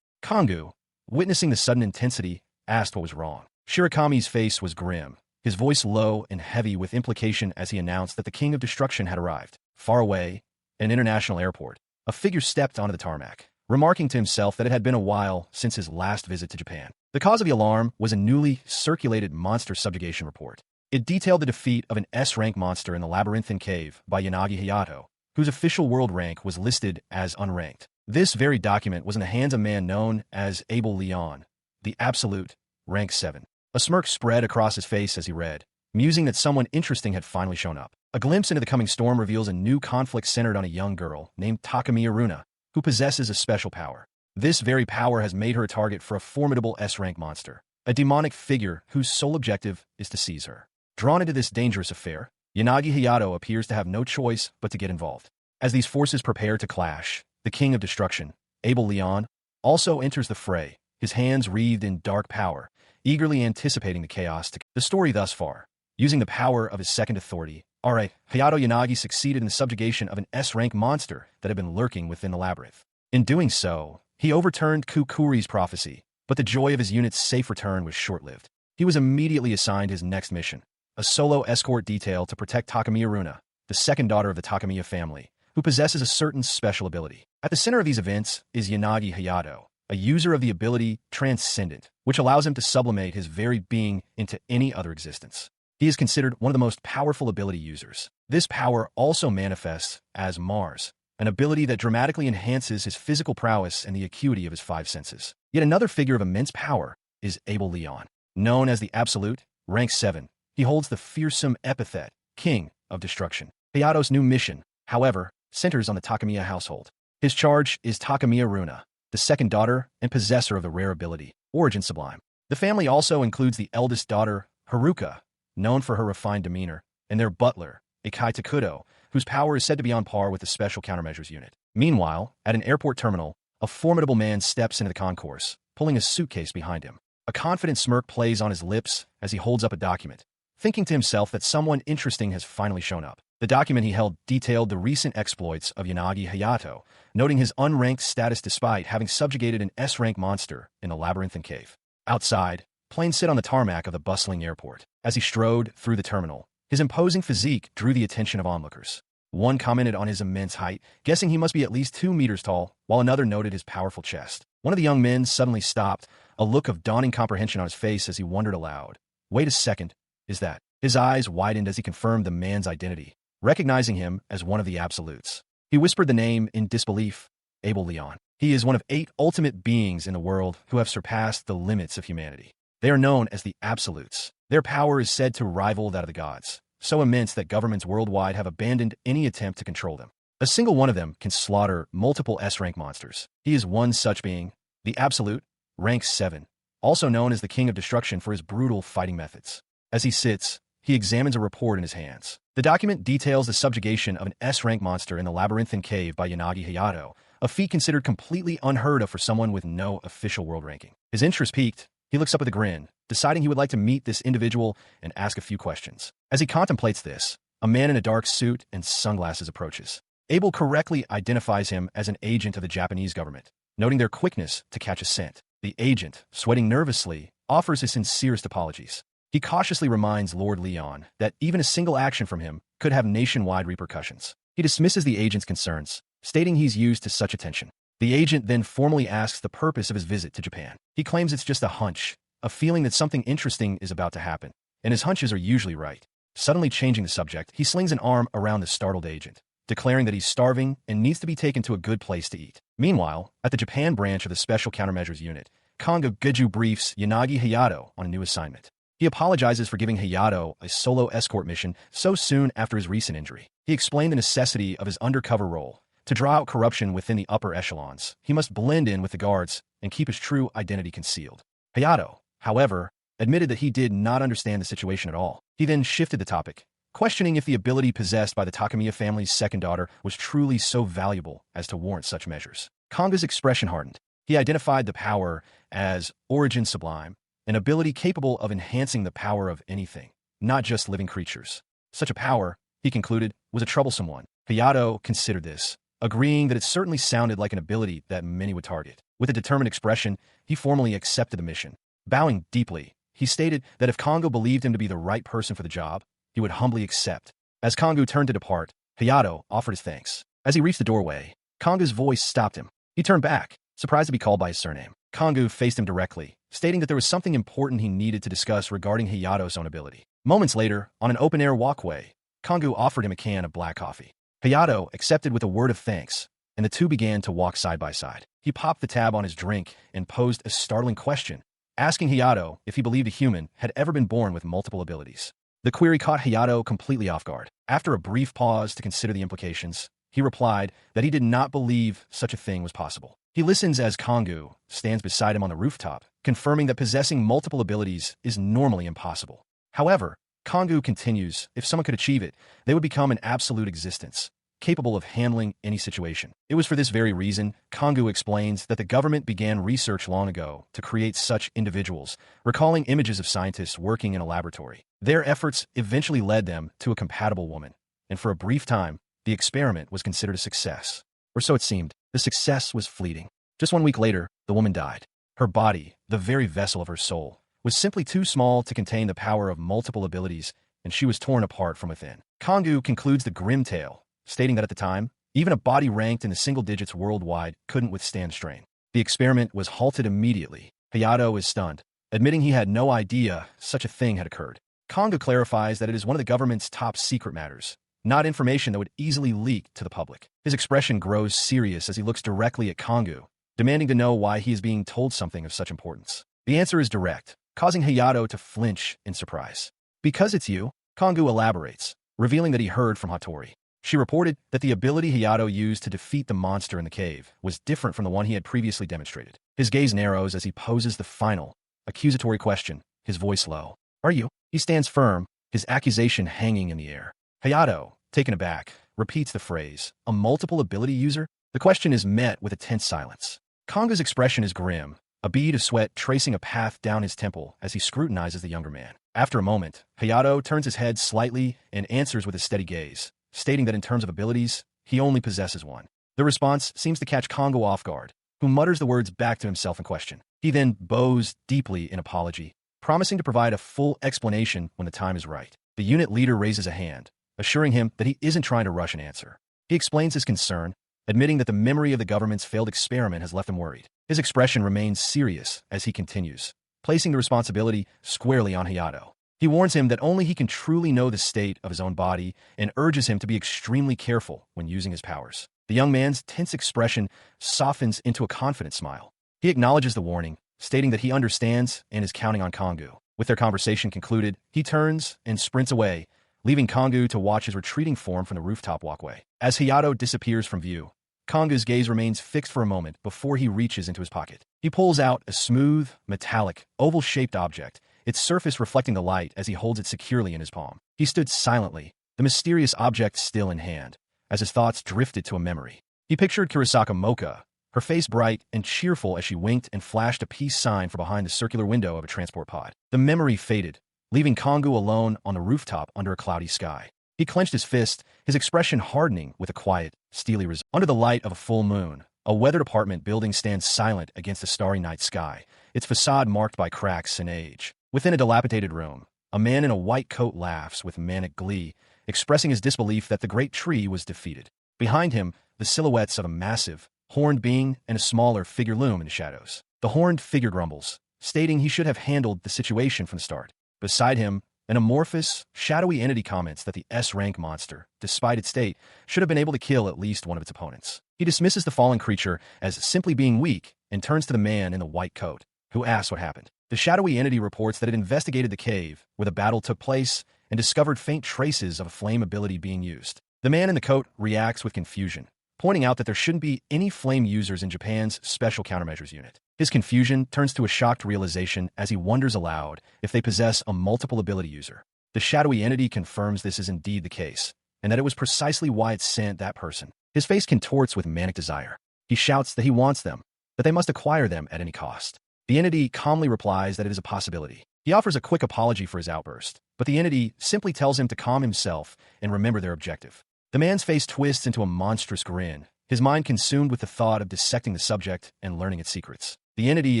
Kongu, witnessing the sudden intensity, asked what was wrong. Shirakami's face was grim, his voice low and heavy with implication as he announced that the King of Destruction had arrived. Far away, at an international airport, a figure stepped onto the tarmac, remarking to himself that it had been a while since his last visit to Japan. The cause of the alarm was a newly circulated monster subjugation report. It detailed the defeat of an S-rank monster in the Labyrinth Cave by Yanagi Hayato, whose official world rank was listed as unranked. This very document was in the hands of a man known as Abel Leon, the absolute, rank 7. A smirk spread across his face as he read, musing that someone interesting had finally shown up. A glimpse into the coming storm reveals a new conflict centered on a young girl named Takamiya Runa, who possesses a special power. This very power has made her a target for a formidable S-rank monster, a demonic figure whose sole objective is to seize her. Drawn into this dangerous affair, Yanagi Hayato appears to have no choice but to get involved. As these forces prepare to clash, the King of Destruction, Abel Leon, also enters the fray, his hands wreathed in dark power, eagerly anticipating the chaos to come. The story thus far. Using the power of his second authority, Hayato Yanagi succeeded in the subjugation of an S-rank monster that had been lurking within the labyrinth. In doing so, he overturned Kukuri's prophecy, but the joy of his unit's safe return was short-lived. He was immediately assigned his next mission, a solo escort detail to protect Takamiya Runa, the second daughter of the Takamiya family, who possesses a certain special ability. At the center of these events is Yanagi Hayato, a user of the ability Transcendent, which allows him to sublimate his very being into any other existence. He is considered one of the most powerful ability users. This power also manifests as Mars, an ability that dramatically enhances his physical prowess and the acuity of his 5 senses. Yet another figure of immense power is Abel Leon. Known as the Absolute, rank 7, he holds the fearsome epithet, King of Destruction. Hayato's new mission, however, centers on the Takamiya household. His charge is Takamiya Runa, the second daughter and possessor of the rare ability, Origin Sublime. The family also includes the eldest daughter, Haruka, known for her refined demeanor, and their butler, Ikai Takudo, whose power is said to be on par with the Special Countermeasures unit. Meanwhile, at an airport terminal, a formidable man steps into the concourse, pulling a suitcase behind him. A confident smirk plays on his lips as he holds up a document, thinking to himself that someone interesting has finally shown up. The document he held detailed the recent exploits of Yanagi Hayato, noting his unranked status despite having subjugated an S-rank monster in the Labyrinth Cave. Outside, planes sit on the tarmac of the bustling airport. As he strode through the terminal, his imposing physique drew the attention of onlookers. One commented on his immense height, guessing he must be at least 2 meters tall, while another noted his powerful chest. One of the young men suddenly stopped, a look of dawning comprehension on his face as he wondered aloud. Wait a second, is that? His eyes widened as he confirmed the man's identity, recognizing him as one of the Absolutes. He whispered the name in disbelief, Abel Leon. He is one of 8 ultimate beings in the world who have surpassed the limits of humanity. They are known as the Absolutes. Their power is said to rival that of the gods, so immense that governments worldwide have abandoned any attempt to control them. A single one of them can slaughter multiple S-rank monsters. He is one such being, the Absolute, rank 7, also known as the King of Destruction for his brutal fighting methods. As he sits, he examines a report in his hands. The document details the subjugation of an S-rank monster in the Labyrinth Cave by Yanagi Hayato, a feat considered completely unheard of for someone with no official world ranking. His interest piqued, he looks up with a grin, deciding he would like to meet this individual and ask a few questions. As he contemplates this, A man in a dark suit and sunglasses approaches. Abel correctly identifies him as an agent of the Japanese government, noting their quickness to catch a scent. The agent, sweating nervously, offers his sincerest apologies. He cautiously reminds Lord Leon that even a single action from him could have nationwide repercussions. He dismisses the agent's concerns, stating he's used to such attention. The agent then formally asks the purpose of his visit to Japan. He claims it's just a hunch, a feeling that something interesting is about to happen, and his hunches are usually right. Suddenly changing the subject, he slings an arm around the startled agent, declaring that he's starving and needs to be taken to a good place to eat. Meanwhile, at the Japan branch of the Special Countermeasures Unit, Kongo briefs Yanagi Hayato on a new assignment. He apologizes for giving Hayato a solo escort mission so soon after his recent injury. He explained the necessity of his undercover role. To draw out corruption within the upper echelons, he must blend in with the guards and keep his true identity concealed. Hayato, however, admitted that he did not understand the situation at all. He then shifted the topic, questioning if the ability possessed by the Takamiya family's second daughter was truly so valuable as to warrant such measures. Konga's expression hardened. He identified the power as origin sublime, an ability capable of enhancing the power of anything, not just living creatures. Such a power, he concluded, was a troublesome one. Hayato considered this, agreeing that it certainly sounded like an ability that many would target. With a determined expression, he formally accepted the mission. Bowing deeply, he stated that if Kongo believed him to be the right person for the job, he would humbly accept. As Kongo turned to depart, Hayato offered his thanks. As he reached the doorway, Kongo's voice stopped him. He turned back, surprised to be called by his surname. Kongo faced him directly, stating that there was something important he needed to discuss regarding Hayato's own ability. Moments later, on an open-air walkway, Kongo offered him a can of black coffee. Hayato accepted with a word of thanks, and the two began to walk side by side. He popped the tab on his drink and posed a startling question, asking Hayato if he believed a human had ever been born with multiple abilities. The query caught Hayato completely off guard. After a brief pause to consider the implications, he replied that he did not believe such a thing was possible. He listens as Kongo stands beside him on the rooftop, confirming that possessing multiple abilities is normally impossible. However, Kongo continues, if someone could achieve it, they would become an absolute existence, capable of handling any situation. It was for this very reason, Kongo explains, that the government began research long ago to create such individuals, recalling images of scientists working in a laboratory. Their efforts eventually led them to a compatible woman, and for a brief time, the experiment was considered a success. Or so it seemed. The success was fleeting. Just 1 week later, the woman died. Her body, the very vessel of her soul, was simply too small to contain the power of multiple abilities, and she was torn apart from within. Kongo concludes the grim tale, stating that at the time, even a body ranked in the single digits worldwide couldn't withstand strain. The experiment was halted immediately. Hayato is stunned, admitting he had no idea such a thing had occurred. Kongo clarifies that it is one of the government's top secret matters, not information that would easily leak to the public. His expression grows serious as he looks directly at Kongo, demanding to know why he is being told something of such importance. The answer is direct, causing Hayato to flinch in surprise. Because it's you, Kongo elaborates, revealing that he heard from Hattori. She reported that the ability Hayato used to defeat the monster in the cave was different from the one he had previously demonstrated. His gaze narrows as he poses the final, accusatory question, his voice low. Are you? He stands firm, his accusation hanging in the air. Hayato, taken aback, repeats the phrase, a multiple ability user? The question is met with a tense silence. Kongo's expression is grim, a bead of sweat tracing a path down his temple as he scrutinizes the younger man. After a moment, Hayato turns his head slightly and answers with a steady gaze, stating that in terms of abilities, he only possesses one. The response seems to catch Kongo off guard, who mutters the words back to himself in question. He then bows deeply in apology, promising to provide a full explanation when the time is right. The unit leader raises a hand, assuring him that he isn't trying to rush an answer. He explains his concern, admitting that the memory of the government's failed experiment has left him worried. His expression remains serious as he continues, placing the responsibility squarely on Hayato. He warns him that only he can truly know the state of his own body and urges him to be extremely careful when using his powers. The young man's tense expression softens into a confident smile. He acknowledges the warning, stating that he understands and is counting on Kongo. With their conversation concluded, he turns and sprints away, leaving Kongo to watch his retreating form from the rooftop walkway. As Hayato disappears from view, Kongo's gaze remains fixed for a moment before he reaches into his pocket. He pulls out a smooth, metallic, oval-shaped object, its surface reflecting the light as he holds it securely in his palm. He stood silently, the mysterious object still in hand, as his thoughts drifted to a memory. He pictured Kurosaka Mocha, her face bright and cheerful as she winked and flashed a peace sign from behind the circular window of a transport pod. The memory faded, leaving Kongo alone on the rooftop under a cloudy sky. He clenched his fist, his expression hardening with a quiet, steely resolve. Under the light of a full moon, a weathered apartment building stands silent against a starry night sky, its facade marked by cracks and age. Within a dilapidated room, a man in a white coat laughs with manic glee, expressing his disbelief that the great tree was defeated. Behind him, the silhouettes of a massive, horned being and a smaller figure loom in the shadows. The horned figure grumbles, stating he should have handled the situation from the start. Beside him, an amorphous, shadowy entity comments that the S-rank monster, despite its state, should have been able to kill at least one of its opponents. He dismisses the fallen creature as simply being weak and turns to the man in the white coat, who asks what happened. The shadowy entity reports that it investigated the cave where the battle took place and discovered faint traces of a flame ability being used. The man in the coat reacts with confusion, pointing out that there shouldn't be any flame users in Japan's special countermeasures unit. His confusion turns to a shocked realization as he wonders aloud if they possess a multiple ability user. The shadowy entity confirms this is indeed the case, and that it was precisely why it sent that person. His face contorts with manic desire. He shouts that he wants them, that they must acquire them at any cost. The entity calmly replies that it is a possibility. He offers a quick apology for his outburst, but the entity simply tells him to calm himself and remember their objective. The man's face twists into a monstrous grin, his mind consumed with the thought of dissecting the subject and learning its secrets. The entity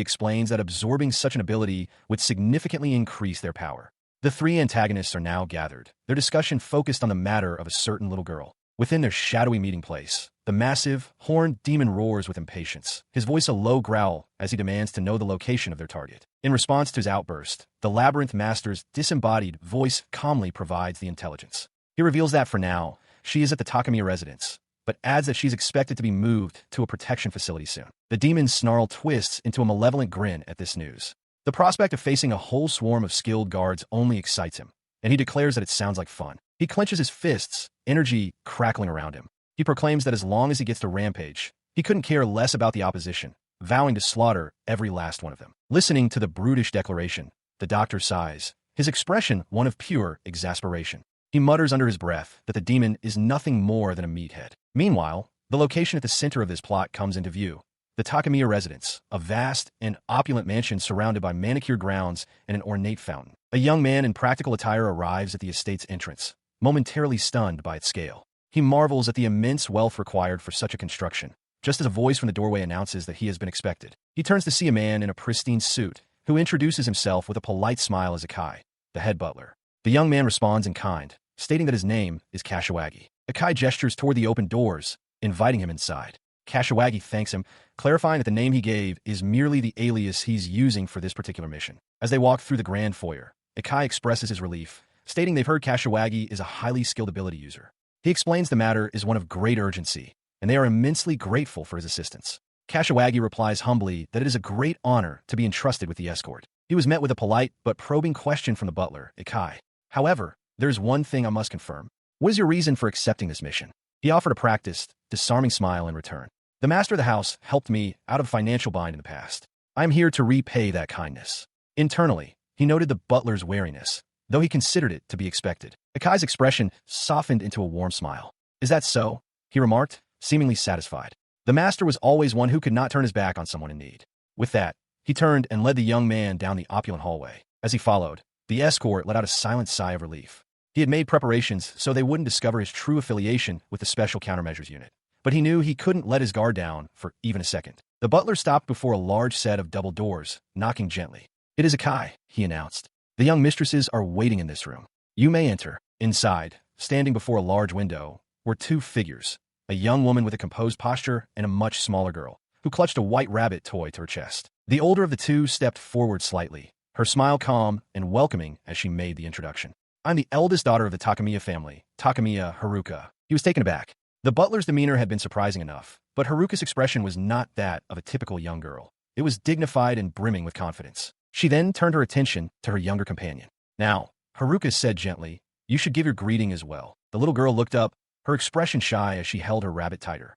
explains that absorbing such an ability would significantly increase their power. The three antagonists are now gathered, their discussion focused on the matter of a certain little girl. Within their shadowy meeting place, the massive, horned demon roars with impatience, his voice a low growl as he demands to know the location of their target. In response to his outburst, the Labyrinth Master's disembodied voice calmly provides the intelligence. He reveals that for now, she is at the Takamiya residence, but adds that she's expected to be moved to a protection facility soon. The demon's snarl twists into a malevolent grin at this news. The prospect of facing a whole swarm of skilled guards only excites him, and he declares that it sounds like fun. He clenches his fists, energy crackling around him. He proclaims that as long as he gets to rampage, he couldn't care less about the opposition, vowing to slaughter every last one of them. Listening to the brutish declaration, the doctor sighs, his expression one of pure exasperation. He mutters under his breath that the demon is nothing more than a meathead. Meanwhile, the location at the center of this plot comes into view. The Takamiya residence, a vast and opulent mansion surrounded by manicured grounds and an ornate fountain. A young man in practical attire arrives at the estate's entrance, momentarily stunned by its scale. He marvels at the immense wealth required for such a construction, just as a voice from the doorway announces that he has been expected. He turns to see a man in a pristine suit, who introduces himself with a polite smile as Ikai, the head butler. The young man responds in kind, stating that his name is Kashiwagi. Ikai gestures toward the open doors, inviting him inside. Kashiwagi thanks him, clarifying that the name he gave is merely the alias he's using for this particular mission. As they walk through the grand foyer, Ikai expresses his relief, stating they've heard Kashiwagi is a highly skilled ability user. He explains the matter is one of great urgency, and they are immensely grateful for his assistance. Kashiwagi replies humbly that it is a great honor to be entrusted with the escort. He was met with a polite but probing question from the butler, Ikai. However, there's one thing I must confirm. What is your reason for accepting this mission? He offered a practiced, disarming smile in return. The master of the house helped me out of financial bind in the past. I am here to repay that kindness. Internally, he noted the butler's wariness, though he considered it to be expected. Ikai's expression softened into a warm smile. Is that so? He remarked, seemingly satisfied. The master was always one who could not turn his back on someone in need. With that, he turned and led the young man down the opulent hallway. As he followed, the escort let out a silent sigh of relief. He had made preparations so they wouldn't discover his true affiliation with the Special Countermeasures unit. But he knew he couldn't let his guard down for even a second. The butler stopped before a large set of double doors, knocking gently. It is Ikai, he announced. The young mistresses are waiting in this room. You may enter. Inside, standing before a large window, were two figures, a young woman with a composed posture and a much smaller girl, who clutched a white rabbit toy to her chest. The older of the two stepped forward slightly, her smile calm and welcoming as she made the introduction. I'm the eldest daughter of the Takamiya family, Takamiya Haruka. He was taken aback. The butler's demeanor had been surprising enough, but Haruka's expression was not that of a typical young girl. It was dignified and brimming with confidence. She then turned her attention to her younger companion. Now, Haruka said gently, you should give your greeting as well. The little girl looked up, her expression shy as she held her rabbit tighter.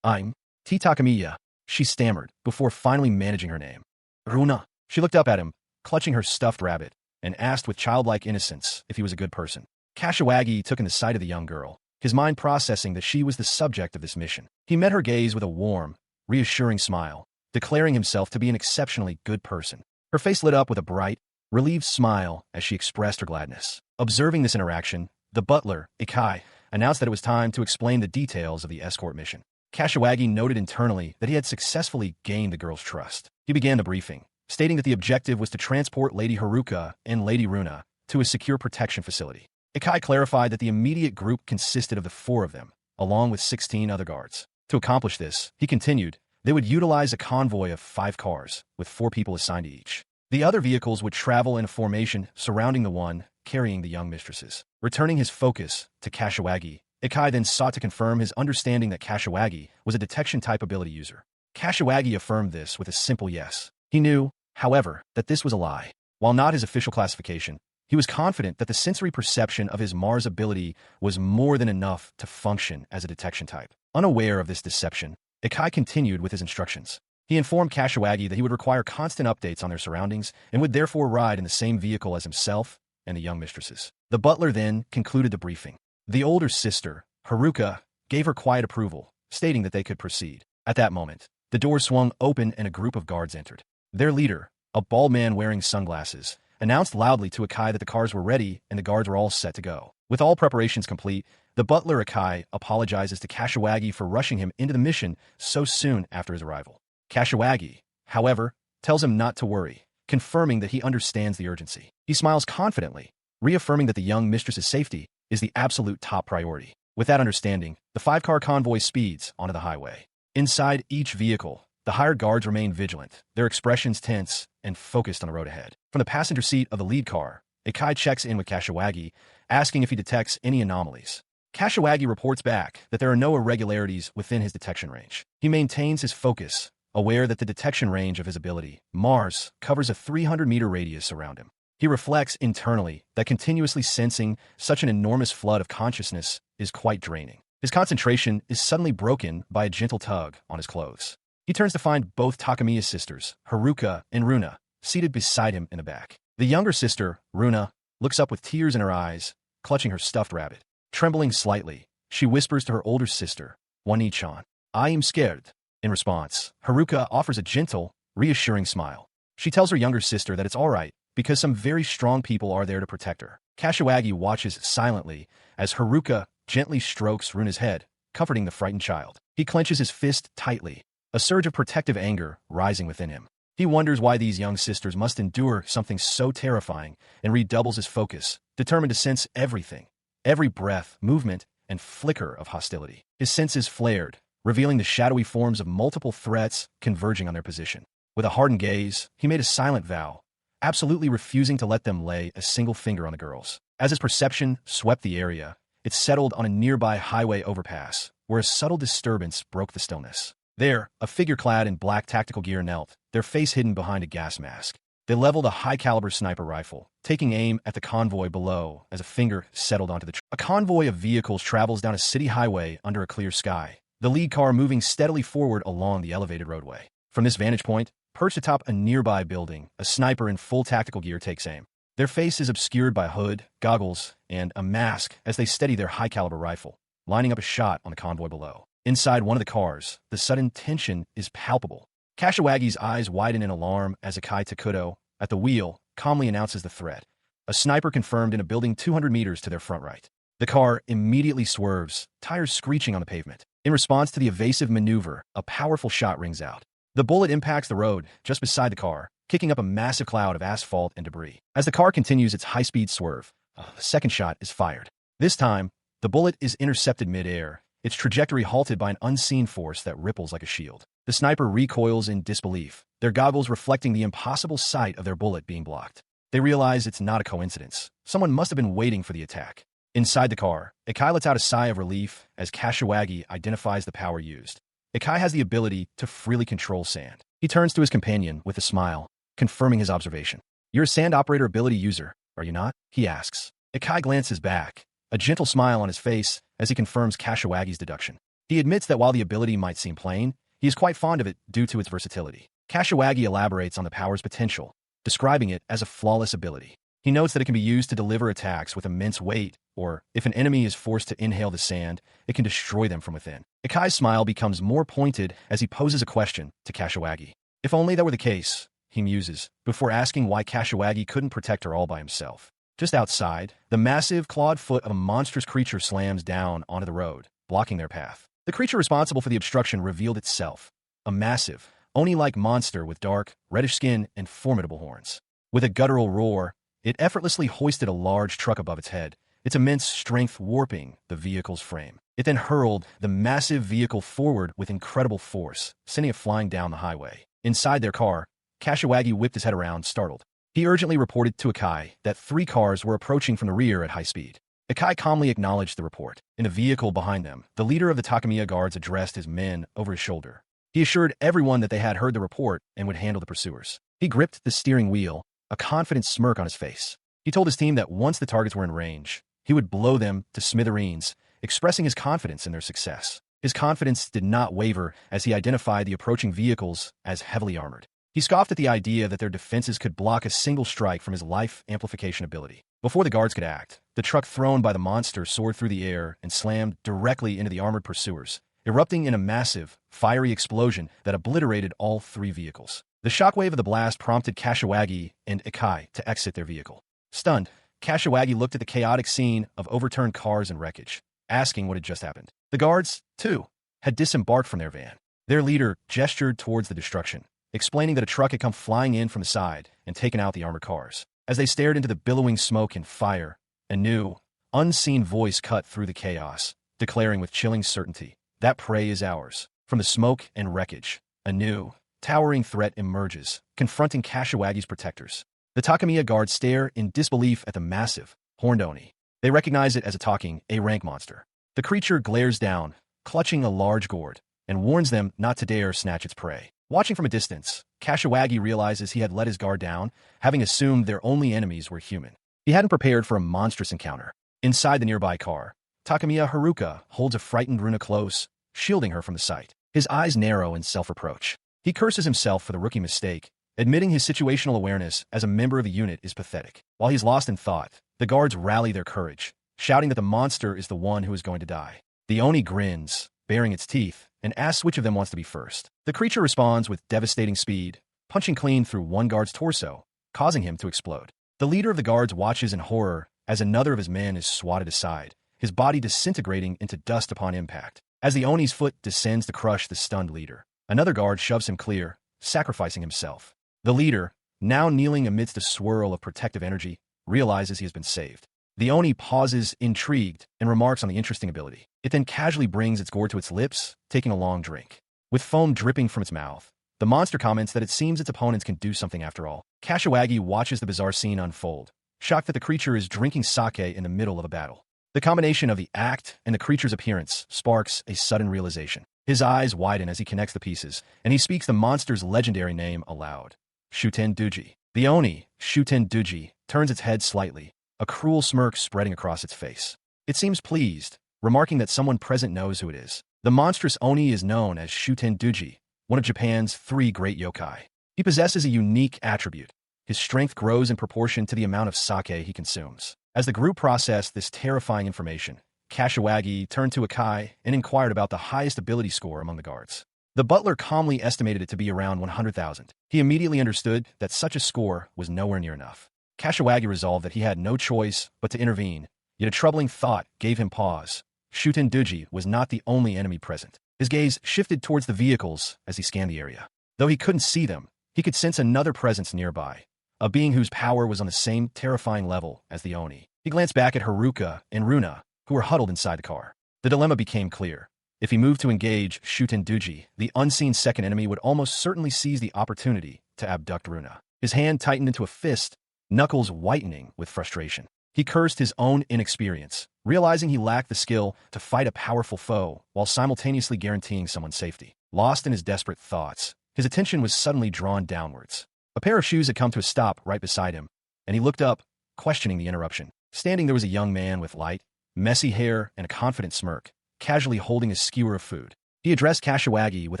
I'm T. Takamiya, she stammered, before finally managing her name. Runa. She looked up at him, clutching her stuffed rabbit, and asked with childlike innocence if he was a good person. Kashiwagi took in the sight of the young girl, his mind processing that she was the subject of this mission. He met her gaze with a warm, reassuring smile, declaring himself to be an exceptionally good person. Her face lit up with a bright, relieved smile as she expressed her gladness. Observing this interaction, The butler, Ikkaku, announced that it was time to explain the details of the escort mission. Kashiwagi noted internally that he had successfully gained the girl's trust. He began the briefing, stating that the objective was to transport Lady Haruka and Lady Runa to a secure protection facility. Ikkaku clarified that the immediate group consisted of the 4 of them, along with 16 other guards. To accomplish this, he continued, they would utilize a convoy of 5 cars, with 4 people assigned to each. The other vehicles would travel in a formation surrounding the one carrying the young mistresses. Returning his focus to Kashiwagi, Ikkaku then sought to confirm his understanding that Kashiwagi was a detection-type ability user. Kashiwagi affirmed this with a simple yes. He knew, however, that this was a lie. While not his official classification, he was confident that the sensory perception of his Mars ability was more than enough to function as a detection type. Unaware of this deception, Ikkaku continued with his instructions. He informed Kashiwagi that he would require constant updates on their surroundings and would therefore ride in the same vehicle as himself and the young mistresses. The butler then concluded the briefing. The older sister, Haruka, gave her quiet approval, stating that they could proceed. At that moment, the door swung open and a group of guards entered. Their leader, a bald man wearing sunglasses, announced loudly to Ikkaku that the cars were ready and the guards were all set to go. With all preparations complete, the butler Ikkaku apologizes to Kashiwagi for rushing him into the mission so soon after his arrival. Kashiwagi, however, tells him not to worry, confirming that he understands the urgency. He smiles confidently, reaffirming that the young mistress's safety is the absolute top priority. With that understanding, the 5-car convoy speeds onto the highway. Inside each vehicle, the hired guards remain vigilant, their expressions tense and focused on the road ahead. From the passenger seat of the lead car, Ikkaku checks in with Kashiwagi, asking if he detects any anomalies. Kashiwagi reports back that there are no irregularities within his detection range. He maintains his focus, aware that the detection range of his ability, Mars, covers a 300-meter radius around him. He reflects internally that continuously sensing such an enormous flood of consciousness is quite draining. His concentration is suddenly broken by a gentle tug on his clothes. He turns to find both Takamiya's sisters, Haruka and Runa, seated beside him in the back. The younger sister, Runa, looks up with tears in her eyes, clutching her stuffed rabbit. Trembling slightly, she whispers to her older sister, Wani-chan, I am scared. In response, Haruka offers a gentle, reassuring smile. She tells her younger sister that it's all right, because some very strong people are there to protect her. Kashiwagi watches silently as Haruka gently strokes Runa's head, comforting the frightened child. He clenches his fist tightly, a surge of protective anger rising within him. He wonders why these young sisters must endure something so terrifying and redoubles his focus, determined to sense everything, every breath, movement, and flicker of hostility. His senses flared, revealing the shadowy forms of multiple threats converging on their position. With a hardened gaze, he made a silent vow, absolutely refusing to let them lay a single finger on the girls. As his perception swept the area, it settled on a nearby highway overpass, where a subtle disturbance broke the stillness. There, a figure clad in black tactical gear knelt, their face hidden behind a gas mask. They leveled a high-caliber sniper rifle, taking aim at the convoy below as a finger settled onto the A convoy of vehicles travels down a city highway under a clear sky, the lead car moving steadily forward along the elevated roadway. From this vantage point, perched atop a nearby building, a sniper in full tactical gear takes aim. Their face is obscured by a hood, goggles, and a mask as they steady their high-caliber rifle, lining up a shot on the convoy below. Inside one of the cars, the sudden tension is palpable. Kashiwagi's eyes widen in alarm as Akai Takuto, at the wheel, calmly announces the threat. A sniper confirmed in a building 200 meters to their front right. The car immediately swerves, tires screeching on the pavement. In response to the evasive maneuver, a powerful shot rings out. The bullet impacts the road just beside the car, kicking up a massive cloud of asphalt and debris. As the car continues its high-speed swerve, a second shot is fired. This time, the bullet is intercepted mid-air, its trajectory halted by an unseen force that ripples like a shield. The sniper recoils in disbelief, their goggles reflecting the impossible sight of their bullet being blocked. They realize it's not a coincidence. Someone must have been waiting for the attack. Inside the car, Ikkaku lets out a sigh of relief as Kashiwagi identifies the power used. Ikkaku has the ability to freely control sand. He turns to his companion with a smile, confirming his observation. You're a sand operator ability user, are you not? He asks. Ikkaku glances back, a gentle smile on his face as he confirms Kashiwagi's deduction. He admits that while the ability might seem plain, he is quite fond of it due to its versatility. Kashiwagi elaborates on the power's potential, describing it as a flawless ability. He notes that it can be used to deliver attacks with immense weight, or if an enemy is forced to inhale the sand, it can destroy them from within. Ikkaku's smile becomes more pointed as he poses a question to Kashiwagi. If only that were the case, he muses, before asking why Kashiwagi couldn't protect her all by himself. Just outside, the massive, clawed foot of a monstrous creature slams down onto the road, blocking their path. The creature responsible for the obstruction revealed itself. A massive, oni-like monster with dark, reddish skin and formidable horns. With a guttural roar, it effortlessly hoisted a large truck above its head, its immense strength warping the vehicle's frame. It then hurled the massive vehicle forward with incredible force, sending it flying down the highway. Inside their car, Kashiwagi whipped his head around, startled. He urgently reported to Ikkai that 3 cars were approaching from the rear at high speed. Ikkai calmly acknowledged the report. In a vehicle behind them, the leader of the Takamiya guards addressed his men over his shoulder. He assured everyone that they had heard the report and would handle the pursuers. He gripped the steering wheel, a confident smirk on his face. He told his team that once the targets were in range, he would blow them to smithereens, expressing his confidence in their success. His confidence did not waver as he identified the approaching vehicles as heavily armored. He scoffed at the idea that their defenses could block a single strike from his life amplification ability. Before the guards could act, the truck thrown by the monster soared through the air and slammed directly into the armored pursuers, erupting in a massive, fiery explosion that obliterated all 3 vehicles. The shockwave of the blast prompted Kashiwagi and Ikkai to exit their vehicle. Stunned, Kashiwagi looked at the chaotic scene of overturned cars and wreckage, asking what had just happened. The guards, too, had disembarked from their van. Their leader gestured towards the destruction, explaining that a truck had come flying in from the side and taken out the armored cars. As they stared into the billowing smoke and fire, a new, unseen voice cut through the chaos, declaring with chilling certainty, "That prey is ours." From the smoke and wreckage, a new, towering threat emerges, confronting Kashiwagi's protectors. The Takamiya guards stare in disbelief at the massive, horned oni. They recognize it as a talking A-rank monster. The creature glares down, clutching a large gourd, and warns them not to dare snatch its prey. Watching from a distance, Kashiwagi realizes he had let his guard down, having assumed their only enemies were human. He hadn't prepared for a monstrous encounter. Inside the nearby car, Takamiya Haruka holds a frightened Runa close, shielding her from the sight. His eyes narrow in self-reproach. He curses himself for the rookie mistake, admitting his situational awareness as a member of the unit is pathetic. While he's lost in thought, the guards rally their courage, shouting that the monster is the one who is going to die. The oni grins, baring its teeth, and asks which of them wants to be first. The creature responds with devastating speed, punching clean through one guard's torso, causing him to explode. The leader of the guards watches in horror as another of his men is swatted aside, his body disintegrating into dust upon impact. As the Oni's foot descends to crush the stunned leader, another guard shoves him clear, sacrificing himself. The leader, now kneeling amidst a swirl of protective energy, realizes he has been saved. The Oni pauses, intrigued, and remarks on the interesting ability. It then casually brings its gourd to its lips, taking a long drink. With foam dripping from its mouth, the monster comments that it seems its opponents can do something after all. Kashiwagi watches the bizarre scene unfold, shocked that the creature is drinking sake in the middle of a battle. The combination of the act and the creature's appearance sparks a sudden realization. His eyes widen as he connects the pieces, and he speaks the monster's legendary name aloud. Shuten Dooji. The Oni, Shuten Dooji, turns its head slightly, a cruel smirk spreading across its face. It seems pleased, remarking that someone present knows who it is. The monstrous Oni is known as Shuten Dooji, one of Japan's 3 great yokai. He possesses a unique attribute. His strength grows in proportion to the amount of sake he consumes. As the group processed this terrifying information, Kashiwagi turned to Ikkai and inquired about the highest ability score among the guards. The butler calmly estimated it to be around 100,000. He immediately understood that such a score was nowhere near enough. Kashiwagi resolved that he had no choice but to intervene, yet a troubling thought gave him pause. Shuten Dooji was not the only enemy present. His gaze shifted towards the vehicles as he scanned the area. Though he couldn't see them, he could sense another presence nearby, a being whose power was on the same terrifying level as the Oni. He glanced back at Haruka and Runa, who were huddled inside the car. The dilemma became clear. If he moved to engage Shuten Dooji, the unseen second enemy would almost certainly seize the opportunity to abduct Runa. His hand tightened into a fist, knuckles whitening with frustration. He cursed his own inexperience, realizing he lacked the skill to fight a powerful foe while simultaneously guaranteeing someone's safety. Lost in his desperate thoughts, his attention was suddenly drawn downwards. A pair of shoes had come to a stop right beside him, and he looked up, questioning the interruption. Standing there was a young man with light, messy hair and a confident smirk, casually holding a skewer of food. He addressed Kashiwagi with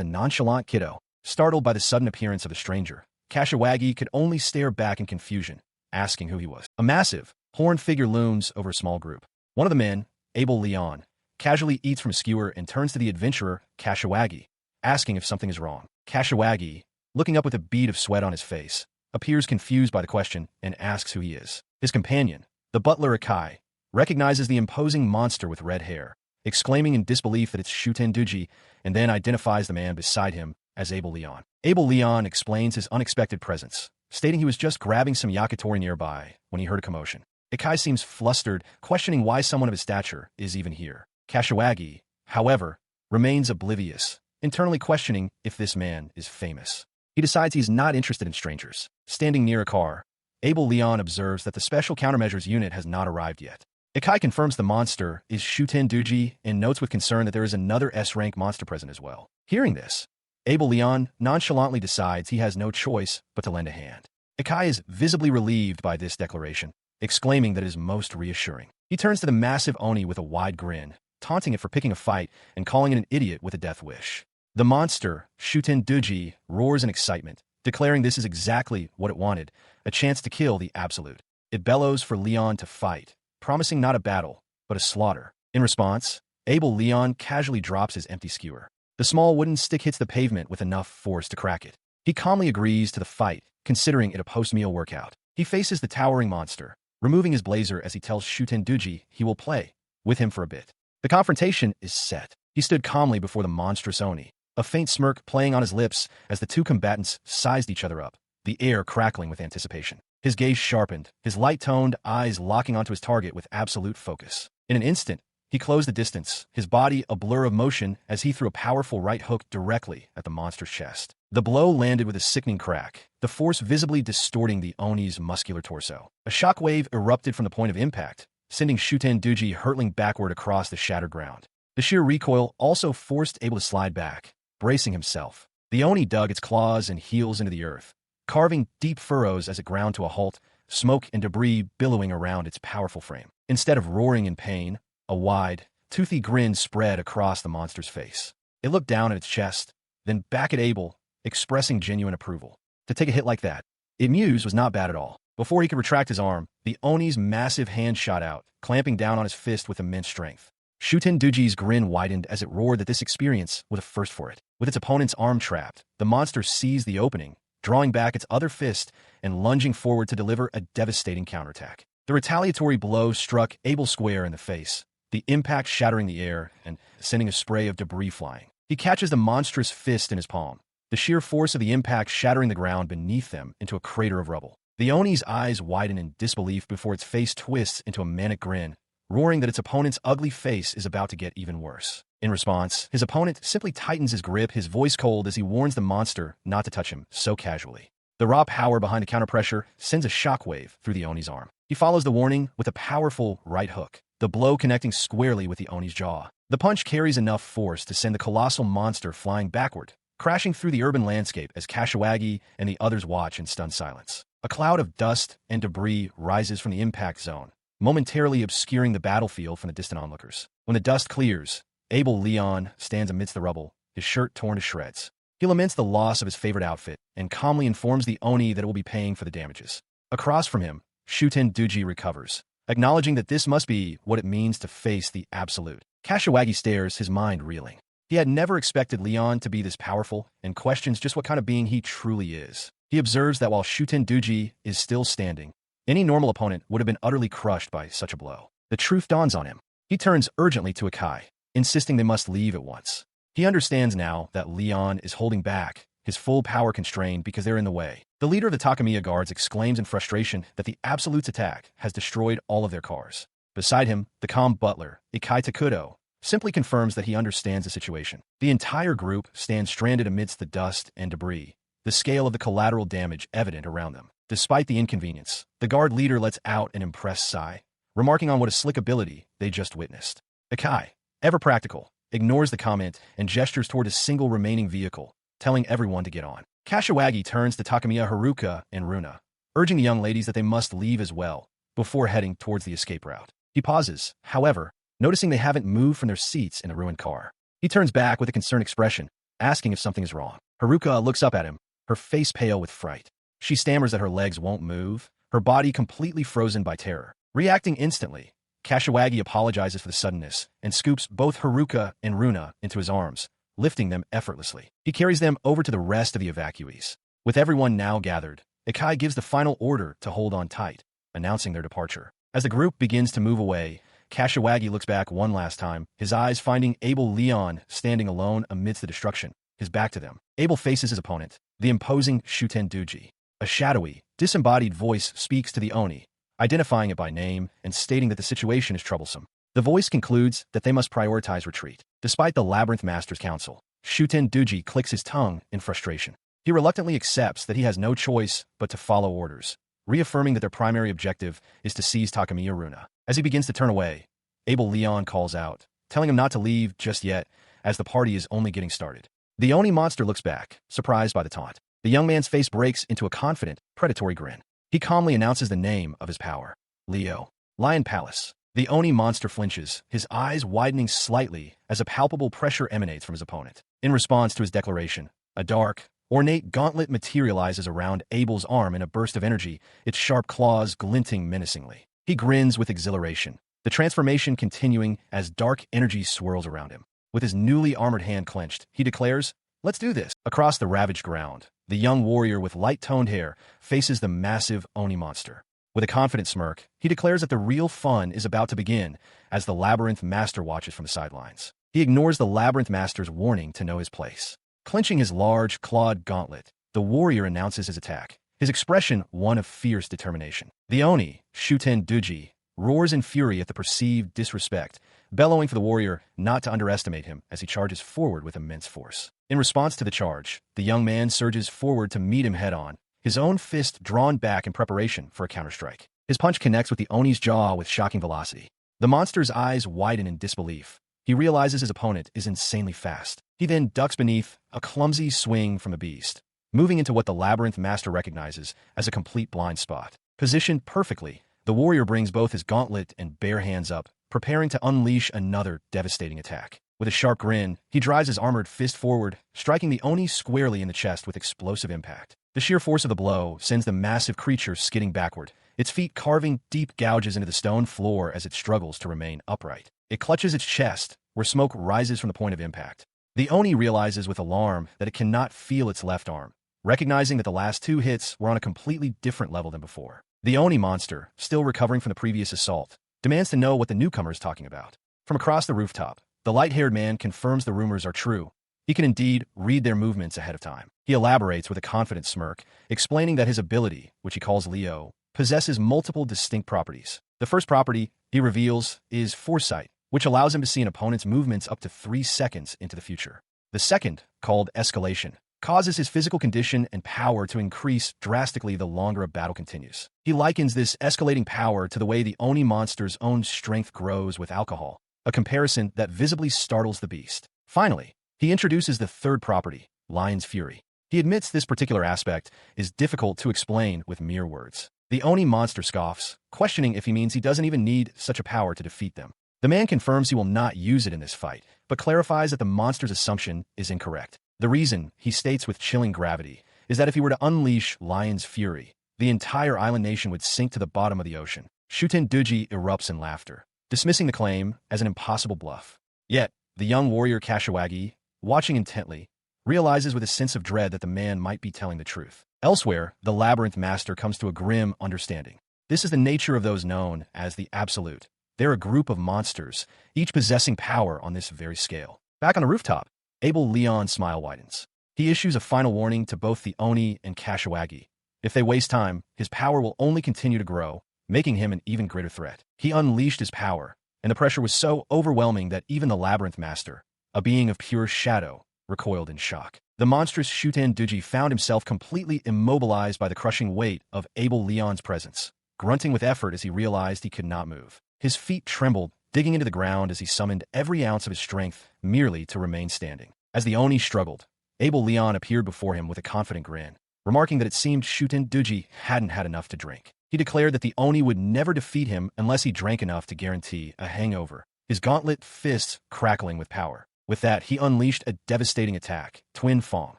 a nonchalant kiddo. Startled by the sudden appearance of the stranger, Kashiwagi could only stare back in confusion, asking who he was. A massive, horned figure looms over a small group. One of the men, Abel Leon, casually eats from a skewer and turns to the adventurer, Kashiwagi, asking if something is wrong. Kashiwagi, looking up with a bead of sweat on his face, appears confused by the question and asks who he is. His companion, The butler Ikkaku recognizes the imposing monster with red hair, exclaiming in disbelief that it's Shuten Dooji, and then identifies the man beside him as Abel Leon. Abel Leon explains his unexpected presence, stating he was just grabbing some yakitori nearby when he heard a commotion. Ikkaku seems flustered, questioning why someone of his stature is even here. Kashiwagi, however, remains oblivious, internally questioning if this man is famous. He decides he's not interested in strangers. Standing near a car, Abel Leon observes that the special countermeasures unit has not arrived yet. Ikkaku confirms the monster is Shuten Dooji and notes with concern that there is another S-rank monster present as well. Hearing this, Abel Leon nonchalantly decides he has no choice but to lend a hand. Ikkaku is visibly relieved by this declaration, exclaiming that it is most reassuring. He turns to the massive Oni with a wide grin, taunting it for picking a fight and calling it an idiot with a death wish. The monster, Shuten Dooji, roars in excitement, declaring this is exactly what it wanted, a chance to kill the Absolute. It bellows for Leon to fight, promising not a battle, but a slaughter. In response, Abel Leon casually drops his empty skewer. The small wooden stick hits the pavement with enough force to crack it. He calmly agrees to the fight, considering it a post-meal workout. He faces the towering monster, removing his blazer as he tells Shuten Dooji he will play with him for a bit. The confrontation is set. He stood calmly before the monstrous Oni, a faint smirk playing on his lips as the two combatants sized each other up, the air crackling with anticipation. His gaze sharpened, his light-toned eyes locking onto his target with absolute focus. In an instant, he closed the distance, his body a blur of motion as he threw a powerful right hook directly at the monster's chest. The blow landed with a sickening crack, the force visibly distorting the Oni's muscular torso. A shockwave erupted from the point of impact, sending Shuten Dooji hurtling backward across the shattered ground. The sheer recoil also forced Abel to slide back, bracing himself. The Oni dug its claws and heels into the earth, carving deep furrows as it ground to a halt, smoke and debris billowing around its powerful frame. Instead of roaring in pain, a wide, toothy grin spread across the monster's face. It looked down at its chest, then back at Abel, expressing genuine approval. To take a hit like that, it mused was not bad at all. Before he could retract his arm, the Oni's massive hand shot out, clamping down on his fist with immense strength. Shuten Dooji's grin widened as it roared that this experience was a first for it. With its opponent's arm trapped, the monster seized the opening, drawing back its other fist and lunging forward to deliver a devastating counterattack. The retaliatory blow struck Abel square in the face, the impact shattering the air and sending a spray of debris flying. He catches the monstrous fist in his palm, the sheer force of the impact shattering the ground beneath them into a crater of rubble. The Oni's eyes widen in disbelief before its face twists into a manic grin, roaring that its opponent's ugly face is about to get even worse. In response, his opponent simply tightens his grip, his voice cold as he warns the monster not to touch him so casually. The raw power behind the counterpressure sends a shockwave through the Oni's arm. He follows the warning with a powerful right hook, the blow connecting squarely with the Oni's jaw. The punch carries enough force to send the colossal monster flying backward, crashing through the urban landscape as Kashiwagi and the others watch in stunned silence. A cloud of dust and debris rises from the impact zone, momentarily obscuring the battlefield from the distant onlookers. When the dust clears, Abel Leon stands amidst the rubble, his shirt torn to shreds. He laments the loss of his favorite outfit and calmly informs the Oni that it will be paying for the damages. Across from him, Shuten Dooji recovers, acknowledging that this must be what it means to face the Absolute. Kashiwagi stares, his mind reeling. He had never expected Leon to be this powerful and questions just what kind of being he truly is. He observes that while Shuten Dooji is still standing, any normal opponent would have been utterly crushed by such a blow. The truth dawns on him. He turns urgently to Ikkaku, insisting they must leave at once. He understands now that Leon is holding back, his full power constrained because they're in the way. The leader of the Takamiya guards exclaims in frustration that the Absolute's attack has destroyed all of their cars. Beside him, the calm butler, Ikkaku Takudo, simply confirms that he understands the situation. The entire group stands stranded amidst the dust and debris, the scale of the collateral damage evident around them. Despite the inconvenience, the guard leader lets out an impressed sigh, remarking on what a slick ability they just witnessed. Ikkaku, ever practical, ignores the comment and gestures toward a single remaining vehicle, telling everyone to get on. Kashiwagi turns to Takamiya Haruka and Runa, urging the young ladies that they must leave as well, before heading towards the escape route. He pauses, however, noticing they haven't moved from their seats in the ruined car. He turns back with a concerned expression, asking if something is wrong. Haruka looks up at him, her face pale with fright. She stammers that her legs won't move, her body completely frozen by terror. Reacting instantly, Kashiwagi apologizes for the suddenness and scoops both Haruka and Runa into his arms, lifting them effortlessly. He carries them over to the rest of the evacuees. With everyone now gathered, Ikkaku gives the final order to hold on tight, announcing their departure. As the group begins to move away, Kashiwagi looks back one last time, his eyes finding Abel Leon standing alone amidst the destruction, his back to them. Abel faces his opponent, the imposing Shuten Dooji. A shadowy, disembodied voice speaks to the Oni, identifying it by name and stating that the situation is troublesome. The voice concludes that they must prioritize retreat. Despite the Labyrinth Master's counsel, Shuten Dooji clicks his tongue in frustration. He reluctantly accepts that he has no choice but to follow orders, reaffirming that their primary objective is to seize Takamiya Runa. As he begins to turn away, Abel Leon calls out, telling him not to leave just yet, as the party is only getting started. The Oni monster looks back, surprised by the taunt. The young man's face breaks into a confident, predatory grin. He calmly announces the name of his power. Leo. Lion Palace. The Oni monster flinches, his eyes widening slightly as a palpable pressure emanates from his opponent. In response to his declaration, a dark, ornate gauntlet materializes around Abel's arm in a burst of energy, its sharp claws glinting menacingly. He grins with exhilaration, the transformation continuing as dark energy swirls around him. With his newly armored hand clenched, he declares, "Let's do this." Across the ravaged ground, the young warrior with light-toned hair faces the massive Oni monster. With a confident smirk, he declares that the real fun is about to begin as the Labyrinth Master watches from the sidelines. He ignores the Labyrinth Master's warning to know his place. Clenching his large, clawed gauntlet, the warrior announces his attack, his expression one of fierce determination. The Oni, Shuten Dooji, roars in fury at the perceived disrespect, bellowing for the warrior not to underestimate him as he charges forward with immense force. In response to the charge, the young man surges forward to meet him head-on, his own fist drawn back in preparation for a counterstrike. His punch connects with the Oni's jaw with shocking velocity. The monster's eyes widen in disbelief. He realizes his opponent is insanely fast. He then ducks beneath a clumsy swing from the beast, moving into what the Labyrinth Master recognizes as a complete blind spot. Positioned perfectly, the warrior brings both his gauntlet and bare hands up, preparing to unleash another devastating attack. With a sharp grin, he drives his armored fist forward, striking the Oni squarely in the chest with explosive impact. The sheer force of the blow sends the massive creature skidding backward, its feet carving deep gouges into the stone floor as it struggles to remain upright. It clutches its chest, where smoke rises from the point of impact. The Oni realizes with alarm that it cannot feel its left arm, recognizing that the last two hits were on a completely different level than before. The Oni monster, still recovering from the previous assault, demands to know what the newcomer is talking about. From across the rooftop, the light-haired man confirms the rumors are true. He can indeed read their movements ahead of time. He elaborates with a confident smirk, explaining that his ability, which he calls Leo, possesses multiple distinct properties. The first property, he reveals, is Foresight, which allows him to see an opponent's movements up to 3 seconds into the future. The second, called Escalation, causes his physical condition and power to increase drastically the longer a battle continues. He likens this escalating power to the way the Oni monster's own strength grows with alcohol, a comparison that visibly startles the beast. Finally, he introduces the third property, Lion's Fury. He admits this particular aspect is difficult to explain with mere words. The Oni monster scoffs, questioning if he means he doesn't even need such a power to defeat them. The man confirms he will not use it in this fight, but clarifies that the monster's assumption is incorrect. The reason, he states with chilling gravity, is that if he were to unleash Lion's Fury, the entire island nation would sink to the bottom of the ocean. Shuten Dooji erupts in laughter, dismissing the claim as an impossible bluff. Yet, the young warrior Kashiwagi, watching intently, realizes with a sense of dread that the man might be telling the truth. Elsewhere, the Labyrinth Master comes to a grim understanding. This is the nature of those known as the Absolute. They're a group of monsters, each possessing power on this very scale. Back on the rooftop, Abel Leon's smile widens. He issues a final warning to both the Oni and Kashiwagi. If they waste time, his power will only continue to grow, making him an even greater threat. He unleashed his power, and the pressure was so overwhelming that even the Labyrinth Master, a being of pure shadow, recoiled in shock. The monstrous Shuten Dooji found himself completely immobilized by the crushing weight of Abel Leon's presence, grunting with effort as he realized he could not move. His feet trembled, digging into the ground as he summoned every ounce of his strength merely to remain standing. As the Oni struggled, Abel Leon appeared before him with a confident grin, remarking that it seemed Shuten Dooji hadn't had enough to drink. He declared that the Oni would never defeat him unless he drank enough to guarantee a hangover, his gauntlet fists crackling with power. With that, he unleashed a devastating attack, Twin Fong,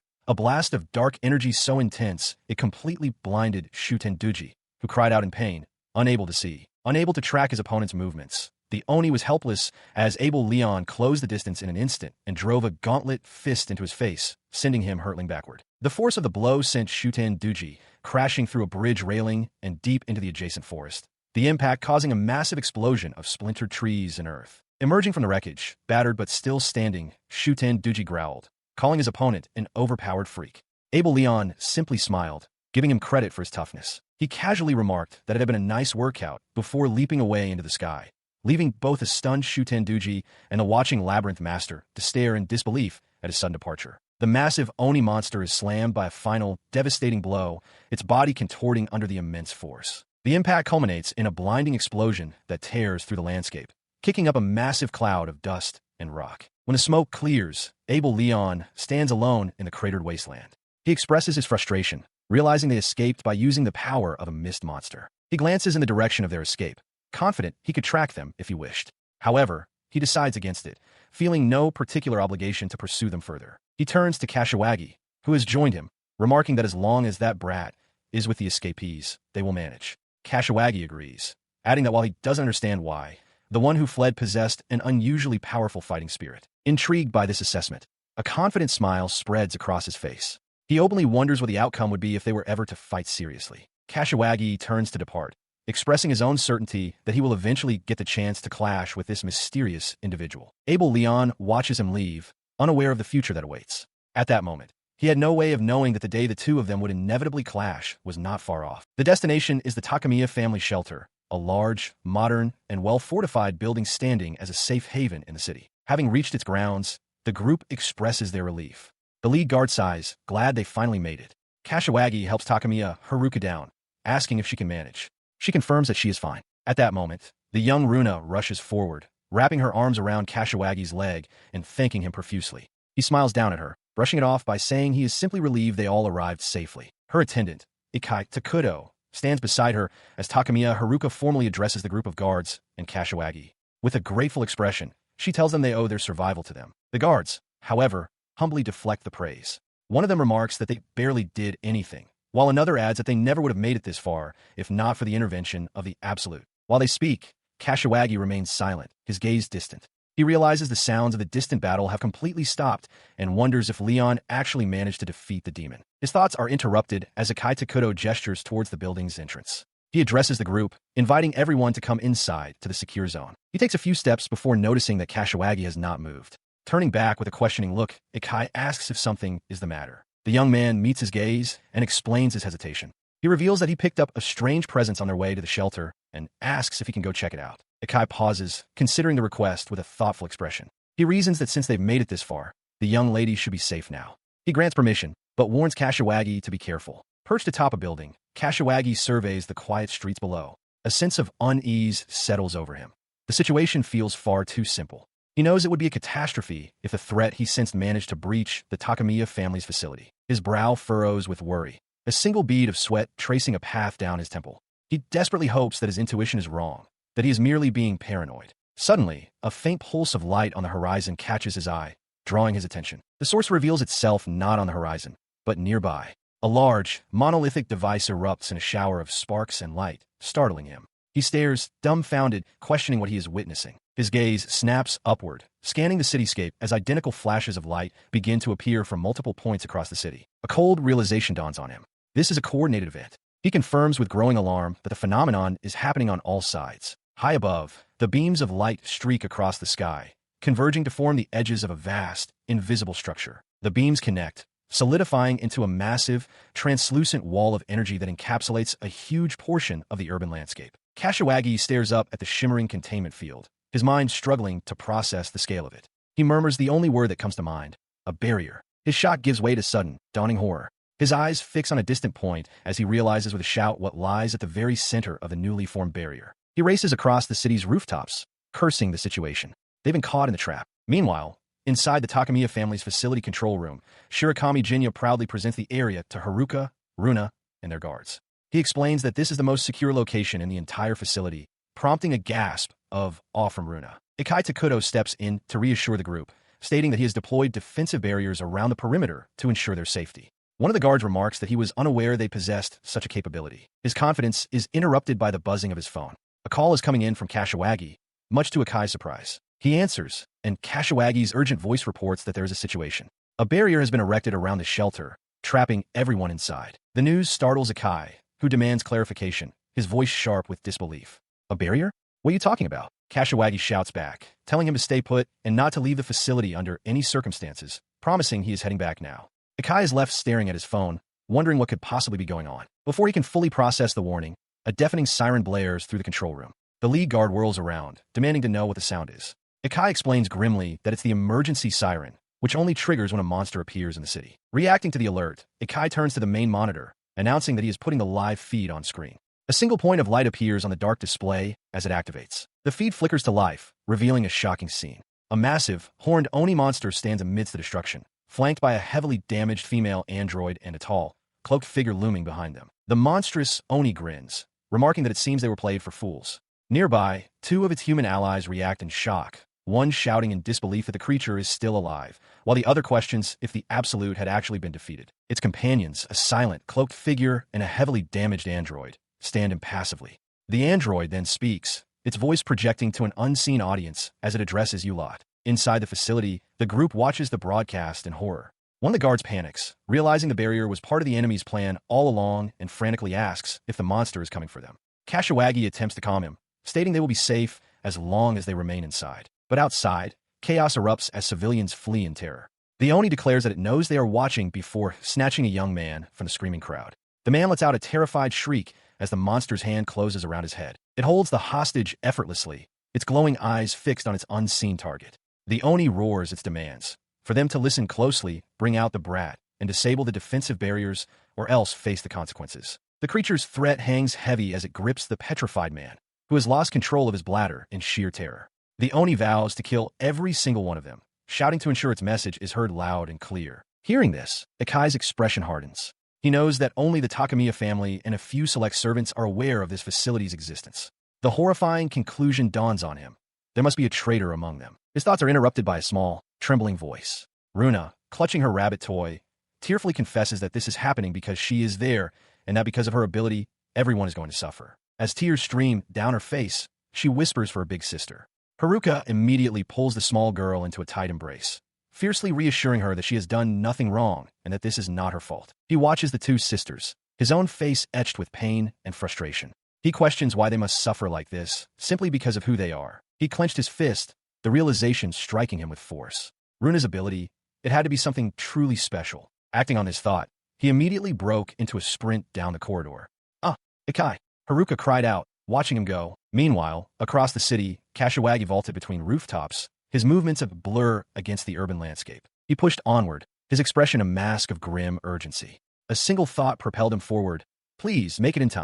a blast of dark energy so intense it completely blinded Shuten Dooji, who cried out in pain, unable to see, unable to track his opponent's movements. The Oni was helpless as Abel Leon closed the distance in an instant and drove a gauntlet fist into his face, sending him hurtling backward. The force of the blow sent Shuten Dooji crashing through a bridge railing and deep into the adjacent forest. the impact causing a massive explosion of splintered trees and earth. Emerging from the wreckage, battered but still standing, Shuten Dooji growled, calling his opponent an overpowered freak. Abel Leon simply smiled, giving him credit for his toughness. He casually remarked that it had been a nice workout before leaping away into the sky, leaving both a stunned Shuten Dooji and a watching Labyrinth Master to stare in disbelief at his sudden departure. The massive Oni monster is slammed by a final, devastating blow, its body contorting under the immense force. The impact culminates in a blinding explosion that tears through the landscape, kicking up a massive cloud of dust and rock. When the smoke clears, Abel Leon stands alone in the cratered wasteland. He expresses his frustration, realizing they escaped by using the power of a mist monster. He glances in the direction of their escape, confident he could track them if he wished. However, he decides against it, feeling no particular obligation to pursue them further. He turns to Kashiwagi, who has joined him, remarking that as long as that brat is with the escapees, they will manage. Kashiwagi agrees, adding that while he doesn't understand why, the one who fled possessed an unusually powerful fighting spirit. Intrigued by this assessment, a confident smile spreads across his face. He openly wonders what the outcome would be if they were ever to fight seriously. Kashiwagi turns to depart, expressing his own certainty that he will eventually get the chance to clash with this mysterious individual. Abel Leon watches him leave, unaware of the future that awaits. At that moment, he had no way of knowing that the day the two of them would inevitably clash was not far off. The destination is the Takamiya family shelter, a large, modern, and well-fortified building standing as a safe haven in the city. Having reached its grounds, the group expresses their relief. The lead guard sighs, glad they finally made it. Kashiwagi helps Takamiya Haruka down, asking if she can manage. She confirms that she is fine. At that moment, the young Runa rushes forward, wrapping her arms around Kashiwagi's leg and thanking him profusely. He smiles down at her, brushing it off by saying he is simply relieved they all arrived safely. Her attendant, Ikkaku, stands beside her as Takamiya Haruka formally addresses the group of guards and Kashiwagi. With a grateful expression, she tells them they owe their survival to them. The guards, however, humbly deflect the praise. One of them remarks that they barely did anything, while another adds that they never would have made it this far if not for the intervention of the Absolute. While they speak, Kashiwagi remains silent, his gaze distant. He realizes the sounds of the distant battle have completely stopped and wonders if Leon actually managed to defeat the demon. His thoughts are interrupted as Ikkaku gestures towards the building's entrance. He addresses the group, inviting everyone to come inside to the secure zone. He takes a few steps before noticing that Kashiwagi has not moved. Turning back with a questioning look, Ikkai asks if something is the matter. The young man meets his gaze and explains his hesitation. He reveals that he picked up a strange presence on their way to the shelter and asks if he can go check it out. Ikkai pauses, considering the request with a thoughtful expression. He reasons that since they've made it this far, the young lady should be safe now. He grants permission, but warns Kashiwagi to be careful. Perched atop a building, Kashiwagi surveys the quiet streets below. A sense of unease settles over him. The situation feels far too simple. He knows it would be a catastrophe if the threat he sensed managed to breach the Takamiya family's facility. His brow furrows with worry, a single bead of sweat tracing a path down his temple. He desperately hopes that his intuition is wrong, that he is merely being paranoid. Suddenly, a faint pulse of light on the horizon catches his eye, drawing his attention. The source reveals itself not on the horizon, but nearby. A large, monolithic device erupts in a shower of sparks and light, startling him. He stares, dumbfounded, questioning what he is witnessing. His gaze snaps upward, scanning the cityscape as identical flashes of light begin to appear from multiple points across the city. A cold realization dawns on him. This is a coordinated event. He confirms with growing alarm that the phenomenon is happening on all sides. High above, the beams of light streak across the sky, converging to form the edges of a vast, invisible structure. The beams connect, solidifying into a massive, translucent wall of energy that encapsulates a huge portion of the urban landscape. Kashiwagi stares up at the shimmering containment field, his mind struggling to process the scale of it. He murmurs the only word that comes to mind, a barrier. His shock gives way to sudden, dawning horror. His eyes fix on a distant point as he realizes with a shout what lies at the very center of the newly formed barrier. He races across the city's rooftops, cursing the situation. They've been caught in the trap. Meanwhile, inside the Takamiya family's facility control room, Shirakami Jinya proudly presents the area to Haruka, Runa, and their guards. He explains that this is the most secure location in the entire facility, prompting a gasp of awe from Runa. Ikkaku steps in to reassure the group, stating that he has deployed defensive barriers around the perimeter to ensure their safety. One of the guards remarks that he was unaware they possessed such a capability. His confidence is interrupted by the buzzing of his phone. A call is coming in from Kashiwagi, much to Ikai's surprise. He answers, and Kashiwagi's urgent voice reports that there is a situation. A barrier has been erected around the shelter, trapping everyone inside. The news startles Ikai, who demands clarification, his voice sharp with disbelief. A barrier? What are you talking about? Kashiwagi shouts back, telling him to stay put and not to leave the facility under any circumstances, promising he is heading back now. Sekai is left staring at his phone, wondering what could possibly be going on. Before he can fully process the warning, a deafening siren blares through the control room. The lead guard whirls around, demanding to know what the sound is. Sekai explains grimly that it's the emergency siren, which only triggers when a monster appears in the city. Reacting to the alert, Sekai turns to the main monitor, announcing that he is putting the live feed on screen. A single point of light appears on the dark display as it activates. The feed flickers to life, revealing a shocking scene. A massive, horned Oni monster stands amidst the destruction, flanked by a heavily damaged female android and a tall, cloaked figure looming behind them. The monstrous Oni grins, remarking that it seems they were played for fools. Nearby, two of its human allies react in shock, one shouting in disbelief that the creature is still alive, while the other questions if the Absolute had actually been defeated. Its companions, a silent, cloaked figure and a heavily damaged android, stand impassively. The android then speaks, its voice projecting to an unseen audience as it addresses you lot. Inside the facility, the group watches the broadcast in horror. One of the guards panics, realizing the barrier was part of the enemy's plan all along, and frantically asks if the monster is coming for them. Kashiwagi attempts to calm him, stating they will be safe as long as they remain inside. But outside, chaos erupts as civilians flee in terror. The Oni declares that it knows they are watching before snatching a young man from the screaming crowd. The man lets out a terrified shriek as the monster's hand closes around his head. It holds the hostage effortlessly, its glowing eyes fixed on its unseen target. The Oni roars its demands, for them to listen closely, bring out the brat, and disable the defensive barriers, or else face the consequences. The creature's threat hangs heavy as it grips the petrified man, who has lost control of his bladder in sheer terror. The Oni vows to kill every single one of them, shouting to ensure its message is heard loud and clear. Hearing this, Sekai's expression hardens. He knows that only the Takamiya family and a few select servants are aware of this facility's existence. The horrifying conclusion dawns on him. There must be a traitor among them. His thoughts are interrupted by a small, trembling voice. Runa, clutching her rabbit toy, tearfully confesses that this is happening because she is there, and that because of her ability, everyone is going to suffer. As tears stream down her face, she whispers for her big sister. Haruka immediately pulls the small girl into a tight embrace, fiercely reassuring her that she has done nothing wrong and that this is not her fault. He watches the two sisters, his own face etched with pain and frustration. He questions why they must suffer like this, simply because of who they are. He clenched his fist, the realization striking him with force. Runa's ability, it had to be something truly special. Acting on this thought, he immediately broke into a sprint down the corridor. "Ah, Sekai!" Haruka cried out, watching him go. Meanwhile, across the city, Kashiwagi vaulted between rooftops, his movements a blur against the urban landscape. He pushed onward, his expression a mask of grim urgency. A single thought propelled him forward. Please, make it in time.